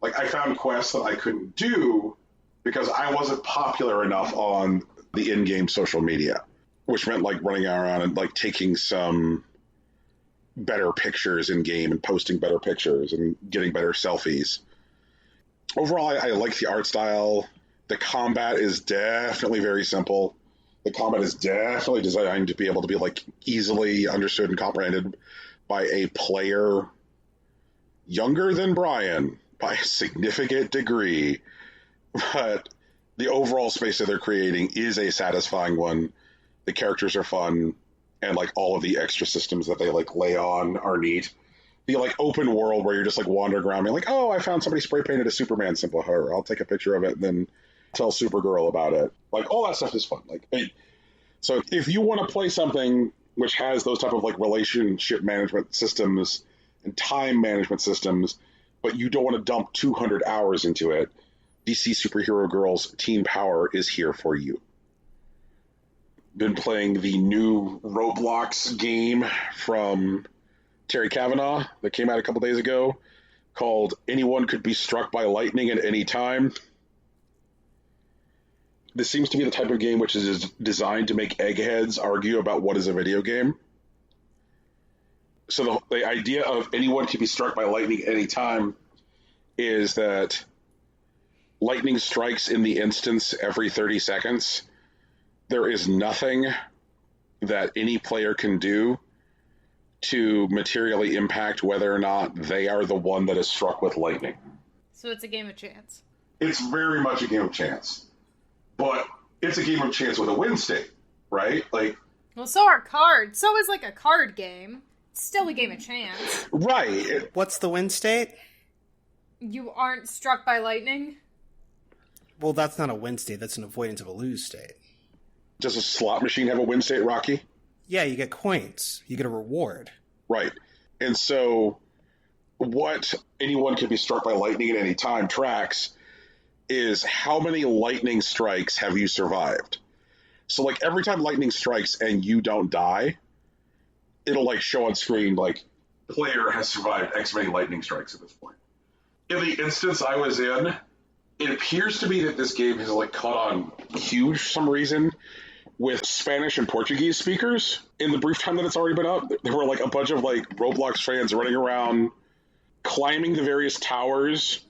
S1: Like, I found quests that I couldn't do because I wasn't popular enough on the in-game social media, which meant, like, running around and, like, taking some better pictures in-game and posting better pictures and getting better selfies. Overall, I like the art style. The combat is definitely very simple. The combat is definitely designed to be able to be, like, easily understood and comprehended by a player younger than Brian by a significant degree. But the overall space that they're creating is a satisfying one. The characters are fun, and, like, all of the extra systems that they, like, lay on are neat. The, like, open world where you're just, like, wandering around being like, oh, I found somebody spray painted a Superman symbol. I'll take a picture of it and then tell Supergirl about it. Like, all that stuff is fun. Like, so if you want to play something which has those type of, like, relationship management systems and time management systems, but you don't want to dump 200 hours into it, DC Superhero Girls Teen Power is here for you. Been playing the new Roblox game from Terry Kavanagh that came out a couple days ago called Anyone Could Be Struck by Lightning at Any Time. This seems to be the type of game which is designed to make eggheads argue about what is a video game. So the idea of anyone can be struck by lightning at any time is that lightning strikes in the instance every 30 seconds. There is nothing that any player can do to materially impact whether or not they are the one that is struck with lightning.
S3: So it's a game of chance.
S1: It's very much a game of chance. But it's a game of chance with a win state, right? Like,
S3: well, so are cards. So is like a card game. It's still a game of chance.
S1: Right.
S2: What's the win state?
S3: You aren't struck by lightning?
S2: Well, that's not a win state. That's an avoidance of a lose state.
S1: Does a slot machine have a win state, Rocky?
S2: Yeah, you get coins. You get a reward.
S1: Right. And so what anyone can be struck by lightning at any time tracks is how many lightning strikes have you survived. So, like, every time lightning strikes and you don't die, it'll, like, show on screen, like, player has survived X many lightning strikes at this point. In the instance I was in, it appears to be that this game has, like, caught on huge for some reason with Spanish and Portuguese speakers. In the brief time that it's already been up, there were, like, a bunch of, like, Roblox fans running around, climbing the various towers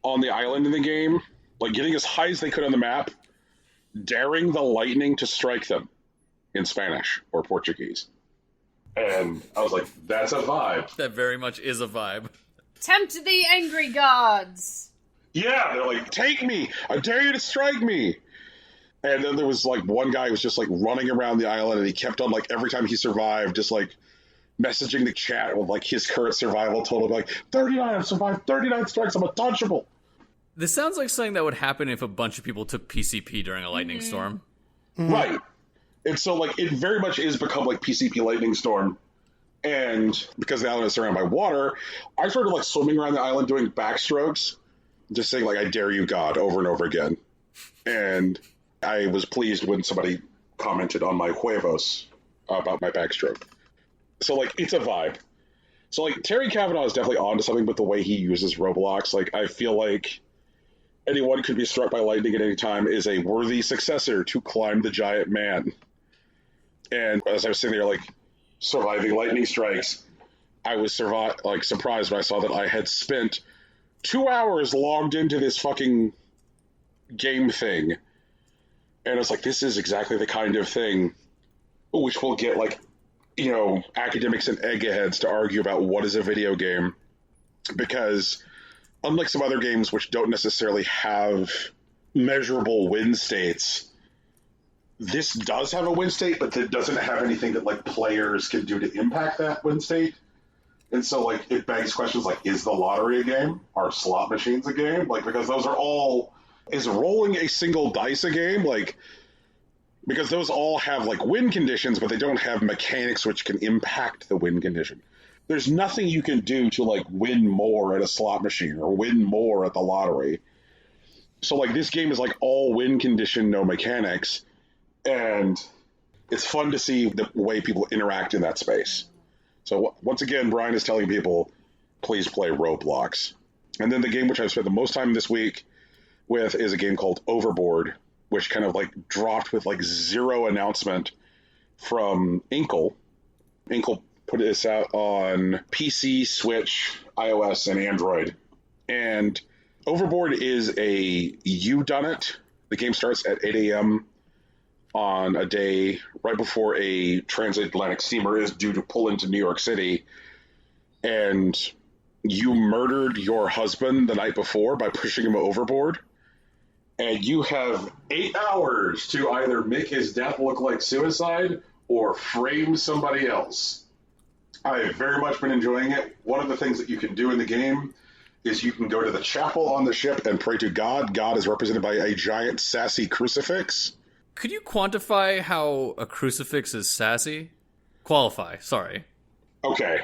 S1: on the island in the game, like, getting as high as they could on the map, daring the lightning to strike them in Spanish or Portuguese. And I was like, that's a vibe.
S4: That very much is a vibe.
S3: Tempt the angry gods.
S1: Yeah, they're like, take me! I dare you to strike me! And then there was, like, one guy who was just, like, running around the island, and he kept on, like, every time he survived, just, like, messaging the chat with, like, his current survival total, like, 39, I've survived 39 strikes, I'm untouchable!
S4: This sounds like something that would happen if a bunch of people took PCP during a lightning storm.
S1: Right. And so, like, it very much is become, like, PCP Lightning Storm. And because the island is surrounded by water, I started, like, swimming around the island doing backstrokes, just saying, like, I dare you, God, over and over again. And I was pleased when somebody commented on my huevos about my backstroke. So, like, it's a vibe. So, like, Terry Kavanagh is definitely onto something with the way he uses Roblox. Like, I feel like anyone could be struck by lightning at any time is a worthy successor to Climb the Giant Man. And as I was sitting there, like, surviving lightning strikes, I was surprised when I saw that I had spent 2 hours logged into this fucking game thing. And I was like, this is exactly the kind of thing which will get, like, you know, academics and eggheads to argue about what is a video game. Because unlike some other games which don't necessarily have measurable win states, this does have a win state, but it doesn't have anything that, like, players can do to impact that win state. And so, like, it begs questions like, is the lottery a game? Are slot machines a game? Like, because those are all... Is rolling a single dice a game? Like, because those all have, like, win conditions, but they don't have mechanics which can impact the win condition. There's nothing you can do to, like, win more at a slot machine or win more at the lottery. So, like, this game is, like, all win condition, no mechanics. And it's fun to see the way people interact in that space. So once again, Brian is telling people, please play Roblox. And then the game which I've spent the most time this week with is a game called Overboard, which kind of, like, dropped with, like, zero announcement from Inkle. Inkle put this out on PC, Switch, iOS, and Android. And Overboard is a whodunit. The game starts at 8 a.m. on a day right before a transatlantic steamer is due to pull into New York City, and you murdered your husband the night before by pushing him overboard, and you have 8 hours to either make his death look like suicide or frame somebody else. I have very much been enjoying it. One of the things that you can do in the game is you can go to the chapel on the ship and pray to God. God is represented by a giant sassy crucifix.
S4: Could you quantify how a crucifix is sassy? Qualify, sorry.
S1: Okay.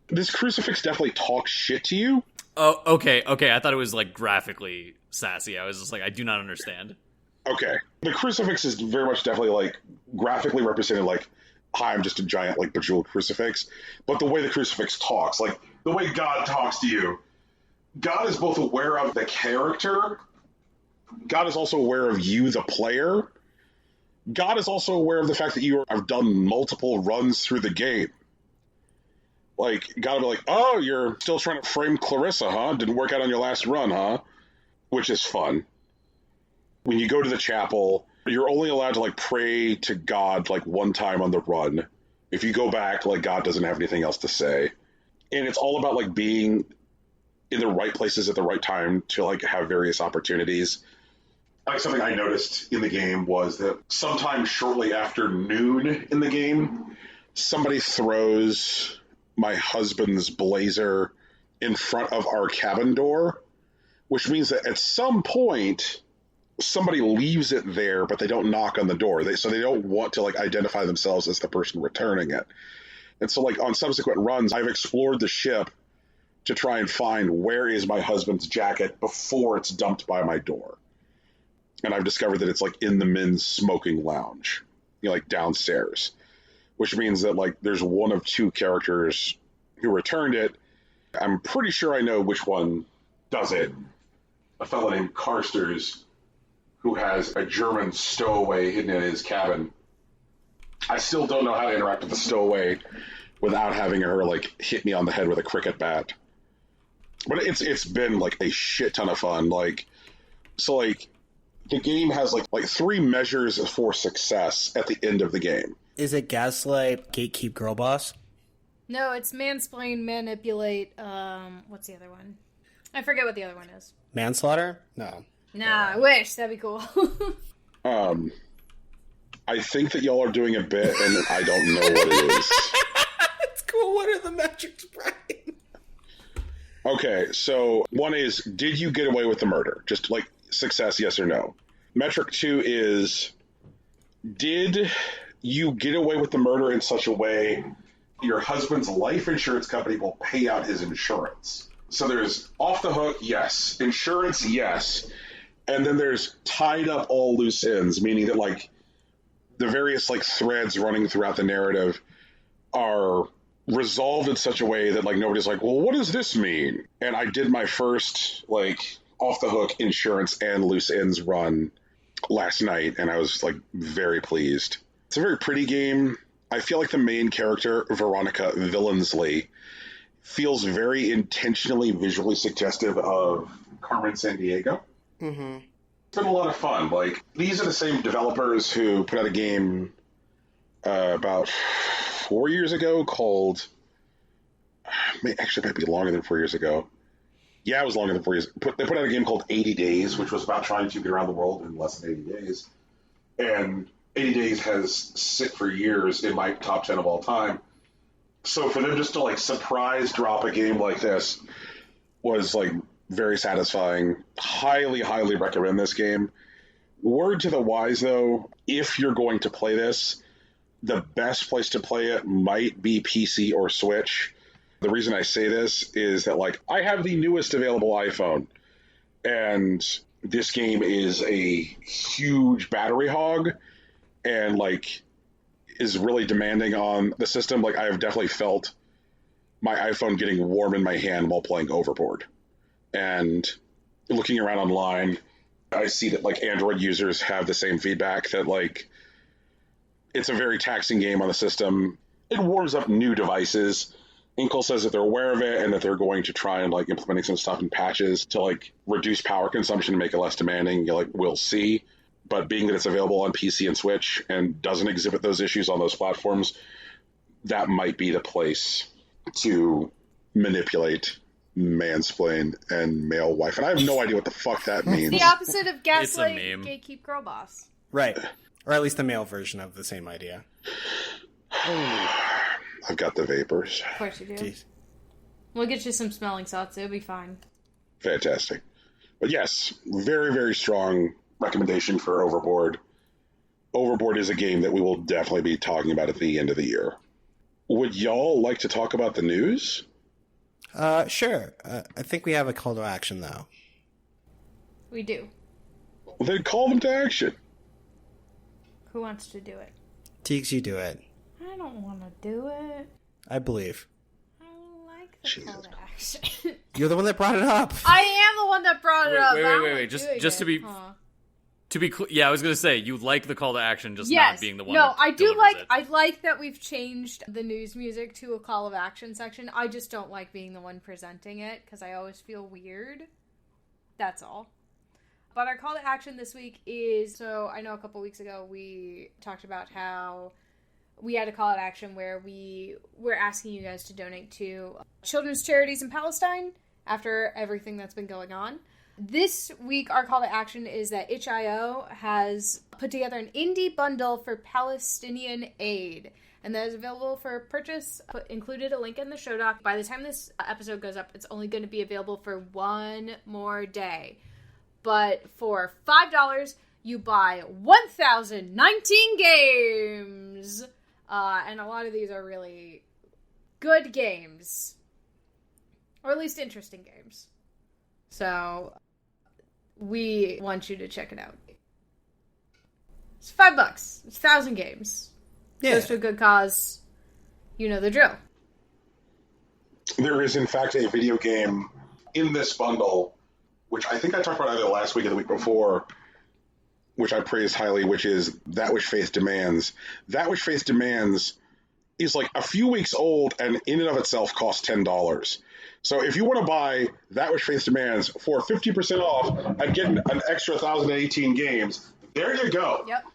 S1: This crucifix definitely talks shit to you.
S4: Oh, okay. I thought it was, like, graphically sassy. I was just like, I do not understand.
S1: Okay. The crucifix is very much definitely, like, graphically represented, like, hi, I'm just a giant, like, bejeweled crucifix. But the way the crucifix talks, like, the way God talks to you, God is both aware of the character, God is also aware of you, the player. God is also aware of the fact that you have done multiple runs through the game. Like, God will be like, oh, you're still trying to frame Clarissa, huh? Didn't work out on your last run, huh? Which is fun. When you go to the chapel, you're only allowed to, like, pray to God, like, one time on the run. If you go back, like, God doesn't have anything else to say. And it's all about, like, being in the right places at the right time to, like, have various opportunities. Like, something I noticed in the game was that sometime shortly after noon in the game, somebody throws my husband's blazer in front of our cabin door, which means that at some point somebody leaves it there, but they don't knock on the door. So they don't want to, like, identify themselves as the person returning it. And so, like, on subsequent runs, I've explored the ship to try and find where is my husband's jacket before it's dumped by my door. And I've discovered that it's, like, in the men's smoking lounge, you know, like, downstairs. Which means that, like, there's one of two characters who returned it. I'm pretty sure I know which one does it. A fellow named Karsters, who has a German stowaway hidden in his cabin. I still don't know how to interact with the stowaway without having her, like, hit me on the head with a cricket bat. But it's been, like, a shit ton of fun. Like, so, like, the game has, like 3 measures for success at the end of the game.
S2: Is it gaslight, gatekeep, girl boss?
S3: No, it's mansplain, manipulate, what's the other one? I forget what the other one is.
S2: Manslaughter? No.
S3: Nah, I wish. That'd be cool.
S1: I think that y'all are doing a bit, and I don't know what it is.
S2: It's cool. What are the metrics, Brian?
S1: Okay, so one is, did you get away with the murder? Just, like, success, yes or no. Metric 2 is, did you get away with the murder in such a way your husband's life insurance company will pay out his insurance? So there's off the hook, yes. Insurance, yes. And then there's tied up all loose ends, meaning that, like, the various, like, threads running throughout the narrative are resolved in such a way that, like, nobody's like, well, what does this mean? And I did my first, like, off the hook insurance and loose ends run last night, and I was, like, very pleased. It's a very pretty game. I feel like the main character, Veronica Villensley, feels very intentionally visually suggestive of Carmen Sandiego.
S2: Mm-hmm.
S1: It's been a lot of fun. Like, these are the same developers who put out a game about 4 years ago called... Actually, it might be longer than 4 years ago. Yeah, it was longer than 4 years. They put out a game called 80 Days, which was about trying to get around the world in less than 80 days. And 80 Days has sit for years in my top 10 of all time. So for them just to, like, surprise drop a game like this was, like, very satisfying. Highly, highly recommend this game. Word to the wise, though, if you're going to play this, the best place to play it might be PC or Switch. The reason I say this is that, like, I have the newest available iPhone, and this game is a huge battery hog, and, like, is really demanding on the system. Like, I have definitely felt my iPhone getting warm in my hand while playing Overboard. And looking around online, I see that, like, Android users have the same feedback that, like, it's a very taxing game on the system. It warms up new devices. Inkle says that they're aware of it and that they're going to try and, like, implementing some stuff in patches to, like, reduce power consumption and make it less demanding. You, like, we'll see. But being that it's available on PC and Switch and doesn't exhibit those issues on those platforms, that might be the place to manipulate, mansplain, and male wife. And I have no idea what the fuck that means.
S3: It's the opposite of gaslight, gatekeep, girl boss.
S2: Right. Or at least the male version of the same idea.
S1: I've got the vapors.
S3: Of course you do.
S2: Jeez.
S3: We'll get you some smelling salts. It'll be fine.
S1: Fantastic. But yes, very, very strong recommendation for Overboard. Overboard is a game that we will definitely be talking about at the end of the year. Would y'all like to talk about the news?
S2: Sure. I think we have a call to action, though.
S3: We do.
S1: Well, then call them to action.
S3: Who wants to do it?
S2: Teeks, you do it.
S3: I don't want to do it.
S2: I believe.
S3: I don't like the call to action.
S2: You're the one that brought it up.
S3: I am the one that brought it up.
S4: Wait. Just to be... To be clear, yeah, I was going to say, you like the call to action, just not being the one that
S3: I do
S4: like it.
S3: I like that we've changed the news music to a call of action section. I just don't like being the one presenting it, because I always feel weird. That's all. But our call to action this week is, so I know a couple weeks ago we talked about how we had a call to action where we were asking you guys to donate to children's charities in Palestine after everything that's been going on. This week, our call to action is that itch.io has put together an indie bundle for Palestinian aid, and that is available for purchase. Included a link in the show doc. By the time this episode goes up, it's only going to be available for one more day. But for $5, you buy 1,019 games! And a lot of these are really good games. Or at least interesting games. So... we want you to check it out. It's $5. It's 1,000 games.
S2: Yeah.
S3: Goes to a good cause. You know the drill.
S1: There is, in fact, a video game in this bundle, which I think I talked about either last week or the week before, which I praised highly, which is That Which Faith Demands. That Which Faith Demands is like a few weeks old and in and of itself costs $10. So if you want to buy That Which Faith Demands for 50% off and get an extra 1,018 games, there you go.
S3: Yep.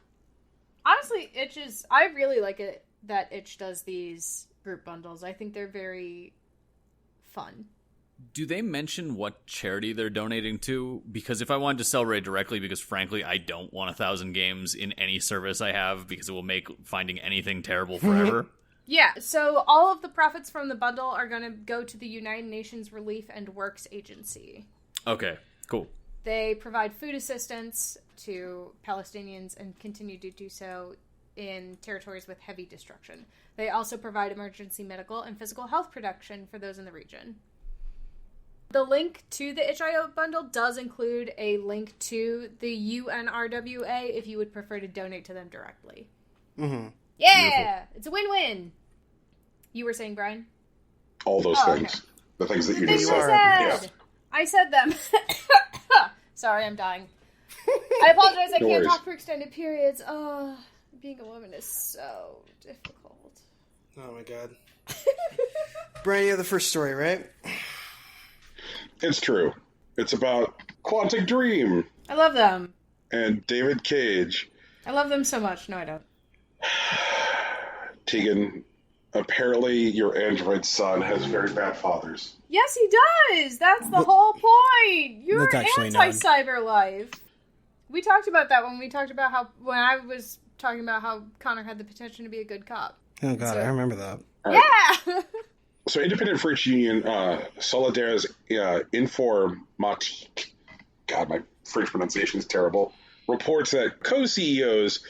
S3: Honestly, I really like it that Itch does these group bundles. I think they're very fun.
S4: Do they mention what charity they're donating to? Because if I wanted to sell Ray directly, because frankly, I don't want 1,000 games in any service I have, because it will make finding anything terrible forever.
S3: Yeah, so all of the profits from the bundle are going to go to the United Nations Relief and Works Agency.
S4: Okay, cool.
S3: They provide food assistance to Palestinians and continue to do so in territories with heavy destruction. They also provide emergency medical and physical health protection for those in the region. The link to the itch.io bundle does include a link to the UNRWA if you would prefer to donate to them directly.
S2: Mm-hmm.
S3: Yeah!
S1: Beautiful.
S3: It's a win-win! You were saying, Brian?
S1: All those things.
S3: Okay.
S1: The things that you
S3: Things
S1: just
S3: I
S1: said.
S3: said!
S1: Yeah.
S3: I said them. Sorry, I'm dying. I apologize, I
S1: No
S3: can't
S1: worries.
S3: talk for extended periods. Oh, being a woman is so difficult.
S2: Oh my god. Brian, you have the first story, right?
S1: It's true. It's about Quantic Dream
S3: I love them.
S1: and David Cage.
S3: I love them so much. No, I don't.
S1: Tegan, apparently your android son has very bad fathers.
S3: Yes, he does! That's the whole point! You're
S2: That's actually known.
S3: anti-cyber life. We talked about that when I was talking about how Connor had the potential to be a good cop.
S2: Oh god, I remember that.
S3: Yeah!
S1: So Independent French Union, Solidaires Informatique, God, my French pronunciation is terrible, reports that co-CEOs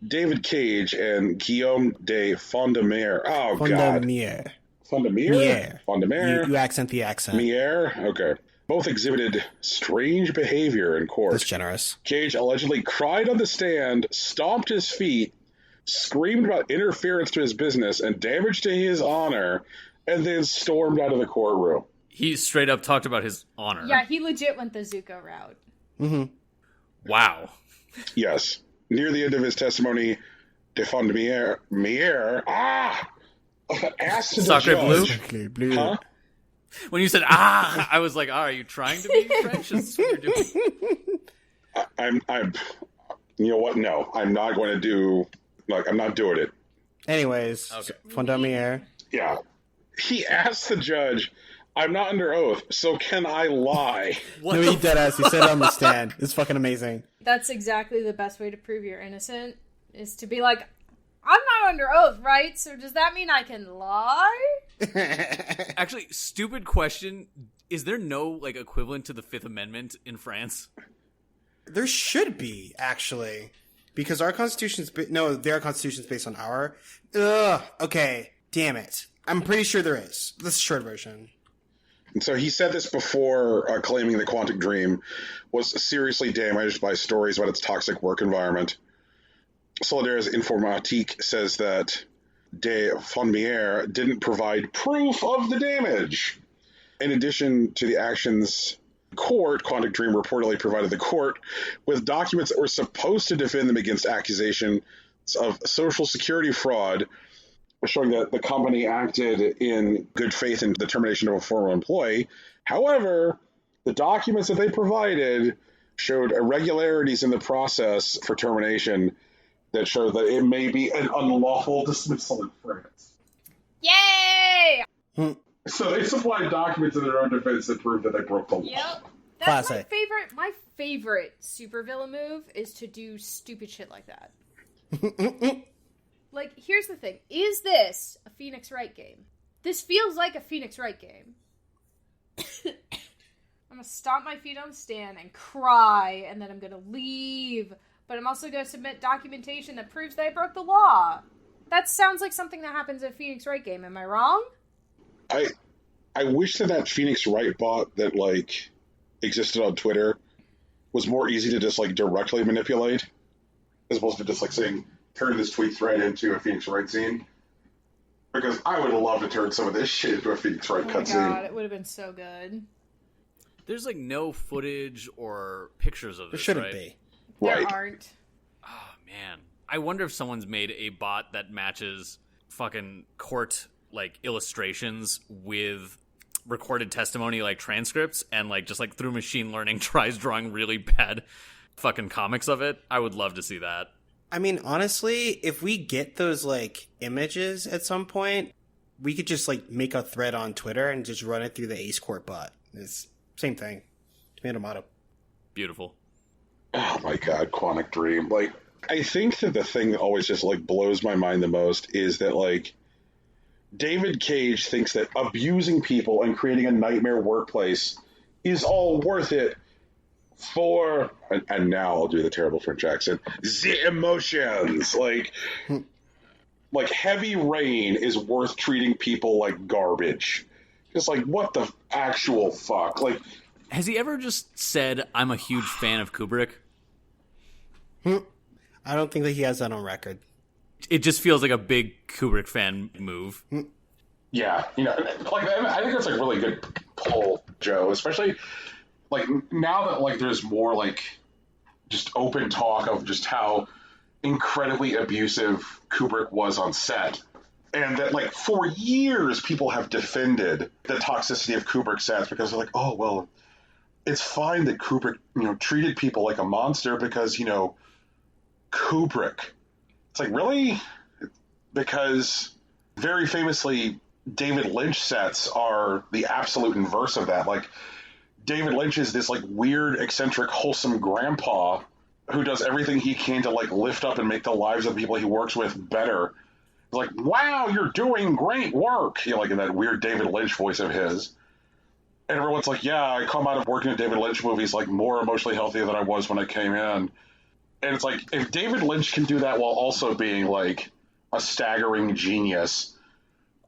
S1: David Cage and Guillaume de Fondemere. Oh, God.
S2: Fondemere.
S1: Fondemere? Fondemere?
S2: You accent the accent.
S1: Mier? Okay. Both exhibited strange behavior in court.
S2: That's generous.
S1: Cage allegedly cried on the stand, stomped his feet, screamed about interference to his business and damage to his honor, and then stormed out of the courtroom.
S4: He straight up talked about his honor.
S3: Yeah, he legit went the Zuko route.
S2: Mm-hmm.
S4: Wow.
S1: Yes. Near the end of his testimony, de Fondemere asked the
S4: Sacre
S1: judge...
S4: bleu?
S1: Huh?
S4: When you said, I was like, are you trying to be French? That's what you're doing.
S1: I'm you know what? No, I'm not going to do... Like, I'm not doing it.
S2: Anyways,
S4: Okay.
S2: Fondemere.
S1: Yeah. He asked the judge, I'm not under oath, so can I lie?
S4: What
S2: No,
S4: the
S2: he dead ass. He said it on the stand. It's fucking amazing.
S3: That's exactly the best way to prove you're innocent, is to be like, I'm not under oath, right? So does that mean I can lie?
S4: Actually, stupid question. Is there no like equivalent to the Fifth Amendment in France?
S2: There should be, actually. Because our constitution's... their constitution's based on our... Ugh, okay. Damn it. I'm pretty sure there is. This is a short version.
S1: And so he said this before claiming that Quantic Dream was seriously damaged by stories about its toxic work environment. Solidaires Informatique says that De Fonmier didn't provide proof of the damage. In addition to the actions court, Quantic Dream reportedly provided the court with documents that were supposed to defend them against accusations of social security fraud, showing that the company acted in good faith in the termination of a former employee. However, the documents that they provided showed irregularities in the process for termination that showed that it may be an unlawful dismissal in France.
S3: Yay!
S1: So they supplied documents in their own defense that proved that they broke the law.
S3: Yep. That's my favorite supervillain move is to do stupid shit like that. Like, here's the thing. Is this a Phoenix Wright game? This feels like a Phoenix Wright game. I'm gonna stomp my feet on the stand and cry, and then I'm gonna leave. But I'm also gonna submit documentation that proves that I broke the law. That sounds like something that happens in a Phoenix Wright game. Am I wrong?
S1: I wish that Phoenix Wright bot that, like, existed on Twitter was more easy to just, like, directly manipulate, as opposed to just, like, saying, turn this tweet thread into a Phoenix Wright scene. Because I would love to turn some of this shit into a Phoenix Wright cutscene.
S3: Oh my god, it would have been so good.
S4: There's, like, no footage or pictures of this,
S2: There shouldn't
S4: right?
S2: be.
S3: There
S1: Right.
S3: aren't.
S4: Oh, man. I wonder if someone's made a bot that matches fucking court, like, illustrations with recorded testimony, like, transcripts, and, like, just, like, through machine learning tries drawing really bad fucking comics of it. I would love to see that.
S2: I mean, honestly, if we get those, like, images at some point, we could just, like, make a thread on Twitter and just run it through the Ace Court bot. It's same thing. Tomato.
S4: Beautiful.
S1: Oh my god, Quantic Dream. Like, I think that the thing that always just, like, blows my mind the most is that, like, David Cage thinks that abusing people and creating a nightmare workplace is all worth it for, and now I'll do the terrible French accent, the emotions. Like Heavy Rain is worth treating people like garbage. Just like, what the actual fuck? Like,
S4: has he ever just said, I'm a huge fan of Kubrick?
S2: I don't think that he has that on record.
S4: It just feels like a big Kubrick fan move.
S1: yeah, you know, like, I think that's, like, really good pull, Joe, especially, like, now that, like, there's more, like, just open talk of just how incredibly abusive Kubrick was on set. And that, like, for years people have defended the toxicity of Kubrick sets because they're like, oh, well, it's fine that Kubrick, you know, treated people like a monster because, you know, Kubrick. It's like, really? Because very famously, David Lynch sets are the absolute inverse of that. Like, David Lynch is this, like, weird, eccentric, wholesome grandpa who does everything he can to, like, lift up and make the lives of the people he works with better. It's like, wow, you're doing great work, you know, like in that weird David Lynch voice of his. And everyone's like, yeah, I come out of working at David Lynch movies, like, more emotionally healthy than I was when I came in. And it's like, if David Lynch can do that while also being, like, a staggering genius,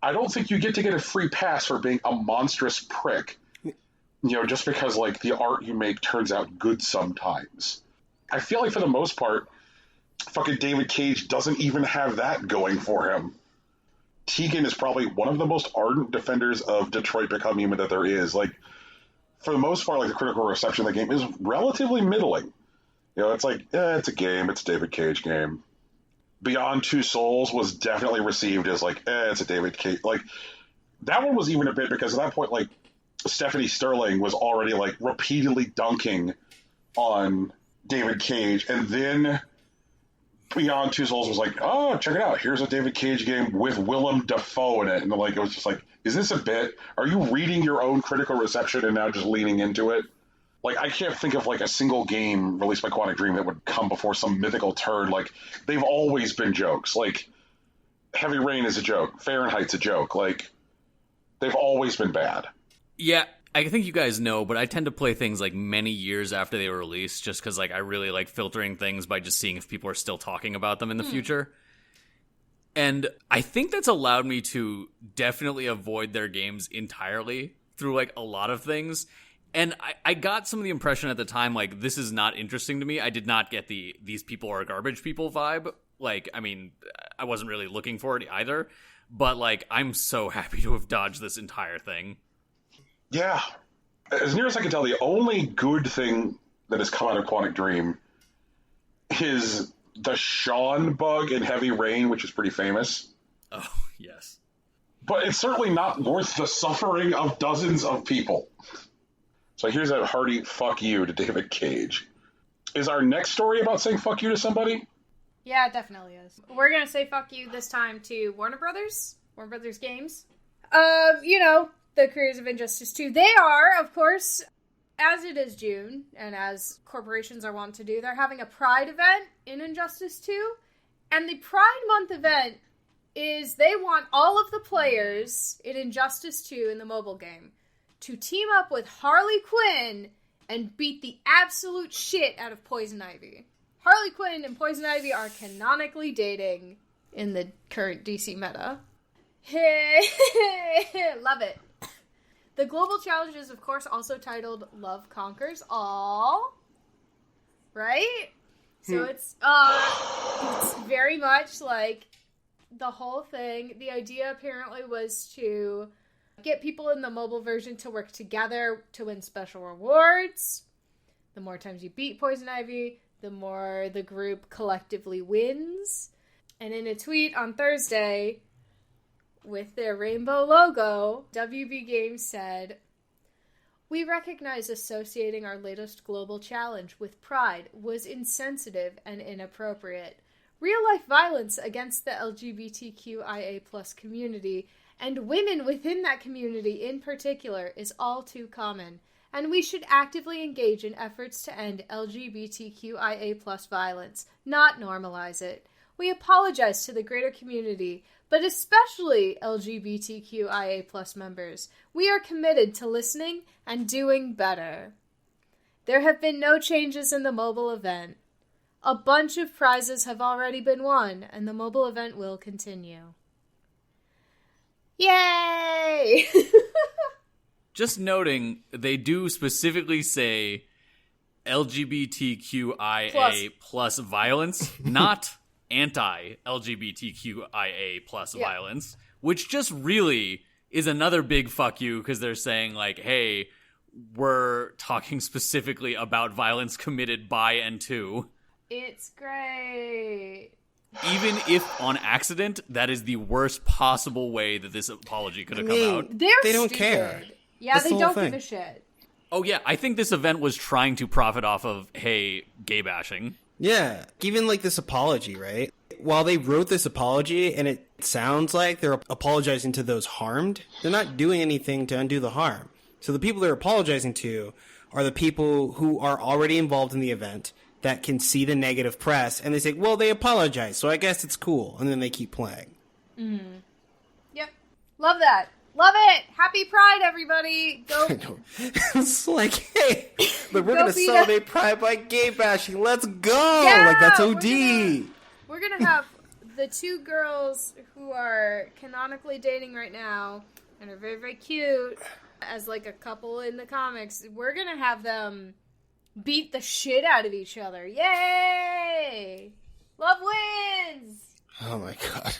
S1: I don't think you get a free pass for being a monstrous prick. You know, just because, like, the art you make turns out good sometimes. I feel like, for the most part, fucking David Cage doesn't even have that going for him. Tegan is probably one of the most ardent defenders of Detroit Become Human that there is. Like, for the most part, like, the critical reception of the game is relatively middling. You know, it's like, it's a game, it's a David Cage game. Beyond Two Souls was definitely received as, like, it's a David Cage. Like, that one was even a bit, because at that point, like, Stephanie Sterling was already, like, repeatedly dunking on David Cage, and then Beyond Two Souls was like, oh, check it out, here's a David Cage game with Willem Dafoe in it. And, like, it was just like, is this a bit? Are you reading your own critical reception and now just leaning into it? Like, I can't think of, like, a single game released by Quantic Dream that would come before some mythical turd. Like, they've always been jokes. Like, Heavy Rain is a joke. Fahrenheit's a joke. Like, they've always been bad.
S4: Yeah, I think you guys know, but I tend to play things, like, many years after they were released, just because, like, I really like filtering things by just seeing if people are still talking about them in the future. And I think that's allowed me to definitely avoid their games entirely through, like, a lot of things. And I got some of the impression at the time, like, this is not interesting to me. I did not get the these people are garbage people vibe. Like, I mean, I wasn't really looking for it either. But, like, I'm so happy to have dodged this entire thing.
S1: Yeah. As near as I can tell, the only good thing that has come out of Quantic Dream is the Sean bug in Heavy Rain, which is pretty famous.
S4: Oh, yes.
S1: But it's certainly not worth the suffering of dozens of people. So here's a hearty fuck you to David Cage. Is our next story about saying fuck you to somebody?
S3: Yeah, it definitely is. We're gonna say fuck you this time to Warner Brothers Games. You know, the creators of Injustice 2. They are, of course, as it is June, and as corporations are wont to do, they're having a Pride event in Injustice 2. And the Pride Month event is they want all of the players in Injustice 2 in the mobile game to team up with Harley Quinn and beat the absolute shit out of Poison Ivy. Harley Quinn and Poison Ivy are canonically dating in the current DC meta. Love it. The global challenge is, of course, also titled Love Conquers All. Right? So it's very much like the whole thing. The idea apparently was to get people in the mobile version to work together to win special rewards. The more times you beat Poison Ivy, the more the group collectively wins. And in a tweet on Thursday, with their rainbow logo, WB Games said, "We recognize associating our latest global challenge with Pride was insensitive and inappropriate. Real-life violence against the LGBTQIA+ community and women within that community in particular is all too common, and we should actively engage in efforts to end LGBTQIA+ violence, not normalize it. We apologize to the greater community, but especially LGBTQIA+ members. We are committed to listening and doing better. There have been no changes in the mobile event. A bunch of prizes have already been won, and the mobile event will continue." Yay!
S4: Just noting, they do specifically say LGBTQIA plus violence, not anti-LGBTQIA plus violence, which just really is another big fuck you, because they're saying, like, hey, we're talking specifically about violence committed by and to.
S3: It's great.
S4: Even if on accident, that is the worst possible way that this apology could have come out.
S3: They don't care. Yeah,
S2: That's
S3: they
S2: the
S3: don't
S2: whole
S3: give
S2: thing.
S3: a shit.
S4: Oh yeah, I think this event was trying to profit off of, hey, gay bashing.
S2: Yeah, even like this apology, right? While they wrote this apology and it sounds like they're apologizing to those harmed, they're not doing anything to undo the harm. So the people they're apologizing to are the people who are already involved in the event that can see the negative press, and they say, well, they apologize, so I guess it's cool. And then they keep playing.
S3: Mm-hmm. Yep. Love that. Love it. Happy Pride, everybody. Go.
S2: It's like, hey, but we're going to
S3: beat
S2: celebrate Pride by gay bashing. Let's go.
S3: Yeah,
S2: like, that's OD.
S3: We're gonna have the two girls who are canonically dating right now and are very, very cute as like a couple in the comics. We're gonna have them beat the shit out of each other. Yay! Love wins!
S2: Oh my god.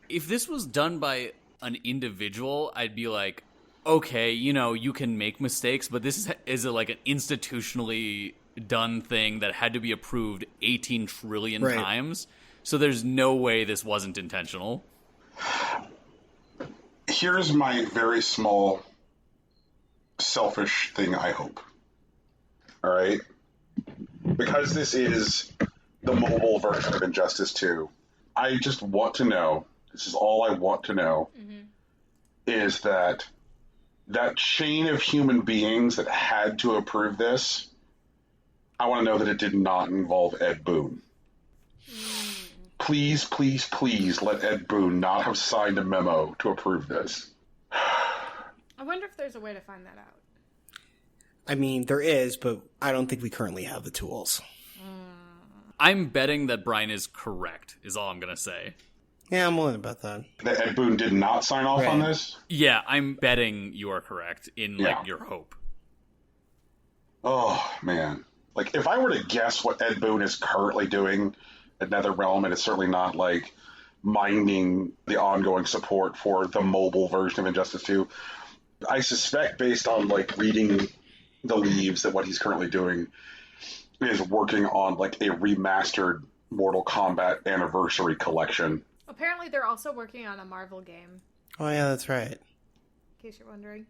S4: If this was done by an individual, I'd be like, okay, you know, you can make mistakes, but this is like an institutionally done thing that had to be approved 18 trillion times. So there's no way this wasn't intentional.
S1: Here's my very small, selfish thing I hope. All right? Because this is the mobile version of Injustice 2, I just want to know, this is all I want to know, is that chain of human beings that had to approve this, I want to know that it did not involve Ed Boon. Please, please, please let Ed Boon not have signed a memo to approve this.
S3: I wonder if there's a way to find that out.
S2: I mean, there is, but I don't think we currently have the tools.
S4: I'm betting that Brian is correct, is all I'm going to say.
S2: Yeah, I'm willing about that.
S1: That Ed Boon did not sign off on this?
S4: Yeah, I'm betting you are correct in, your hope.
S1: Oh, man. Like, if I were to guess what Ed Boon is currently doing at NetherRealm, and it's certainly not, like, minding the ongoing support for the mobile version of Injustice 2, I suspect, based on, like, reading the leaves, that what he's currently doing is working on, like, a remastered Mortal Kombat Anniversary Collection.
S3: Apparently they're also working on a Marvel game.
S2: Oh, yeah, that's right.
S3: In case you're wondering.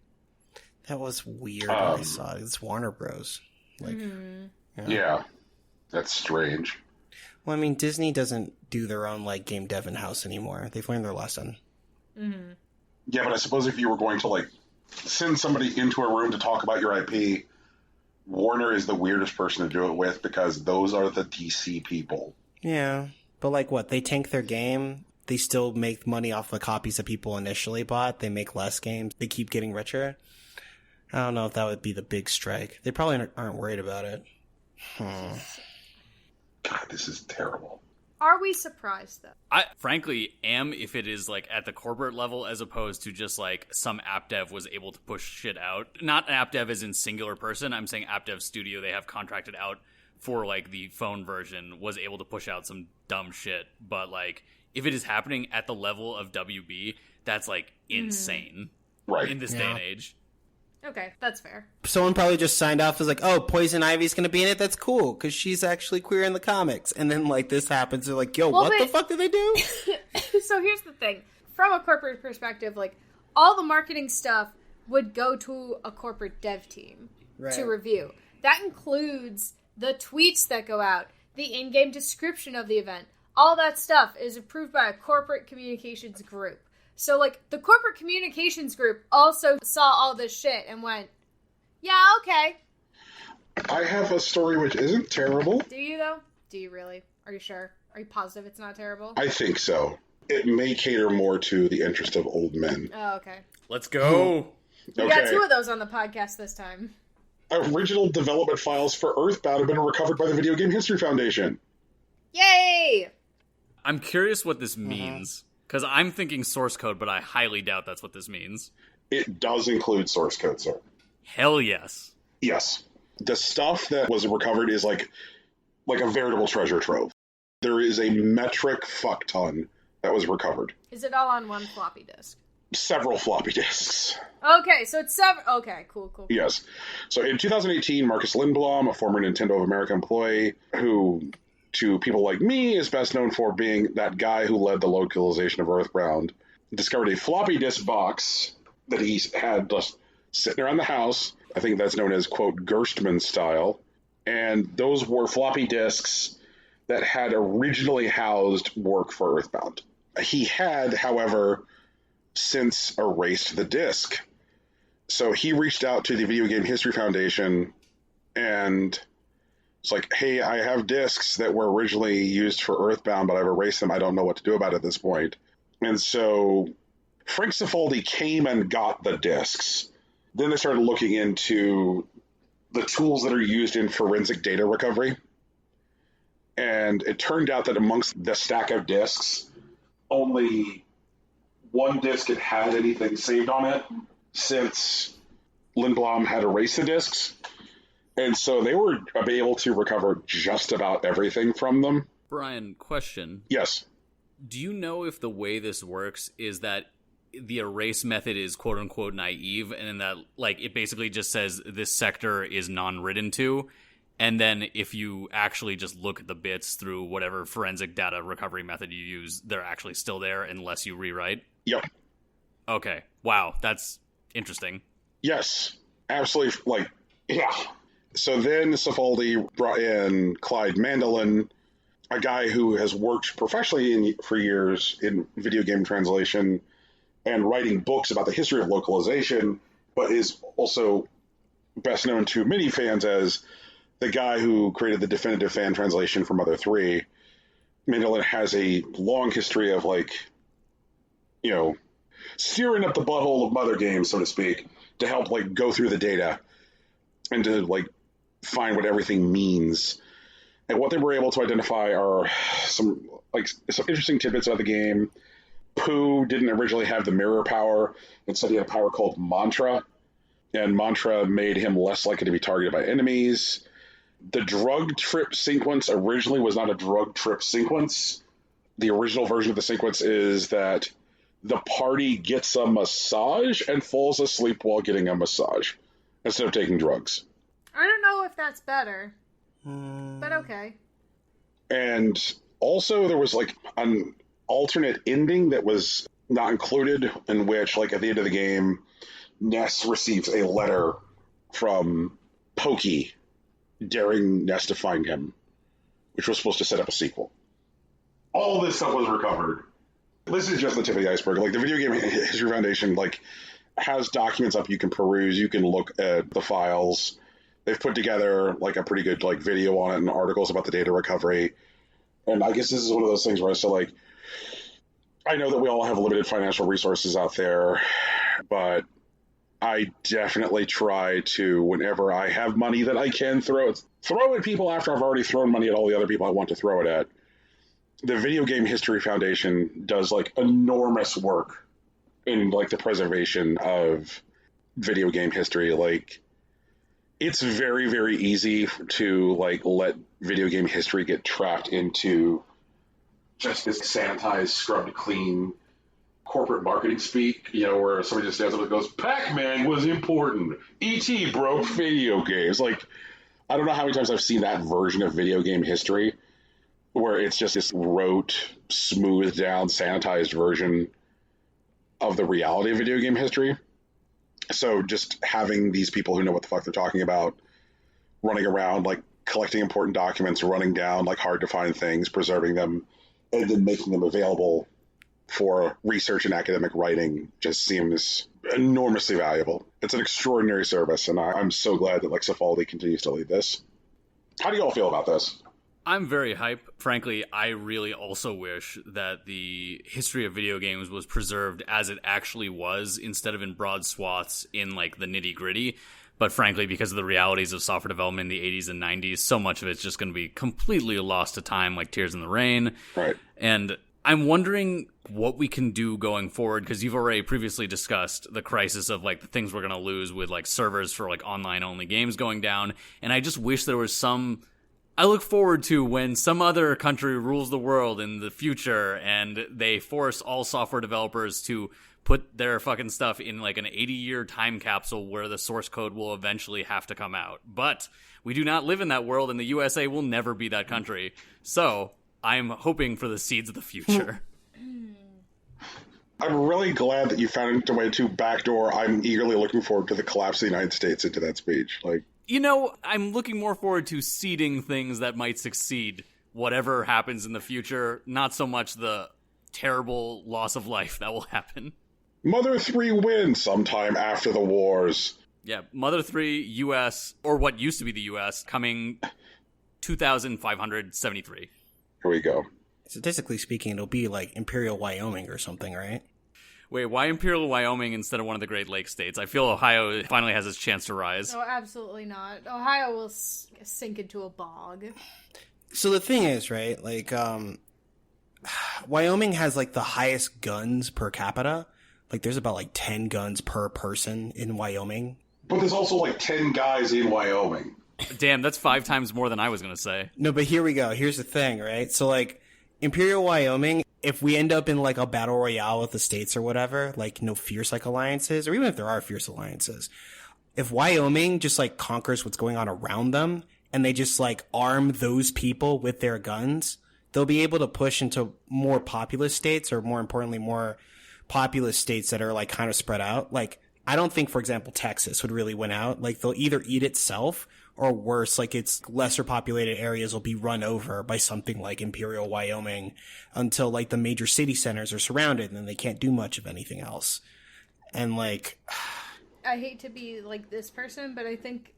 S2: That was weird when I saw it. It's Warner Bros. Like,
S1: Yeah, that's strange.
S2: Well, I mean, Disney doesn't do their own, like, game dev in-house anymore. They've learned their lesson.
S3: Mm-hmm.
S1: Yeah, but I suppose if you were going to, like, send somebody into a room to talk about your IP, Warner is the weirdest person to do it with because those are the DC people.
S2: Yeah, but, like, what? They tank their game. They still make money off the copies that people initially bought. They make less games. They keep getting richer. I don't know if that would be the big strike. They probably aren't worried about it.
S1: God, this is terrible.
S3: Are we surprised, though?
S4: I frankly am if it is, like, at the corporate level as opposed to just, like, some app dev was able to push shit out. Not app dev as in singular person. I'm saying app dev studio they have contracted out for, like, the phone version was able to push out some dumb shit. But, like, if it is happening at the level of WB, that's, like, insane.
S1: Right.
S4: In this day and age.
S3: Okay, that's fair.
S2: Someone probably just signed off as like, oh, Poison Ivy's going to be in it? That's cool, because she's actually queer in the comics. And then, like, this happens. They're like, yo, what the fuck did they do?
S3: So here's the thing. From a corporate perspective, like, all the marketing stuff would go to a corporate dev team to review. That includes the tweets that go out, the in-game description of the event. All that stuff is approved by a corporate communications group. So, like, the corporate communications group also saw all this shit and went, yeah, okay.
S1: I have a story which isn't terrible.
S3: Do you, though? Do you really? Are you sure? Are you positive it's not terrible?
S1: I think so. It may cater more to the interest of old men.
S3: Oh, okay.
S4: Let's go.
S3: We got 2 of those on the podcast this time.
S1: Original development files for Earthbound have been recovered by the Video Game History Foundation.
S3: Yay!
S4: I'm curious what this means. Because I'm thinking source code, but I highly doubt that's what this means.
S1: It does include source code, sir.
S4: Hell yes.
S1: Yes. The stuff that was recovered is like a veritable treasure trove. There is a metric fuck ton that was recovered.
S3: Is it all on one floppy disk?
S1: Several floppy disks.
S3: Okay, so it's several. Okay, cool.
S1: Yes. So in 2018, Marcus Lindblom, a former Nintendo of America employee who, to people like me, is best known for being that guy who led the localization of Earthbound, discovered a floppy disk box that he had just sitting around the house. I think that's known as, quote, Gerstmann style. And those were floppy disks that had originally housed work for Earthbound. He had, however, since erased the disk. So he reached out to the Video Game History Foundation and it's like, hey, I have discs that were originally used for Earthbound, but I've erased them. I don't know what to do about it at this point. And so Frank Cifaldi came and got the discs. Then they started looking into the tools that are used in forensic data recovery. And it turned out that amongst the stack of discs, only one disc had anything saved on it since Lindblom had erased the discs. And so they were able to recover just about everything from them.
S4: Brian, question.
S1: Yes.
S4: Do you know if the way this works is that the erase method is quote-unquote naive, and that, like, it basically just says this sector is non-written to, and then if you actually just look at the bits through whatever forensic data recovery method you use, they're actually still there unless you rewrite?
S1: Yep.
S4: Okay. Wow, that's interesting.
S1: Yes. Absolutely, like, yeah. So then Cifaldi brought in Clyde Mandelin, a guy who has worked professionally for years in video game translation and writing books about the history of localization, but is also best known to many fans as the guy who created the definitive fan translation for Mother 3. Mandelin has a long history of, like, you know, steering up the butthole of Mother games, so to speak, to help, like, go through the data and to, like, find what everything means. And what they were able to identify are some like some interesting tidbits about the game. Pooh didn't originally have the mirror power. Instead, he had a power called Mantra, and Mantra made him less likely to be targeted by enemies. The drug trip sequence originally was not a drug trip sequence. The original version of the sequence is that the party gets a massage and falls asleep while getting a massage instead of taking drugs.
S3: I don't know if that's better, but okay.
S1: And also there was like an alternate ending that was not included, in which, like, at the end of the game, Ness receives a letter from Pokey daring Ness to find him, which was supposed to set up a sequel. All this stuff was recovered. This is just the tip of the iceberg. Like, the Video Game History Foundation, like, has documents up you can peruse. You can look at the files. They've put together, like, a pretty good, like, video on it and articles about the data recovery. And I guess this is one of those things where I say, like, I know that we all have limited financial resources out there, but I definitely try to, whenever I have money that I can throw at people after I've already thrown money at all the other people I want to throw it at. The Video Game History Foundation does, like, enormous work in, like, the preservation of video game history. Like, it's very, very easy to, like, let video game history get trapped into just this sanitized, scrubbed clean corporate marketing speak, you know, where somebody just stands up and goes, Pac-Man was important. E.T. broke video games. Like, I don't know how many times I've seen that version of video game history where it's just this rote, smoothed down, sanitized version of the reality of video game history. So just having these people who know what the fuck they're talking about running around, like, collecting important documents, running down, like, hard to find things, preserving them, and then making them available for research and academic writing just seems enormously valuable. It's an extraordinary service, and I'm so glad that, like, Cifaldi continues to lead this. How do you all feel about this?
S4: I'm very hype. Frankly, I really also wish that the history of video games was preserved as it actually was, instead of in broad swaths in, like, the nitty-gritty. But frankly, because of the realities of software development in the 80s and 90s, so much of it's just going to be completely lost to time, like Tears in the Rain.
S1: Right.
S4: And I'm wondering what we can do going forward, because you've already previously discussed the crisis of, like, the things we're going to lose with, like, servers for, like, online-only games going down. And I just wish there was some... I look forward to when some other country rules the world in the future and they force all software developers to put their fucking stuff in, like, an 80-year time capsule where the source code will eventually have to come out. But we do not live in that world, and the USA will never be that country. So I'm hoping for the seeds of the future.
S1: I'm really glad that you found a way to backdoor. I'm eagerly looking forward to the collapse of the United States into that speech. Like,
S4: you know, I'm looking more forward to seeding things that might succeed, whatever happens in the future, not so much the terrible loss of life that will happen.
S1: Mother 3 wins sometime after the wars.
S4: Yeah, Mother 3 US, or what used to be the US, coming 2573.
S1: Here we go.
S2: Statistically speaking, it'll be like Imperial Wyoming or something, right?
S4: Wait, why Imperial Wyoming instead of one of the Great Lakes states? I feel Ohio finally has its chance to rise.
S3: Oh, absolutely not. Ohio will sink into a bog.
S2: So the thing is, right, like, Wyoming has, like, the highest guns per capita. Like, there's about, like, 10 guns per person in Wyoming.
S1: But there's also, like, 10 guys in Wyoming.
S4: Damn, that's 5 times more than I was going to say.
S2: No, but here we go. Here's the thing, right? So, like, Imperial Wyoming, if we end up in, like, a battle royale with the states or whatever, like, no fierce, like, alliances, or even if there are fierce alliances, if Wyoming just, like, conquers what's going on around them, and they just, like, arm those people with their guns, they'll be able to push into more populous states, or more importantly, more populous states that are, like, kind of spread out. Like, I don't think, for example, Texas would really win out. Like, they'll either eat itself, or worse, like, its lesser populated areas will be run over by something like Imperial Wyoming until, like, the major city centers are surrounded and they can't do much of anything else. And, like,
S3: I hate to be like this person, but I think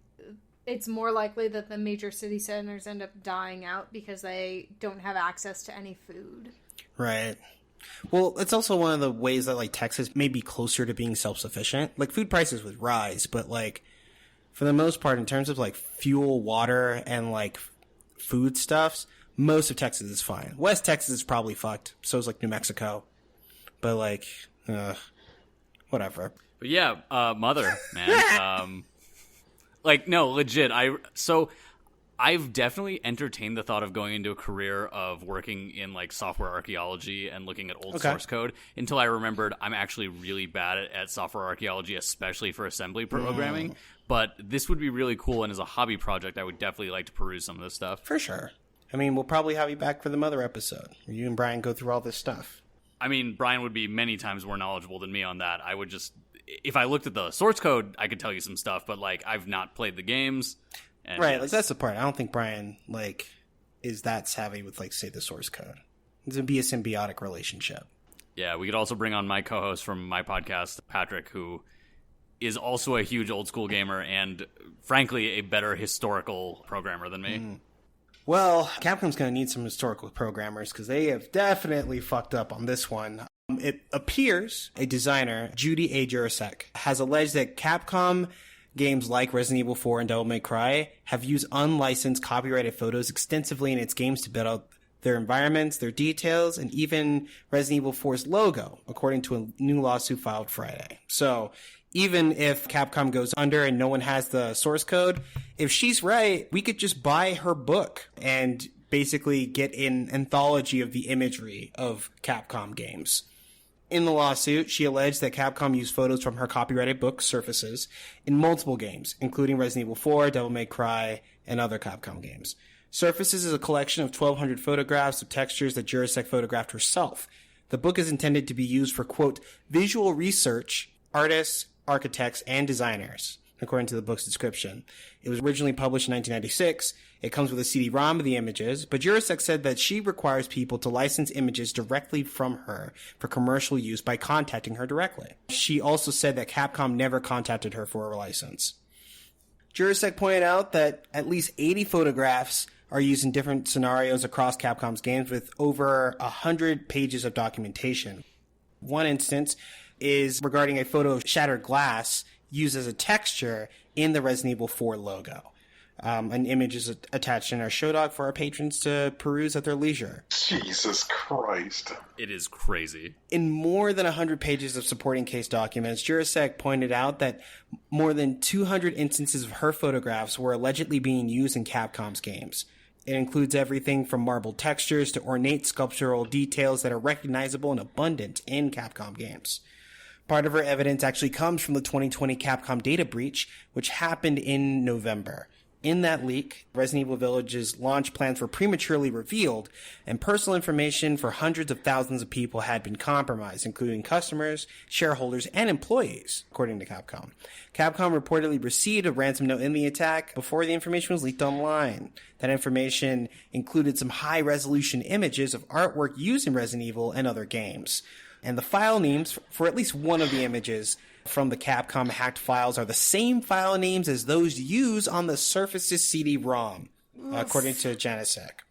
S3: it's more likely that the major city centers end up dying out because they don't have access to any food.
S2: Right. Well, it's also one of the ways that, like, Texas may be closer to being self-sufficient. Like, food prices would rise, but, like, for the most part, in terms of, like, fuel, water, and, like, foodstuffs, Most of Texas is fine. West Texas is probably fucked. So is like New Mexico. But like, whatever.
S4: But yeah, Mother, man. Like, no, legit. I've definitely entertained the thought of going into a career of working in like software archaeology and looking at old source code until I remembered I'm actually really bad at software archaeology, especially for assembly programming. But this would be really cool, and as a hobby project, I would definitely like to peruse some of this stuff.
S2: For sure. I mean, we'll probably have you back for the Mother episode, where you and Brian go through all this stuff.
S4: I mean, Brian would be many times more knowledgeable than me on that. I would just, if I looked at the source code, I could tell you some stuff, but like, I've not played the games. And
S2: right, like that's the part. I don't think Brian like is that savvy with like say the source code. It's gonna be a symbiotic relationship.
S4: Yeah, we could also bring on my co-host from my podcast, Patrick, who is also a huge old school gamer and frankly a better historical programmer than me.
S2: Well, Capcom's gonna need some historical programmers because they have definitely fucked up on this one. It appears a designer, Judy A. Jurasek, has alleged that Capcom games like Resident Evil 4 and Devil May Cry have used unlicensed copyrighted photos extensively in its games to build out their environments, their details, and even Resident Evil 4's logo, according to a new lawsuit filed Friday. So even if Capcom goes under and no one has the source code, if she's right, we could just buy her book and basically get an anthology of the imagery of Capcom games. In the lawsuit, she alleged that Capcom used photos from her copyrighted book, Surfaces, in multiple games, including Resident Evil 4, Devil May Cry, and other Capcom games. Surfaces is a collection of 1,200 photographs of textures that Jurasek photographed herself. The book is intended to be used for, quote, visual research, artists, architects, and designers, according to the book's description. It was originally published in 1996. It comes with a CD-ROM of the images, but Jurasek said that she requires people to license images directly from her for commercial use by contacting her directly. She also said that Capcom never contacted her for a license. Jurasek pointed out that at least 80 photographs are used in different scenarios across Capcom's games with over 100 pages of documentation. One instance is regarding a photo of shattered glass used as a texture in the Resident Evil 4 logo. An image is attached in our show doc for our patrons to peruse at their leisure.
S1: Jesus Christ.
S4: It is crazy.
S2: In more than 100 pages of supporting case documents, Jurasek pointed out that more than 200 instances of her photographs were allegedly being used in Capcom's games. It includes everything from marbled textures to ornate sculptural details that are recognizable and abundant in Capcom games. Part of her evidence actually comes from the 2020 Capcom data breach, which happened in November. In that leak, Resident Evil Village's launch plans were prematurely revealed, and personal information for hundreds of thousands of people had been compromised, including customers, shareholders, and employees, according to Capcom. Capcom reportedly received a ransom note in the attack before the information was leaked online. That information included some high-resolution images of artwork used in Resident Evil and other games. And the file names for at least one of the images from the Capcom hacked files are the same file names as those used on the Surfaces CD-ROM, according to Jurasek.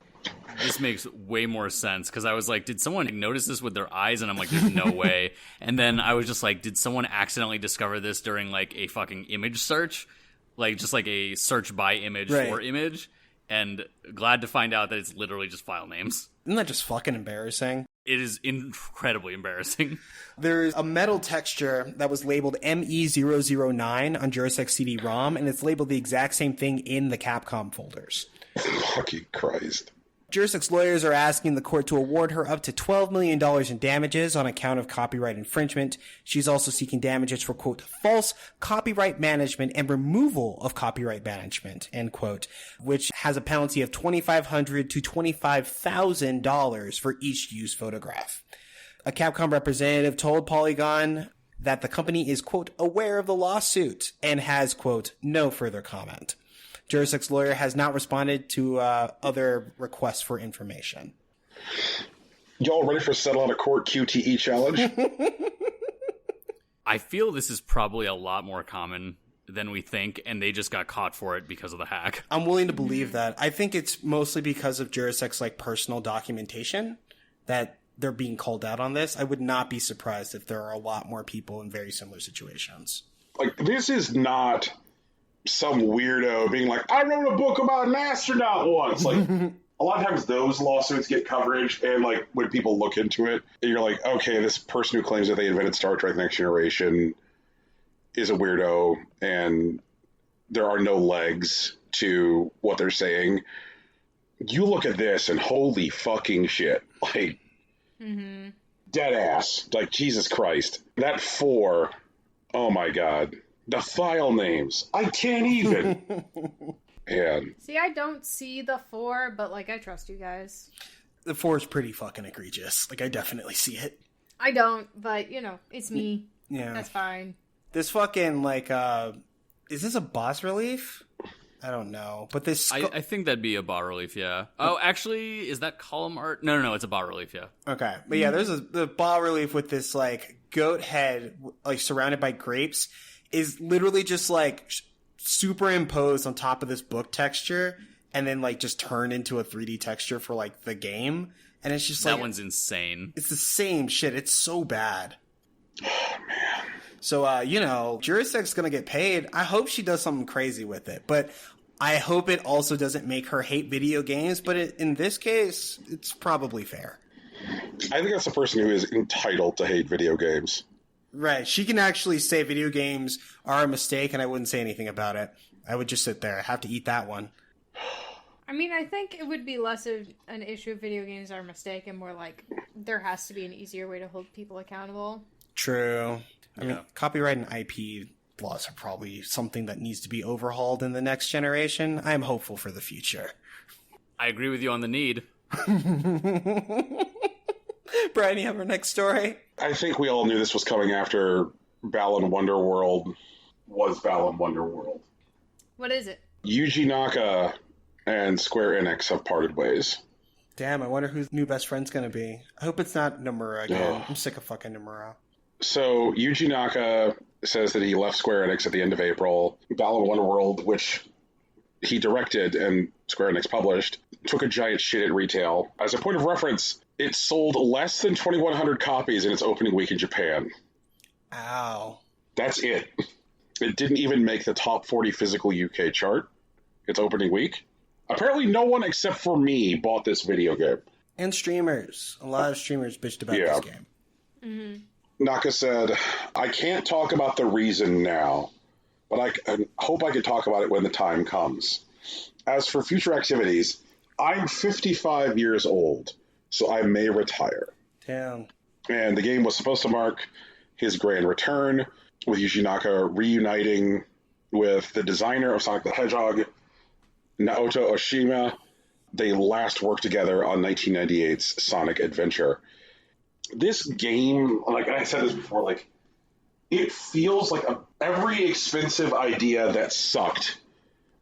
S4: This makes way more sense, because I was like, did someone notice this with their eyes? And I'm like, there's no way. And then I was just like, did someone accidentally discover this during like a fucking image search? Like just like a search by image for image? And glad to find out that it's literally just file names.
S2: Isn't that just fucking embarrassing?
S4: It is incredibly embarrassing.
S2: There's a metal texture that was labeled ME009 on Jurasek's CD-ROM, and it's labeled the exact same thing in the Capcom folders.
S1: Fucking Christ.
S2: Jurasek's lawyers are asking the court to award her up to $12 million in damages on account of copyright infringement. She's also seeking damages for, quote, false copyright management and removal of copyright management, end quote, which has a penalty of $2,500 to $25,000 for each used photograph. A Capcom representative told Polygon that the company is, quote, aware of the lawsuit and has, quote, no further comment. Jurasek's lawyer has not responded to other requests for information.
S1: Y'all ready for settle out of court QTE challenge?
S4: I feel this is probably a lot more common than we think, and they just got caught for it because of the hack.
S2: I'm willing to believe that. I think it's mostly because of Jurasek's like personal documentation that they're being called out on this. I would not be surprised if there are a lot more people in very similar situations.
S1: Like, this is not some weirdo being like, I wrote a book about an astronaut once. Like, a lot of times those lawsuits get coverage, and like when people look into it, you're like, okay, this person who claims that they invented Star Trek Next Generation is a weirdo, and there are no legs to what they're saying. You look at this and holy fucking shit. Like, dead ass. Like, Jesus Christ. That 4, oh my god. The file names. I can't even. Man.
S3: See, I don't see the 4, but, like, I trust you guys.
S2: The 4 is pretty fucking egregious. Like, I definitely see it.
S3: I don't, but, you know, it's me.
S2: Yeah.
S3: That's fine.
S2: This fucking, like, is this a boss relief? I don't know. But this...
S4: I think that'd be a bas relief, yeah. Oh, actually, is that column art? No, it's a bas relief, yeah.
S2: Okay. But yeah, there's the bas relief with this, like, goat head, like, surrounded by grapes, is literally just, like... superimposed on top of this book texture and then like just turned into a 3D texture for like the game, and it's just
S4: that one's insane.
S2: It's the same shit. It's so bad.
S1: Oh man.
S2: So you know, Jurisec's gonna get paid. I hope she does something crazy with it, but I hope it also doesn't make her hate video games. But in this case, it's probably fair.
S1: I think that's a person who is entitled to hate video games.
S2: Right. She can actually say video games are a mistake, and I wouldn't say anything about it. I would just sit there. I have to eat that one.
S3: I mean, I think it would be less of an issue if video games are a mistake and more like there has to be an easier way to hold people accountable.
S2: True. I mean, copyright and IP laws are probably something that needs to be overhauled in the next generation. I am hopeful for the future.
S4: I agree with you on the need.
S2: Brian, you have our next story?
S1: I think we all knew this was coming after Balan Wonderworld was Balan Wonderworld.
S3: What is it?
S1: Yuji Naka and Square Enix have parted ways.
S2: Damn, I wonder who new best friend's gonna be. I hope it's not Nomura again. I'm sick of fucking Nomura.
S1: So, Yuji Naka says that he left Square Enix at the end of April. Balan Wonderworld, which he directed and Square Enix published, took a giant shit at retail. As a point of reference, it sold less than 2,100 copies in its opening week in Japan.
S2: Ow.
S1: That's it. It didn't even make the top 40 physical UK chart, its opening week. Apparently no one except for me bought this video game.
S2: And streamers. A lot of streamers bitched about this game.
S3: Mm-hmm.
S1: Naka said, I can't talk about the reason now, but I hope I can talk about it when the time comes. As for future activities, I'm 55 years old, so I may retire.
S2: Damn.
S1: And the game was supposed to mark his grand return, with Yuji Naka reuniting with the designer of Sonic the Hedgehog, Naoto Oshima. They last worked together on 1998's Sonic Adventure. This game, like I said this before, like it feels like every expensive idea that sucked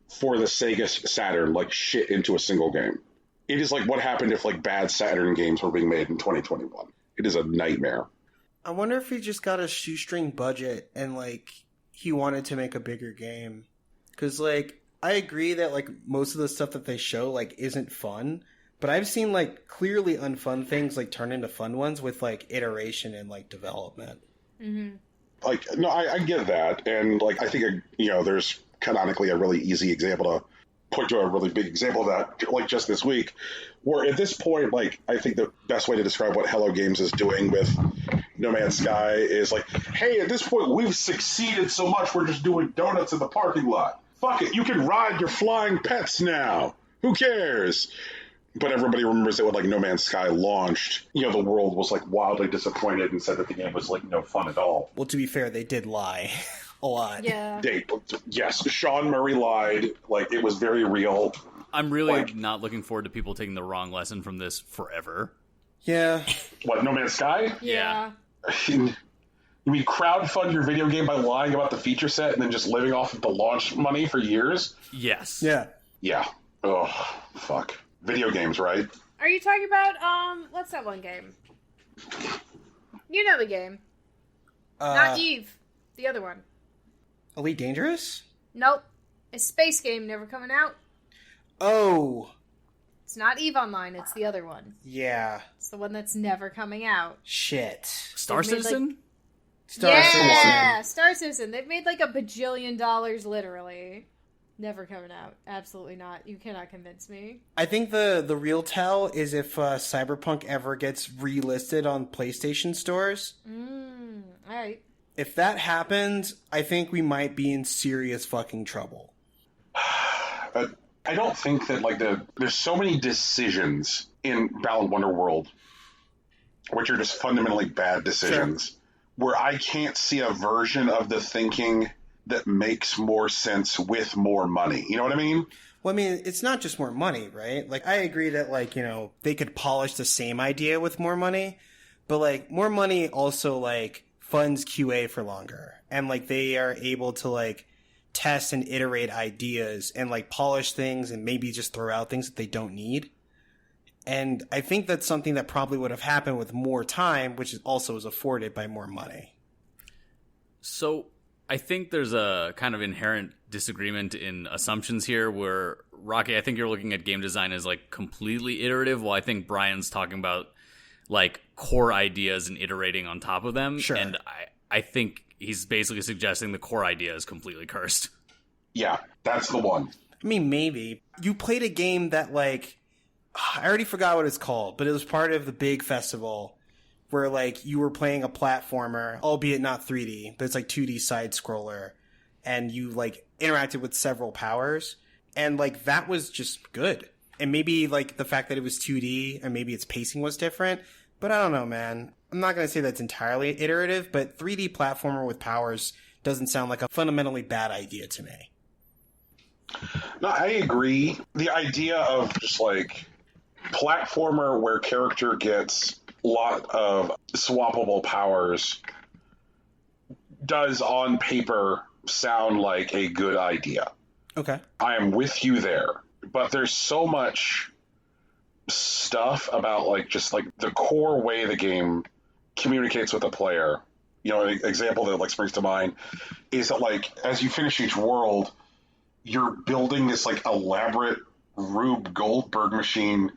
S1: for the Sega Saturn, like shit into a single game. It is like what happened if like bad Saturn games were being made in 2021. It is a nightmare.
S2: I wonder if he just got a shoestring budget and like he wanted to make a bigger game. Because like I agree that like most of the stuff that they show like isn't fun, but I've seen like clearly unfun things like turn into fun ones with like iteration and like development.
S3: Mm-hmm.
S1: Like no, I get that, and like I think there's canonically a really easy example to point to a really big example of that, like just this week, where at this point, like I think the best way to describe what Hello Games is doing with No Man's Sky is like, hey, at this point we've succeeded so much we're just doing donuts in the parking lot. Fuck it, you can ride your flying pets now. Who cares? But everybody remembers that when like No Man's Sky launched, the world was like wildly disappointed and said that the game was like no fun at all.
S2: Well, to be fair, they did lie a lot.
S3: Yeah.
S1: Yes, Sean Murray lied. Like it was very real.
S4: I'm really not looking forward to people taking the wrong lesson from this forever.
S2: Yeah.
S1: What, No Man's Sky?
S3: Yeah.
S1: You mean crowdfund your video game by lying about the feature set and then just living off of the launch money for years?
S4: Yes.
S2: Yeah.
S1: Yeah. Oh, fuck. Video games, right?
S3: Are you talking about, what's that one game? You know the game. Not Eve. The other one.
S2: Elite Dangerous?
S3: Nope. A space game never coming out.
S2: Oh.
S3: It's not Eve Online, it's the other one.
S2: Yeah.
S3: It's the one that's never coming out.
S2: Shit.
S4: Star Citizen?
S2: Star
S3: Citizen.
S2: Citizen.
S3: Star Citizen. They've made like $1 bajillion, literally. Never coming out. Absolutely not. You cannot convince me.
S2: I think the real tell is if Cyberpunk ever gets relisted on PlayStation stores.
S3: All right.
S2: If that happens, I think we might be in serious fucking trouble.
S1: I don't think that there's so many decisions in Balan Wonderworld which are just fundamentally bad decisions, where I can't see a version of the thinking that makes more sense with more money. You know what I mean?
S2: Well, I mean, it's not just more money, right? Like, I agree that, like, you know, they could polish the same idea with more money, but, like, more money also, like, funds QA for longer. And, like, they are able to, like, test and iterate ideas and, like, polish things and maybe just throw out things that they don't need. And I think that's something that probably would have happened with more time, which also is afforded by more money.
S4: So I think there's a kind of inherent disagreement in assumptions here where, Rocky, I think you're looking at game design as, like, completely iterative, while I think Brian's talking about, like, core ideas and iterating on top of them.
S2: Sure.
S4: And I think he's basically suggesting the core idea is completely cursed.
S1: Yeah, that's the one.
S2: I mean, maybe. You played a game that, like, I already forgot what it's called, but it was part of the big festival where, like, you were playing a platformer, albeit not 3D, but it's like 2D side scroller, and you, like, interacted with several powers, and, like, that was just good. And maybe, like, the fact that it was 2D and maybe its pacing was different, but I don't know, man. I'm not going to say that's entirely iterative, but 3D platformer with powers doesn't sound like a fundamentally bad idea to me.
S1: No, I agree. The idea of just, like, platformer where character gets a lot of swappable powers does on paper sound like a good idea.
S2: Okay.
S1: I am with you there. But there's so much stuff about, like, just, like, the core way the game communicates with the player. You know, an example that, like, springs to mind is that, like, as you finish each world, you're building this, like, elaborate Rube Goldberg machine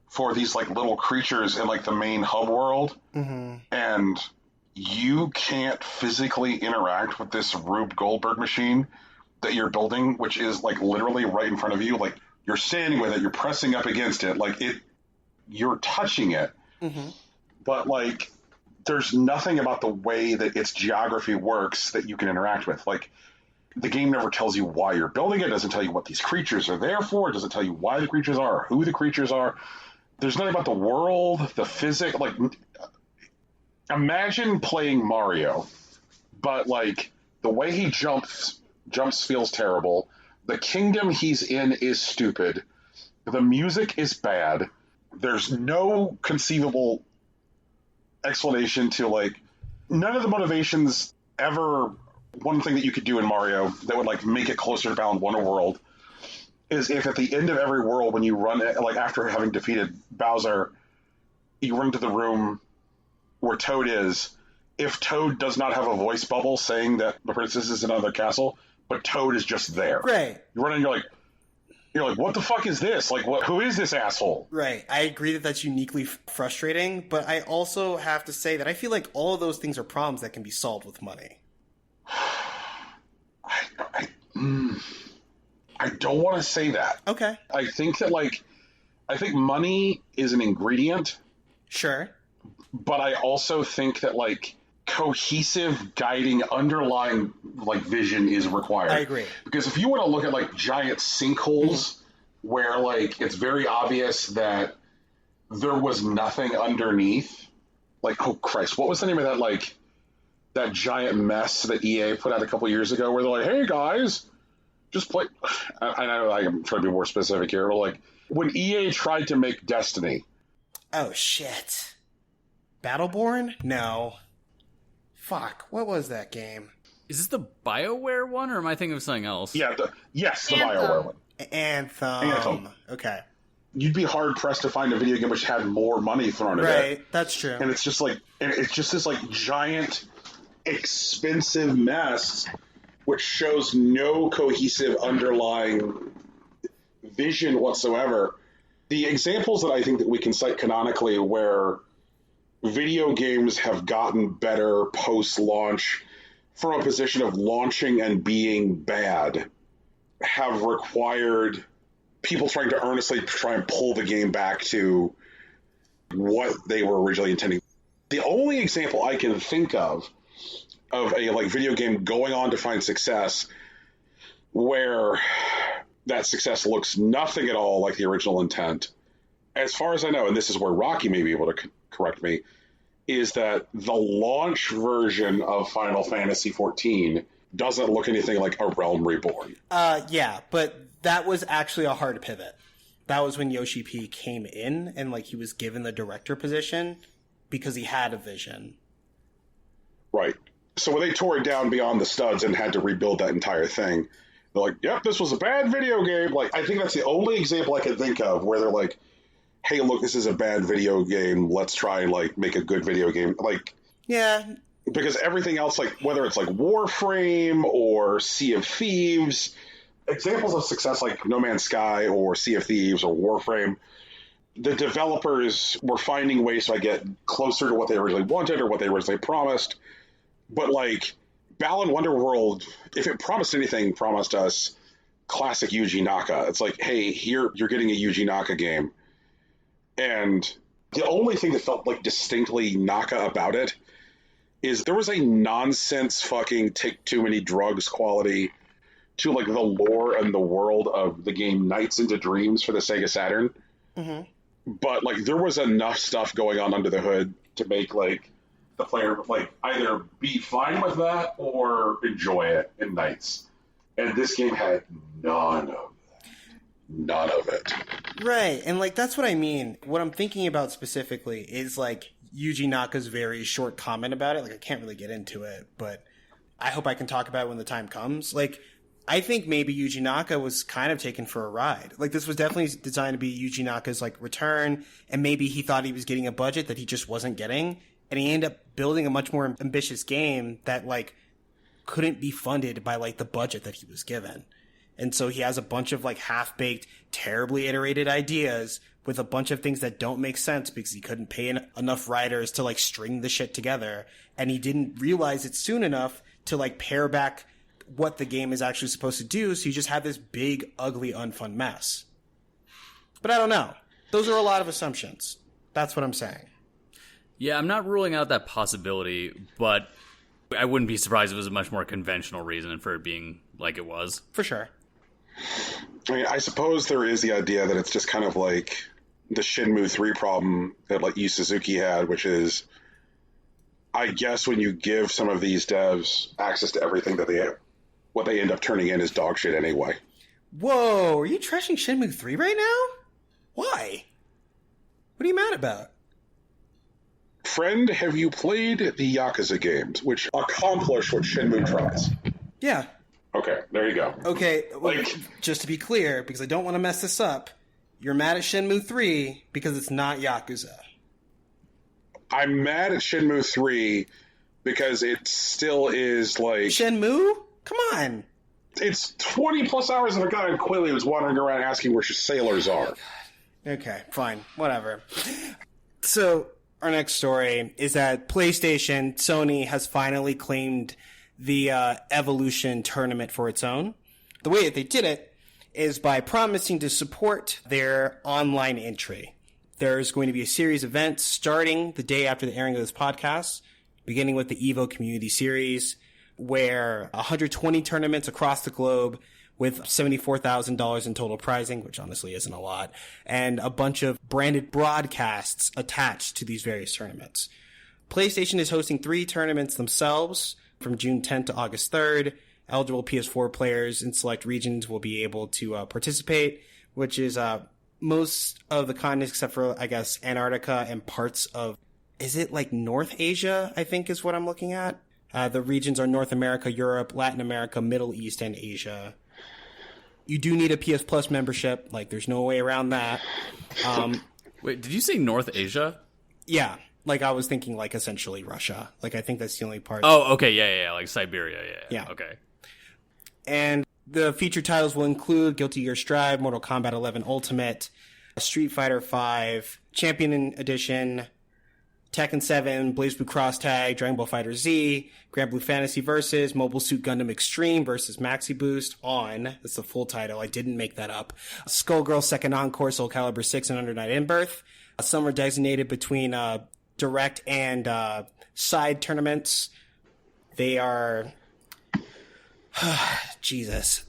S1: for these, like, little creatures in, like, the main hub world.
S2: Mm-hmm.
S1: And you can't physically interact with this Rube Goldberg machine that you're building, which is, like, literally right in front of you. Like, you're standing with it, you're pressing up against it, like, you're touching it.
S2: Mm-hmm.
S1: But, like, there's nothing about the way that its geography works that you can interact with. Like, the game never tells you why you're building it, doesn't tell you what these creatures are there for, it doesn't tell you why the creatures are, or who the creatures are. There's nothing about the world, the physics. Like, imagine playing Mario, but, like, the way he jumps feels terrible. The kingdom he's in is stupid. The music is bad. There's no conceivable explanation to, like, none of the motivations ever. One thing that you could do in Mario that would, like, make it closer to Balan Wonderworld is if at the end of every world, when you run, like, after having defeated Bowser, you run to the room where Toad is. If Toad does not have a voice bubble saying that the princess is in another castle, but Toad is just there.
S2: Right.
S1: You run in, you're like, what the fuck is this? Like, who is this asshole?
S2: Right. I agree that that's uniquely frustrating, but I also have to say that I feel like all of those things are problems that can be solved with money.
S1: I don't want to say that.
S2: Okay.
S1: I think that, like, I think money is an ingredient.
S2: Sure. But
S1: I also think that, like, cohesive, guiding, underlying, like, vision is required.
S2: I agree.
S1: Because if you want to look at, like, giant sinkholes where, like, it's very obvious that there was nothing underneath, like, oh Christ, what was the name of that, like, that giant mess that EA put out a couple years ago where they're like, hey guys, just play. I know I'm trying to be more specific here, but, like, when EA tried to make Destiny.
S2: Oh shit. Battleborn? No. Fuck, what was that game?
S4: Is this the BioWare one, or am I thinking of something else?
S1: Yeah, the
S3: Anthem.
S1: BioWare one.
S2: Anthem. Okay.
S1: You'd be hard-pressed to find a video game which had more money thrown at it.
S2: Right, that's true.
S1: And it's just like, it's just this, like, giant, expensive mess which shows no cohesive underlying vision whatsoever. The examples that I think that we can cite canonically where video games have gotten better post-launch from a position of launching and being bad have required people trying to earnestly try and pull the game back to what they were originally intending. The only example I can think of a like video game going on to find success where that success looks nothing at all like the original intent, as far as I know, and this is where Rocky may be able to correct me, is that the launch version of Final Fantasy XIV doesn't look anything like A Realm Reborn.
S2: Yeah, but that was actually a hard pivot. That was when Yoshi P came in and like he was given the director position because he had a vision.
S1: Right. So when they tore it down beyond the studs and had to rebuild that entire thing, they're like, yep, this was a bad video game. Like, I think that's the only example I can think of where they're like, hey, look, this is a bad video game. Let's try and like make a good video game. Like,
S2: yeah.
S1: Because everything else, like whether it's like Warframe or Sea of Thieves, examples of success like No Man's Sky or Sea of Thieves or Warframe, the developers were finding ways to get closer to what they originally wanted or what they originally promised. But like Balan Wonderworld, if it promised anything, promised us classic Yuji Naka. It's like, hey, here you're getting a Yuji Naka game. And the only thing that felt like distinctly Naka about it is there was a nonsense fucking take too many drugs quality to like the lore and the world of the game Nights into Dreams for the Sega Saturn.
S2: Mm-hmm.
S1: But like there was enough stuff going on under the hood to make like the player like either be fine with that or enjoy it in Nights. And this game had none of it.
S2: Right, and like that's what I mean. What I'm thinking about specifically is like Yuji Naka's very short comment about it. Like I can't really get into it, but I hope I can talk about it when the time comes. Like I think maybe Yuji Naka was kind of taken for a ride. Like this was definitely designed to be Yuji Naka's like return, and maybe he thought he was getting a budget that he just wasn't getting, and he ended up building a much more ambitious game that like couldn't be funded by like the budget that he was given. And so he has a bunch of like half-baked, terribly iterated ideas with a bunch of things that don't make sense because he couldn't pay enough writers to like string the shit together. And he didn't realize it soon enough to like pare back what the game is actually supposed to do. So you just have this big, ugly, unfun mess. But I don't know. Those are a lot of assumptions. That's what I'm saying.
S4: Yeah, I'm not ruling out that possibility, but I wouldn't be surprised if it was a much more conventional reason for it being like it was.
S2: For sure.
S1: I mean, I suppose there is the idea that it's just kind of like the Shenmue 3 problem that like Yu Suzuki had, which is, I guess when you give some of these devs access to everything that they have, what they end up turning in is dog shit anyway.
S2: Whoa, are you trashing Shenmue 3 right now? Why? What are you mad about?
S1: Friend, have you played the Yakuza games, which accomplish what Shenmue tries?
S2: Yeah.
S1: Okay, there you go.
S2: Okay, well, just to be clear, because I don't want to mess this up, you're mad at Shenmue 3 because it's not Yakuza.
S1: I'm mad at Shenmue 3 because it still is like...
S2: Shenmue? Come on!
S1: It's 20 plus hours of a guy in Quilly who's wandering around asking where sailors are.
S2: Okay, fine. Whatever. So, our next story is that PlayStation, Sony, has finally claimed the Evolution tournament for its own. The way that they did it is by promising to support their online entry. There's going to be a series of events starting the day after the airing of this podcast, beginning with the EVO Community Series, where 120 tournaments across the globe with $74,000 in total prizing, which honestly isn't a lot, and a bunch of branded broadcasts attached to these various tournaments. PlayStation is hosting 3 tournaments themselves from June 10th to August 3rd. Eligible PS4 players in select regions will be able to participate, which is most of the continents except for, I guess, Antarctica and parts of, is it like North Asia, I think is what I'm looking at? The regions are North America, Europe, Latin America, Middle East, and Asia. You do need a PS Plus membership. Like, there's no way around that.
S4: Wait, did you say North Asia?
S2: Yeah. Like, I was thinking, like, essentially Russia. Like, I think that's the only part.
S4: Oh, okay, yeah, like Siberia, yeah. Okay.
S2: And the featured titles will include Guilty Gear Strive, Mortal Kombat 11 Ultimate, Street Fighter V, Champion Edition, Tekken 7, BlazBlue Cross Tag, Dragon Ball Fighter Z, Grand Blue Fantasy Versus, Mobile Suit Gundam Extreme versus Maxi Boost on, that's the full title, I didn't make that up, Skullgirl Second Encore, Soul Calibur 6 and Under Night In-Birth. Some are designated between direct and side tournaments. They are... Jesus.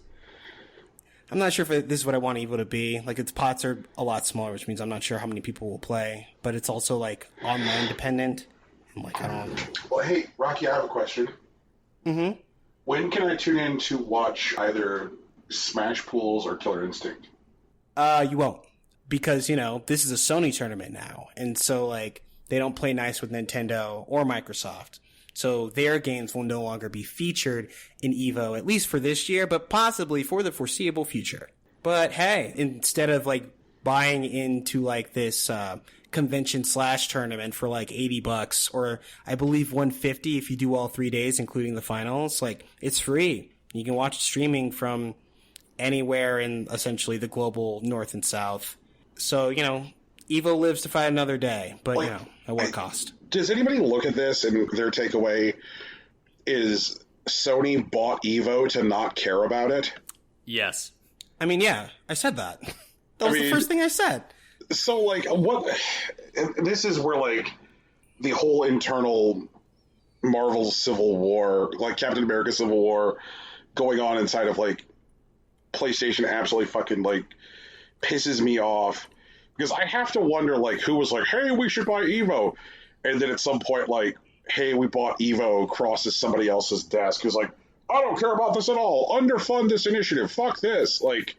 S2: I'm not sure if this is what I want EVO to be. Like, its pots are a lot smaller, which means I'm not sure how many people will play. But it's also, like, online dependent. And, like, I don't...
S1: Well, hey, Rocky, I have a question.
S2: Mm-hmm.
S1: When can I tune in to watch either Smash Pools or Killer Instinct?
S2: You won't. Because, you know, this is a Sony tournament now. And so, like, they don't play nice with Nintendo or Microsoft. So their games will no longer be featured in EVO, at least for this year, but possibly for the foreseeable future. But hey, instead of like buying into like this convention / tournament for like $80, or I believe $150 if you do all 3 days, including the finals, like it's free. You can watch it streaming from anywhere in essentially the global north and south. So, you know, EVO lives to fight another day, but you know, at what cost?
S1: Does anybody look at this and their takeaway is Sony bought EVO to not care about it?
S4: Yes.
S2: I mean, yeah, I said that. That was the first thing I said.
S1: So, like, what... This is where, like, the whole internal Marvel Civil War, like Captain America Civil War, going on inside of, like, PlayStation absolutely fucking, like, pisses me off. Because I have to wonder, like, who was like, hey, we should buy EVO. And then at some point, like, hey, we bought EVO crosses somebody else's desk who's like, I don't care about this at all. Underfund this initiative. Fuck this. Like,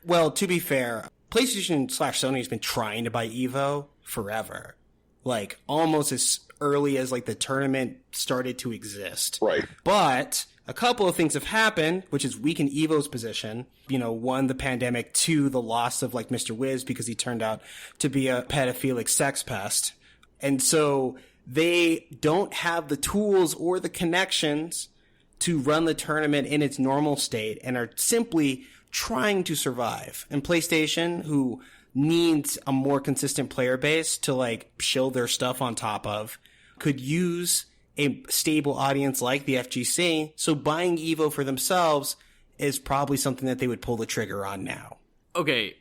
S2: well, to be fair, PlayStation / Sony has been trying to buy EVO forever. Like, almost as early as, like, the tournament started to exist.
S1: Right.
S2: But a couple of things have happened, which has weakened EVO's position. You know, one, the pandemic. Two, the loss of, like, Mr. Wiz because he turned out to be a pedophilic sex pest. And so they don't have the tools or the connections to run the tournament in its normal state and are simply trying to survive. And PlayStation, who needs a more consistent player base to like shill their stuff on top of, could use a stable audience like the FGC. So buying EVO for themselves is probably something that they would pull the trigger on now.
S4: Okay.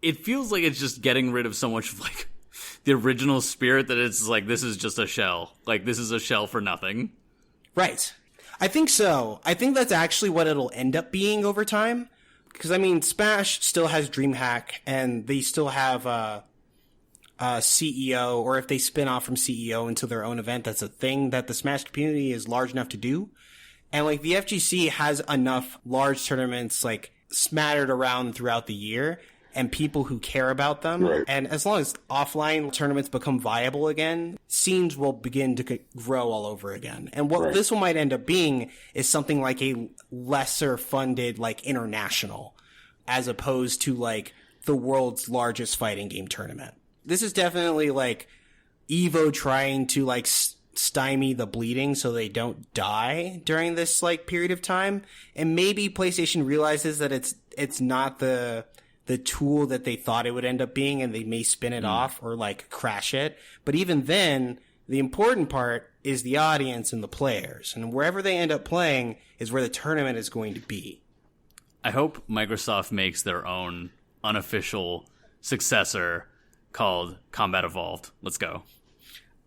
S4: It feels like it's just getting rid of so much of like the original spirit that it's like, this is just a shell. Like, this is a shell for nothing.
S2: Right. I think so. I think that's actually what it'll end up being over time. Because, I mean, Smash still has DreamHack, and they still have CEO, or if they spin off from CEO into their own event, that's a thing that the Smash community is large enough to do. And, like, the FGC has enough large tournaments, like, smattered around throughout the year, and people who care about them.
S1: Right.
S2: And as long as offline tournaments become viable again, scenes will begin to grow all over again. And what this one might end up being is something like a lesser funded, like, international, as opposed to, like, the world's largest fighting game tournament. This is definitely, like, EVO trying to, like, stymie the bleeding so they don't die during this, like, period of time. And maybe PlayStation realizes that it's not the tool that they thought it would end up being, and they may spin it off or like crash it. But even then, the important part is the audience and the players, and wherever they end up playing is where the tournament is going to be.
S4: I hope Microsoft makes their own unofficial successor called Combat Evolved. Let's go.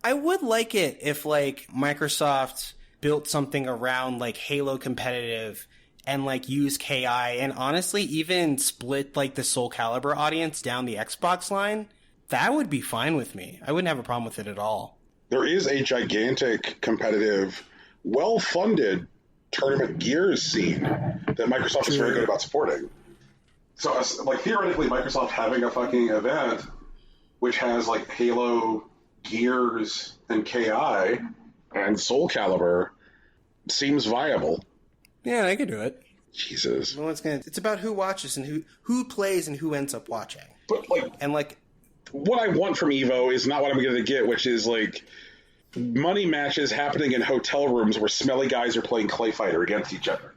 S2: I would like it if like Microsoft built something around like Halo competitive and, like, use KI, and honestly, even split, like, the Soul Calibur audience down the Xbox line, that would be fine with me. I wouldn't have a problem with it at all.
S1: There is a gigantic, competitive, well-funded tournament gears scene that Microsoft is very good about supporting. So, like, theoretically, Microsoft having a fucking event which has, like, Halo, Gears, and KI, and Soul Calibur seems viable.
S2: Yeah, I could do it.
S1: Jesus.
S2: No one's gonna. It's about who watches and who plays and who ends up watching.
S1: But like,
S2: and like,
S1: what I want from EVO is not what I'm going to get, which is like money matches happening in hotel rooms where smelly guys are playing Clay Fighter against each other.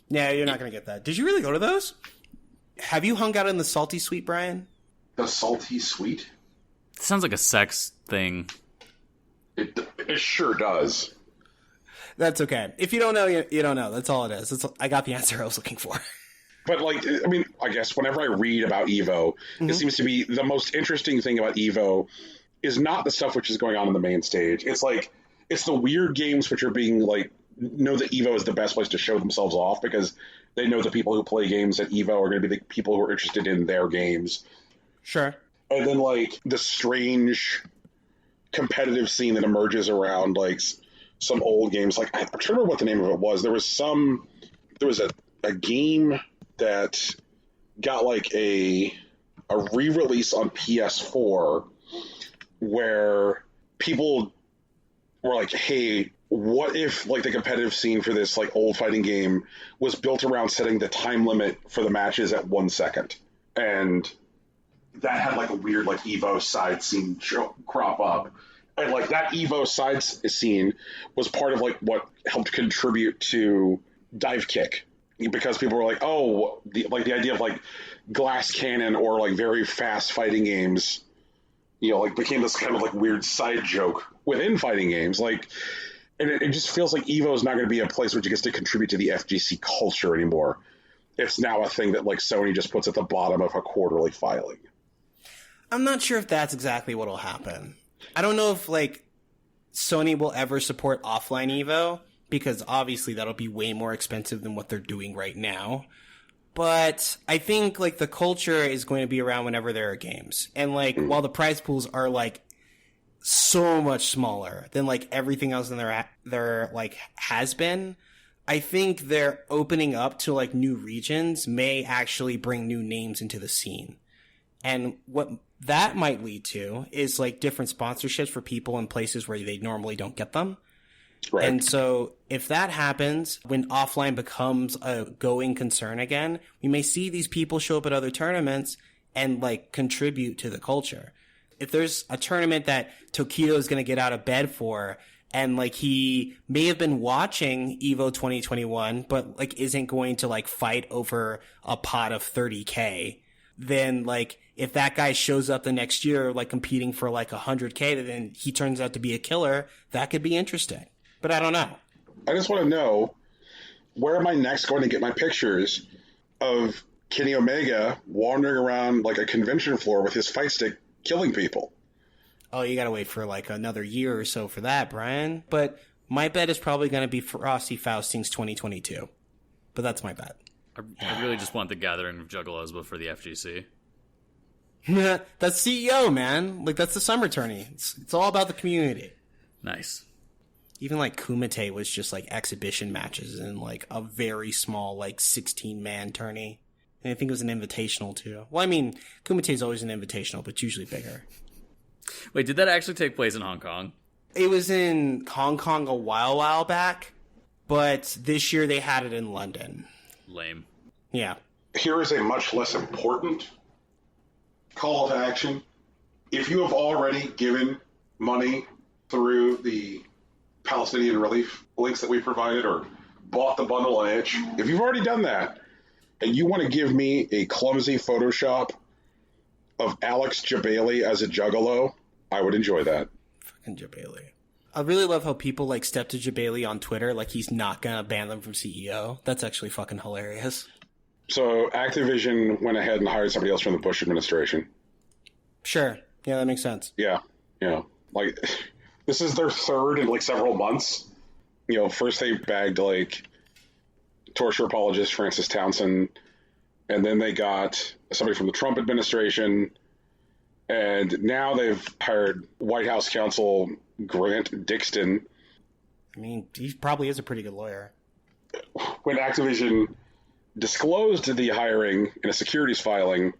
S2: Yeah, you're not going to get that. Did you really go to those? Have you hung out in the Salty Suite, Brian?
S1: The Salty Suite?
S4: It sounds like a sex thing.
S1: It sure does.
S2: That's okay. If you don't know, you don't know. That's all it is. I got the answer I was looking for.
S1: But, like, I mean, I guess whenever I read about EVO, it seems to be the most interesting thing about EVO is not the stuff which is going on the main stage. It's, like, it's the weird games which are being, like, know that EVO is the best place to show themselves off because they know the people who play games at EVO are going to be the people who are interested in their games.
S2: Sure.
S1: And then, like, the strange competitive scene that emerges around, like, some old games. Like, I'm trying to remember what the name of it was. There was a game that got, like, a re-release on PS4 where people were like, hey, what if, like, the competitive scene for this, like, old fighting game was built around setting the time limit for the matches at 1 second? And that had, like, a weird, like, EVO side scene crop up. And, like, that EVO side scene was part of, like, what helped contribute to Dive Kick. Because people were like, oh, the idea of, like, glass cannon or, like, very fast fighting games, you know, like, became this kind of, like, weird side joke within fighting games. Like, and it just feels like EVO is not going to be a place which gets to contribute to the FGC culture anymore. It's now a thing that, like, Sony just puts at the bottom of a quarterly filing.
S2: I'm not sure if that's exactly what will happen. I don't know if, like, Sony will ever support offline EVO, because obviously that'll be way more expensive than what they're doing right now. But I think, like, the culture is going to be around whenever there are games. And, like, while the prize pools are, like, so much smaller than, like, everything else in their like, has been, I think they're opening up to, like, new regions may actually bring new names into the scene. And what that might lead to is, like, different sponsorships for people in places where they normally don't get them. Right. And so if that happens, when offline becomes a going concern again, we may see these people show up at other tournaments and, like, contribute to the culture. If there's a tournament that Tokido is going to get out of bed for, and, like, he may have been watching EVO 2021, but, like, isn't going to, like, fight over a pot of 30K, then, like, if that guy shows up the next year, like, competing for, like, 100K, then he turns out to be a killer, that could be interesting. But I don't know.
S1: I just want to know, where am I next going to get my pictures of Kenny Omega wandering around, like, a convention floor with his fight stick killing people?
S2: Oh, you gotta wait for, like, another year or so for that, Brian. But my bet is probably going to be Frosty Faustings 2022. But that's my bet.
S4: I really just want the gathering of Juggalos before the FGC.
S2: That's CEO, man. Like, that's the summer tourney. It's all about the community.
S4: Nice.
S2: Even, like, Kumite was just, like, exhibition matches in, like, a very small, like, 16-man tourney. And I think it was an invitational, too. Well, I mean, Kumite's always an invitational, but it's usually bigger.
S4: Wait, did that actually take place in Hong Kong?
S2: It was in Hong Kong a while back, but this year they had it in London.
S4: Lame.
S2: Yeah.
S1: Here is a much less important call to action. If you have already given money through the Palestinian relief links that we provided or bought the bundle on Itch, if you've already done that and you want to give me a clumsy Photoshop of Alex Jabali as a Juggalo, I would enjoy that.
S2: Fucking Jabali. I really love how people, like, step to Jabali on Twitter like he's not gonna ban them from CEO. That's actually fucking hilarious.
S1: So Activision went ahead and hired somebody else from the Bush administration.
S2: Sure. Yeah, that makes sense.
S1: Yeah. Like, this is their third in, like, several months. You know, first they bagged, like, torture apologist Francis Townsend, and then they got somebody from the Trump administration, and now they've hired White House counsel Grant Dixon.
S2: I mean, he probably is a pretty good lawyer.
S1: When Activision disclosed the hiring in a securities filing,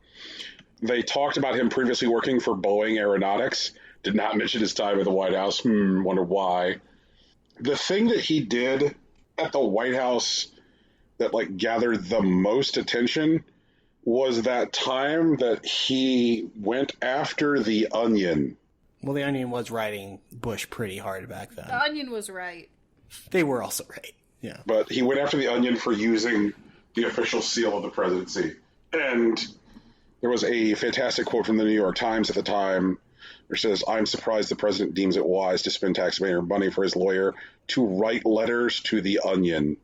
S1: they talked about him previously working for Boeing Aeronautics, did not mention his time at the White House. Wonder why. The thing that he did at the White House that, like, gathered the most attention was that time that he went after the Onion.
S2: Well, the Onion was writing Bush pretty hard back then.
S3: The Onion was right.
S2: They were also right, yeah.
S1: But he went after the Onion for using the official seal of the presidency. And there was a fantastic quote from the New York Times at the time which says, I'm surprised the president deems it wise to spend taxpayer money for his lawyer to write letters to the Onion.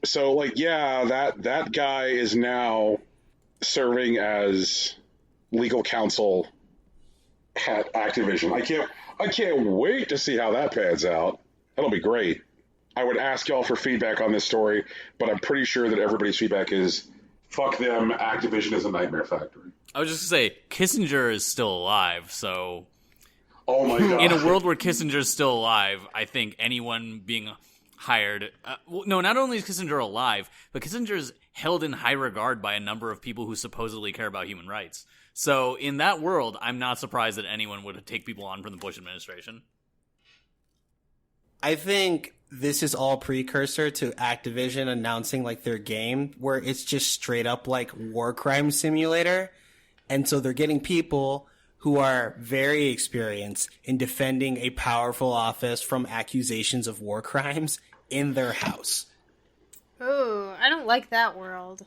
S1: So, like, yeah, that guy is now serving as legal counsel at Activision. I can't wait to see how that pans out. That'll be great. I would ask y'all for feedback on this story, but I'm pretty sure that everybody's feedback is, fuck them, Activision is a nightmare factory.
S4: I was just going to say, Kissinger is still alive, so...
S1: Oh my god.
S4: In a world where Kissinger's still alive, I think anyone being hired... no, not only is Kissinger alive, but Kissinger's held in high regard by a number of people who supposedly care about human rights. So, in that world, I'm not surprised that anyone would take people on from the Bush administration.
S2: I think this is all precursor to Activision announcing, like, their game, where it's just straight up, like, war crime simulator. And so they're getting people who are very experienced in defending a powerful office from accusations of war crimes in their house.
S3: Ooh, I don't like that world.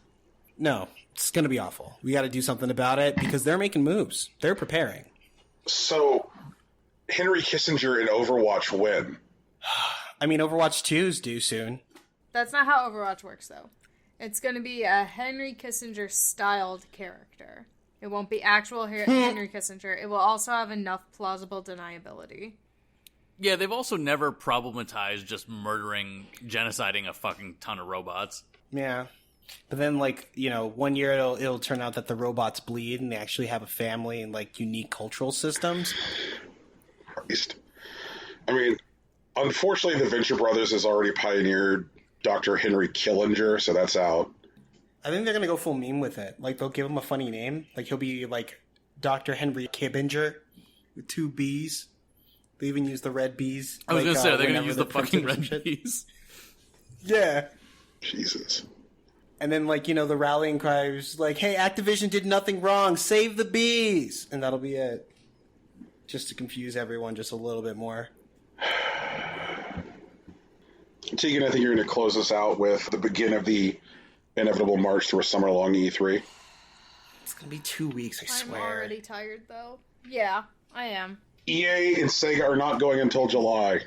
S2: No, it's going to be awful. We got to do something about it because they're making moves. They're preparing.
S1: So, Henry Kissinger in Overwatch when?
S2: I mean, Overwatch 2 is due soon.
S3: That's not how Overwatch works, though. It's going to be a Henry Kissinger-styled character. It won't be actual Henry Kissinger. It will also have enough plausible deniability.
S4: Yeah, they've also never problematized just murdering, genociding a fucking ton of robots.
S2: Yeah. But then, like, you know, one year it'll turn out that the robots bleed and they actually have a family and, like, unique cultural systems.
S1: Christ. I mean, unfortunately, the Venture Brothers has already pioneered Dr. Henry Killinger, so that's out.
S2: I think they're going to go full meme with it. Like, they'll give him a funny name. Like, he'll be, like, Dr. Henry Kibbinger with 2 B's. They even use the red bees.
S4: I was going to say, they're going to use the
S2: printing
S4: fucking red bees.
S2: Yeah.
S1: Jesus.
S2: And then, like, you know, the rallying cry is like, hey, Activision did nothing wrong. Save the bees. And that'll be it. Just to confuse everyone just a little bit more.
S1: Tegan, I think you're going to close us out with the begin of the inevitable march to a summer-long E3.
S2: It's going to be 2 weeks, I swear.
S3: I'm already tired, though. Yeah, I am.
S1: EA and Sega are not going until July.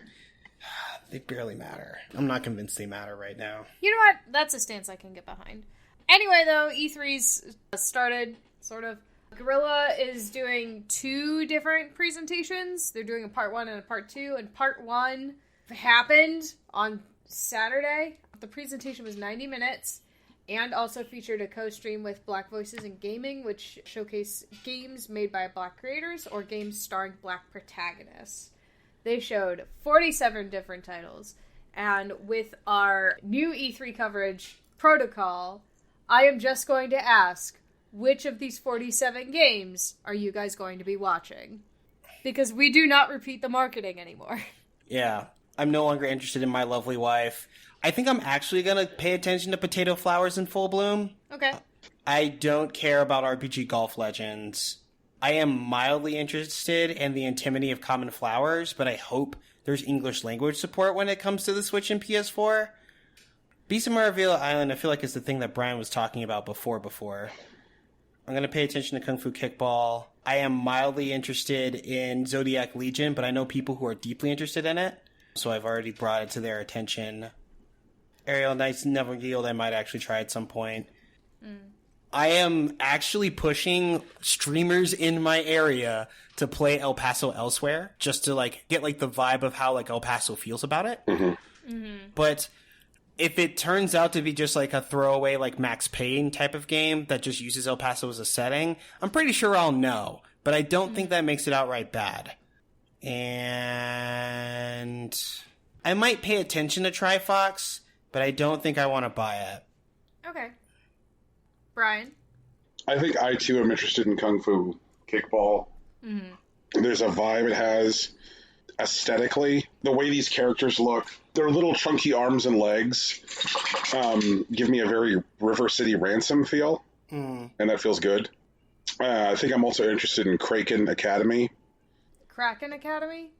S2: They barely matter. I'm not convinced they matter right now.
S3: You know what? That's a stance I can get behind. Anyway, though, E3's started, sort of. Guerrilla is doing 2 different presentations. They're doing a part 1 and a part 2. And part 1 happened on Saturday. The presentation was 90 minutes and also featured a co-stream with Black Voices in Gaming, which showcase games made by Black creators or games starring Black protagonists. They showed 47 different titles. And with our new E3 coverage protocol, I am just going to ask, which of these 47 games are you guys going to be watching? Because we do not repeat the marketing anymore.
S2: Yeah, I'm no longer interested in My Lovely Wife. I think I'm actually going to pay attention to Potato Flowers in Full Bloom.
S3: Okay.
S2: I don't care about RPG Golf Legends. I am mildly interested in the Antimony of Common Flowers, but I hope there's English language support when it comes to the Switch and PS4. Beast of Maravilla Island, I feel like is the thing that Brian was talking about before. I'm going to pay attention to Kung Fu Kickball. I am mildly interested in Zodiac Legion, but I know people who are deeply interested in it, so I've already brought it to their attention. Aerial Knights Never Yield, I might actually try at some point. I am actually pushing streamers in my area to play El Paso Elsewhere, just to, like, get, like, the vibe of how, like, El Paso feels about it. But if it turns out to be just, like, a throwaway, like, Max Payne type of game that just uses El Paso as a setting, I'm pretty sure I'll know. But I don't think that makes it outright bad. And I might pay attention to Trifox, but I don't think I want to buy it.
S3: Okay. Brian?
S1: I think I, too, am interested in Kung Fu Kickball. There's a vibe it has aesthetically. The way these characters look, their little chunky arms and legs give me a very River City Ransom feel, and that feels good. I think I'm also interested in Kraken Academy.
S3: Kraken Academy?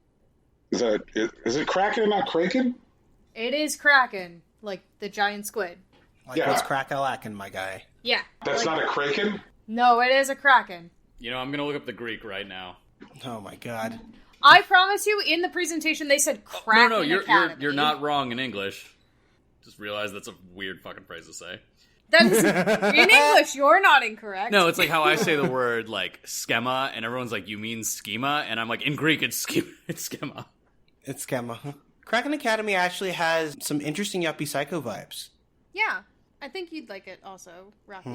S1: Is it Kraken and not Kraken?
S3: It is Kraken, like the giant squid.
S2: Like,
S1: Yeah.
S2: what's crack-a-lackin', my guy?
S3: Yeah.
S1: That's
S3: like,
S1: not a Kraken?
S3: No, it is a Kraken.
S4: You know, I'm going to look up the Greek right now.
S2: Oh my god.
S3: I promise you, in the presentation, they said Kraken Academy.
S4: You're not wrong in English. Just realize that's a weird fucking phrase to say.
S3: That is, in English, you're not incorrect.
S4: No, it's like how I say the word, like, schema, and everyone's like, you mean schema? And I'm like, in Greek, it's schema. It's schema.
S2: It's schema. Kraken Academy actually has some interesting Yuppie Psycho vibes.
S3: Yeah. I think you'd like it also, Rocky.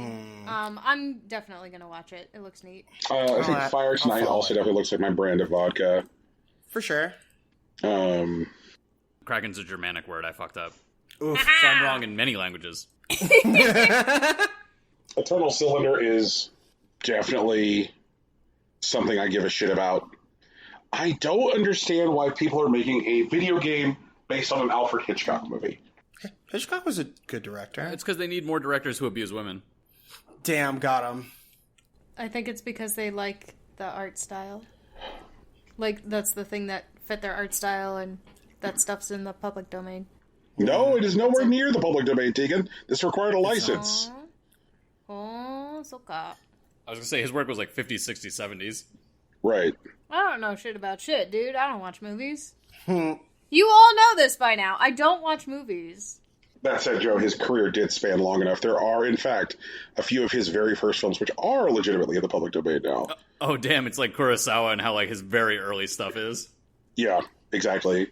S3: I'm definitely going to watch it. It looks neat.
S1: I think Fire Tonight also definitely looks like my brand of vodka.
S2: For sure.
S4: Kraken's a Germanic word. I fucked up.
S2: Oof.
S4: So I'm wrong in many languages.
S1: Eternal Cylinder is definitely something I give a shit about. I don't understand why people are making a video game based on an Alfred Hitchcock movie.
S2: Hitchcock was a good director.
S4: It's because they need more directors who abuse women.
S2: Damn, got him.
S3: I think it's because they like the art style. Like, that's the thing that fit their art style, and that stuff's in the public domain.
S1: No, it is nowhere near the public domain, Tegan. This required a license.
S3: Oh, so ka.
S4: I was going to say, his work was like 50s, 60s, 70s.
S1: Right.
S3: I don't know shit about shit, dude. I don't watch movies. You all know this by now. I don't watch movies.
S1: That said, Joe, his career did span long enough. There are, in fact, a few of his very first films which are legitimately in the public domain now.
S4: Oh, damn. It's like Kurosawa and how, like, his very early stuff is.
S1: Yeah, exactly.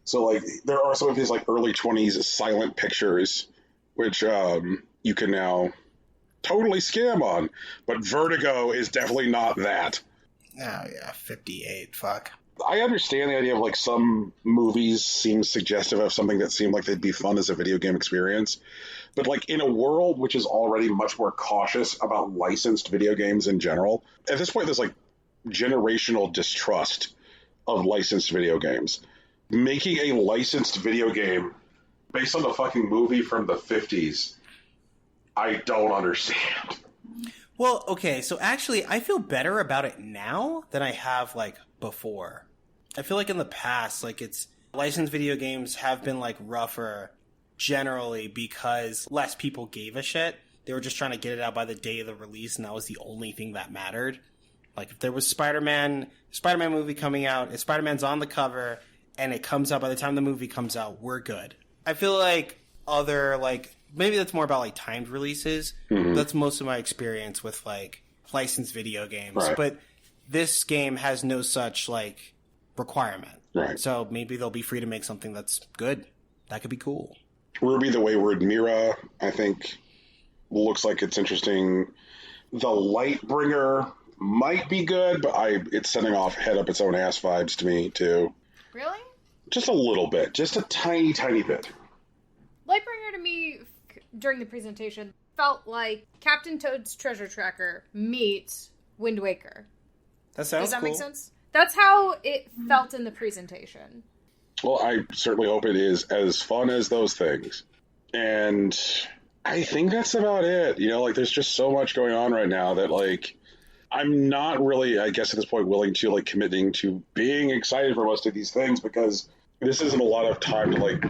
S1: So, like, there are some of his, like, early 20s silent pictures, which you can now totally scam on. But Vertigo is definitely not that.
S2: Oh, yeah, 58, fuck.
S1: I understand the idea of, like, some movies seem suggestive of something that seemed like they'd be fun as a video game experience. But, like, in a world which is already much more cautious about licensed video games in general, at this point there's, like, generational distrust of licensed video games. Making a licensed video game based on a fucking movie from the 50s, I don't understand.
S2: Well, okay, so actually, I feel better about it now than I have, like, before. I feel like in the past, like, it's licensed video games have been, like, rougher generally because less people gave a shit. They were just trying to get it out by the day of the release, and that was the only thing that mattered. Like, if there was Spider-Man movie coming out, if Spider-Man's on the cover, and it comes out by the time the movie comes out, we're good. I feel like other, like, maybe that's more about, like, timed releases. Mm-hmm. That's most of my experience with, like, licensed video games.
S1: Right.
S2: But this game has no such, like, requirement.
S1: Right.
S2: So maybe they'll be free to make something that's good. That could be cool.
S1: Ruby the Wayward Mira, I think, looks like it's interesting. The Lightbringer might be good, but it's sending off head up its own ass vibes to me, too.
S3: Really?
S1: Just a little bit. Just a tiny, tiny bit.
S3: Lightbringer to me, during the presentation, felt like Captain Toad's Treasure Tracker meets Wind Waker.
S2: That sounds
S3: Does that
S2: cool.
S3: make sense? That's how it felt in the presentation.
S1: Well, I certainly hope it is as fun as those things. And I think that's about it. You know, like, there's just so much going on right now that, like, I'm not really, I guess at this point, willing to, like, committing to being excited for most of these things because this isn't a lot of time to, like,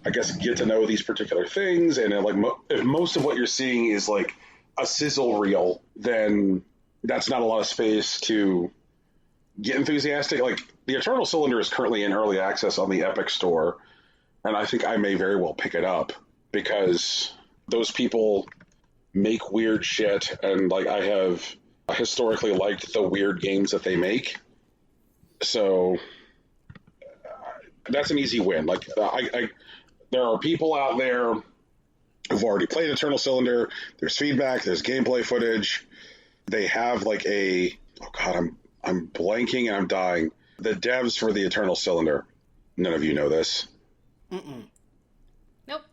S1: I guess get to know these particular things. And, like, if most of what you're seeing is, like, a sizzle reel, then that's not a lot of space to get enthusiastic. Like, the Eternal Cylinder is currently in early access on the Epic Store, and I think I may very well pick it up because those people make weird shit, and, like, I have historically liked the weird games that they make. So that's an easy win. Like, there are people out there who've already played Eternal Cylinder. There's feedback. There's gameplay footage. They have, like, I'm blanking and I'm dying. The devs for the Eternal Cylinder. None of you know this.
S2: Mm-mm.
S3: Nope.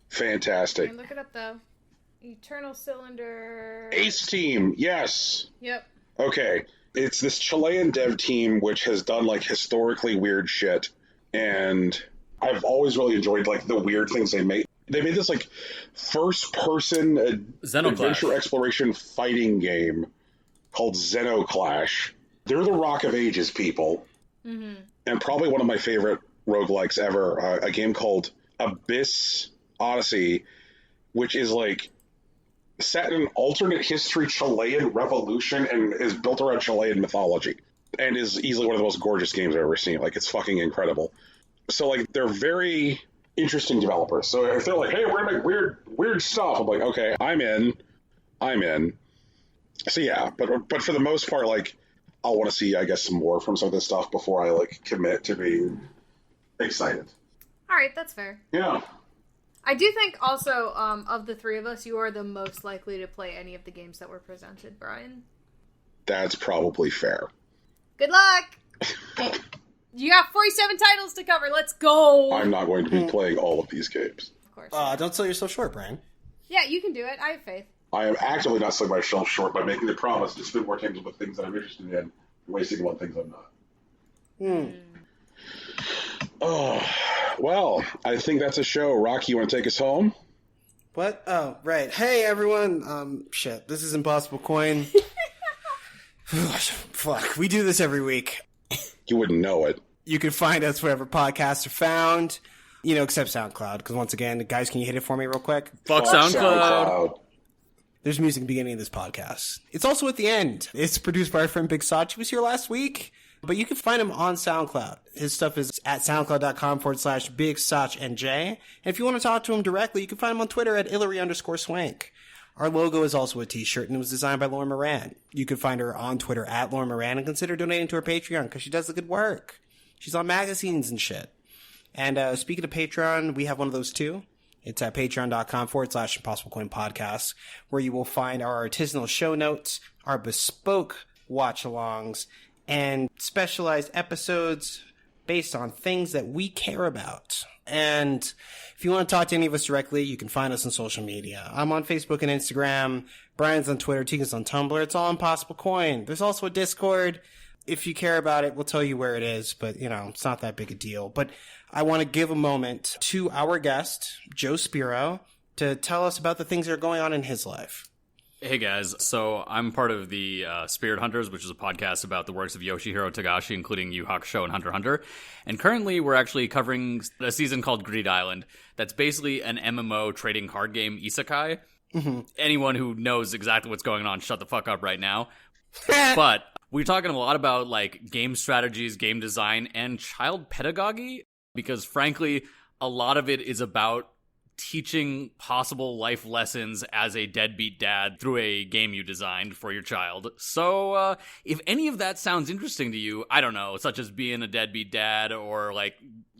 S1: Fantastic.
S3: I can look it up, though. Eternal Cylinder...
S1: Ace Team, yes.
S3: Yep.
S1: Okay. It's this Chilean dev team which has done, like, historically weird shit. And I've always really enjoyed, like, the weird things they make. They made this, like, first-person adventure exploration fighting game called Xenoclash. They're the Rock of Ages people. Mm-hmm. And probably one of my favorite roguelikes ever. A game called Abyss Odyssey, which is, like, set in an alternate history Chilean revolution and is built around Chilean mythology. and is easily one of the most gorgeous games I've ever seen. Like, it's fucking incredible. So, like, they're very interesting developers. So if they're like, hey, we're gonna make weird stuff, I'm like, okay, I'm in. So yeah, but for the most part, like, I'll want to see, I guess, some more from some of this stuff before I, like, commit to being excited.
S3: All right, that's fair.
S1: Yeah.
S3: I do think also, of the three of us, you are the most likely to play any of the games that were presented, Brian.
S1: That's probably fair.
S3: Good luck! You got 47 titles to cover, let's go!
S1: I'm not going to be playing all of these games.
S3: Of course.
S2: Don't sell yourself short, Brian.
S3: Yeah, you can do it. I have faith.
S1: I am actively not selling myself short by making the promise to spend more time with things that I'm interested in, wasting them on things I'm not. Oh, well, I think that's a show. Rocky, you want to take us home?
S2: What? Oh, right. Hey, everyone. Shit, this is Impossible Coin. Fuck, we do this every week.
S1: You wouldn't know it.
S2: You can find us wherever podcasts are found, except SoundCloud, because once again, guys, can you hit it for me real quick?
S4: Fuck SoundCloud.
S2: There's music at the beginning of this podcast. It's also at the end. It's produced by our friend Big Sach. He was here last week, but you can find him on SoundCloud. His stuff is at soundcloud.com/BigSachNJ. And if you want to talk to him directly, you can find him on Twitter at Hillary_Swank. Our logo is also a t-shirt, and it was designed by Lauren Moran. You can find her on Twitter at Lauren Moran, and consider donating to her Patreon, because she does the good work. She's on magazines and shit. And speaking of Patreon, we have one of those too. It's at patreon.com/Impossible Coin Podcast, where you will find our artisanal show notes, our bespoke watch-alongs, and specialized episodes based on things that we care about. And if you want to talk to any of us directly, you can find us on social media. I'm on Facebook and Instagram. Brian's on Twitter. Tegan's on Tumblr. It's all Impossible Coin. There's also a Discord. If you care about it, we'll tell you where it is, but, it's not that big a deal. But I want to give a moment to our guest, Joe Spiro, to tell us about the things that are going on in his life.
S4: Hey guys, so I'm part of the Spirit Hunters, which is a podcast about the works of Yoshihiro Togashi, including Yu Hakusho and Hunter x Hunter. And currently we're actually covering a season called Greed Island. That's basically an MMO trading card game isekai. Mm-hmm. Anyone who knows exactly what's going on, shut the fuck up right now. But we're talking a lot about like game strategies, game design, and child pedagogy, because frankly, a lot of it is about teaching possible life lessons as a deadbeat dad through a game you designed for your child. So if any of that sounds interesting to you, I don't know, such as being a deadbeat dad or like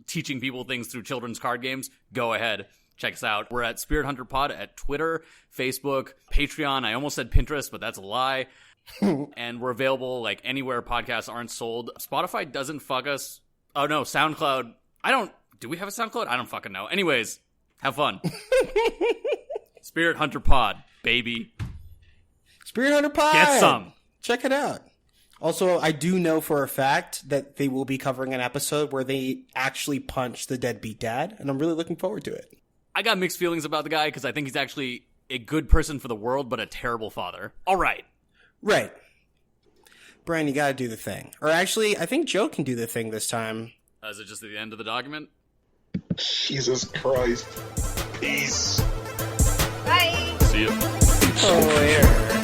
S4: teaching people things through children's card games, go ahead. Check us out. We're at Spirit Hunter Pod at Twitter, Facebook, Patreon. I almost said Pinterest, but that's a lie. And we're available like anywhere podcasts aren't sold. Spotify doesn't fuck us. Oh no, SoundCloud. Do we have a SoundCloud? I don't fucking know. Anyways, have fun. Spirit Hunter Pod, baby.
S2: Spirit Hunter Pod.
S4: Get some.
S2: Check it out. Also, I do know for a fact that they will be covering an episode where they actually punch the deadbeat dad, and I'm really looking forward to it.
S4: I got mixed feelings about the guy because I think he's actually a good person for the world, but a terrible father. All right.
S2: Right. Brian, you gotta do the thing. Or actually, I think Joe can do the thing this time.
S4: Is it just at the end of the document?
S1: Jesus Christ. Peace.
S3: Bye.
S4: See you.
S2: Oh, yeah.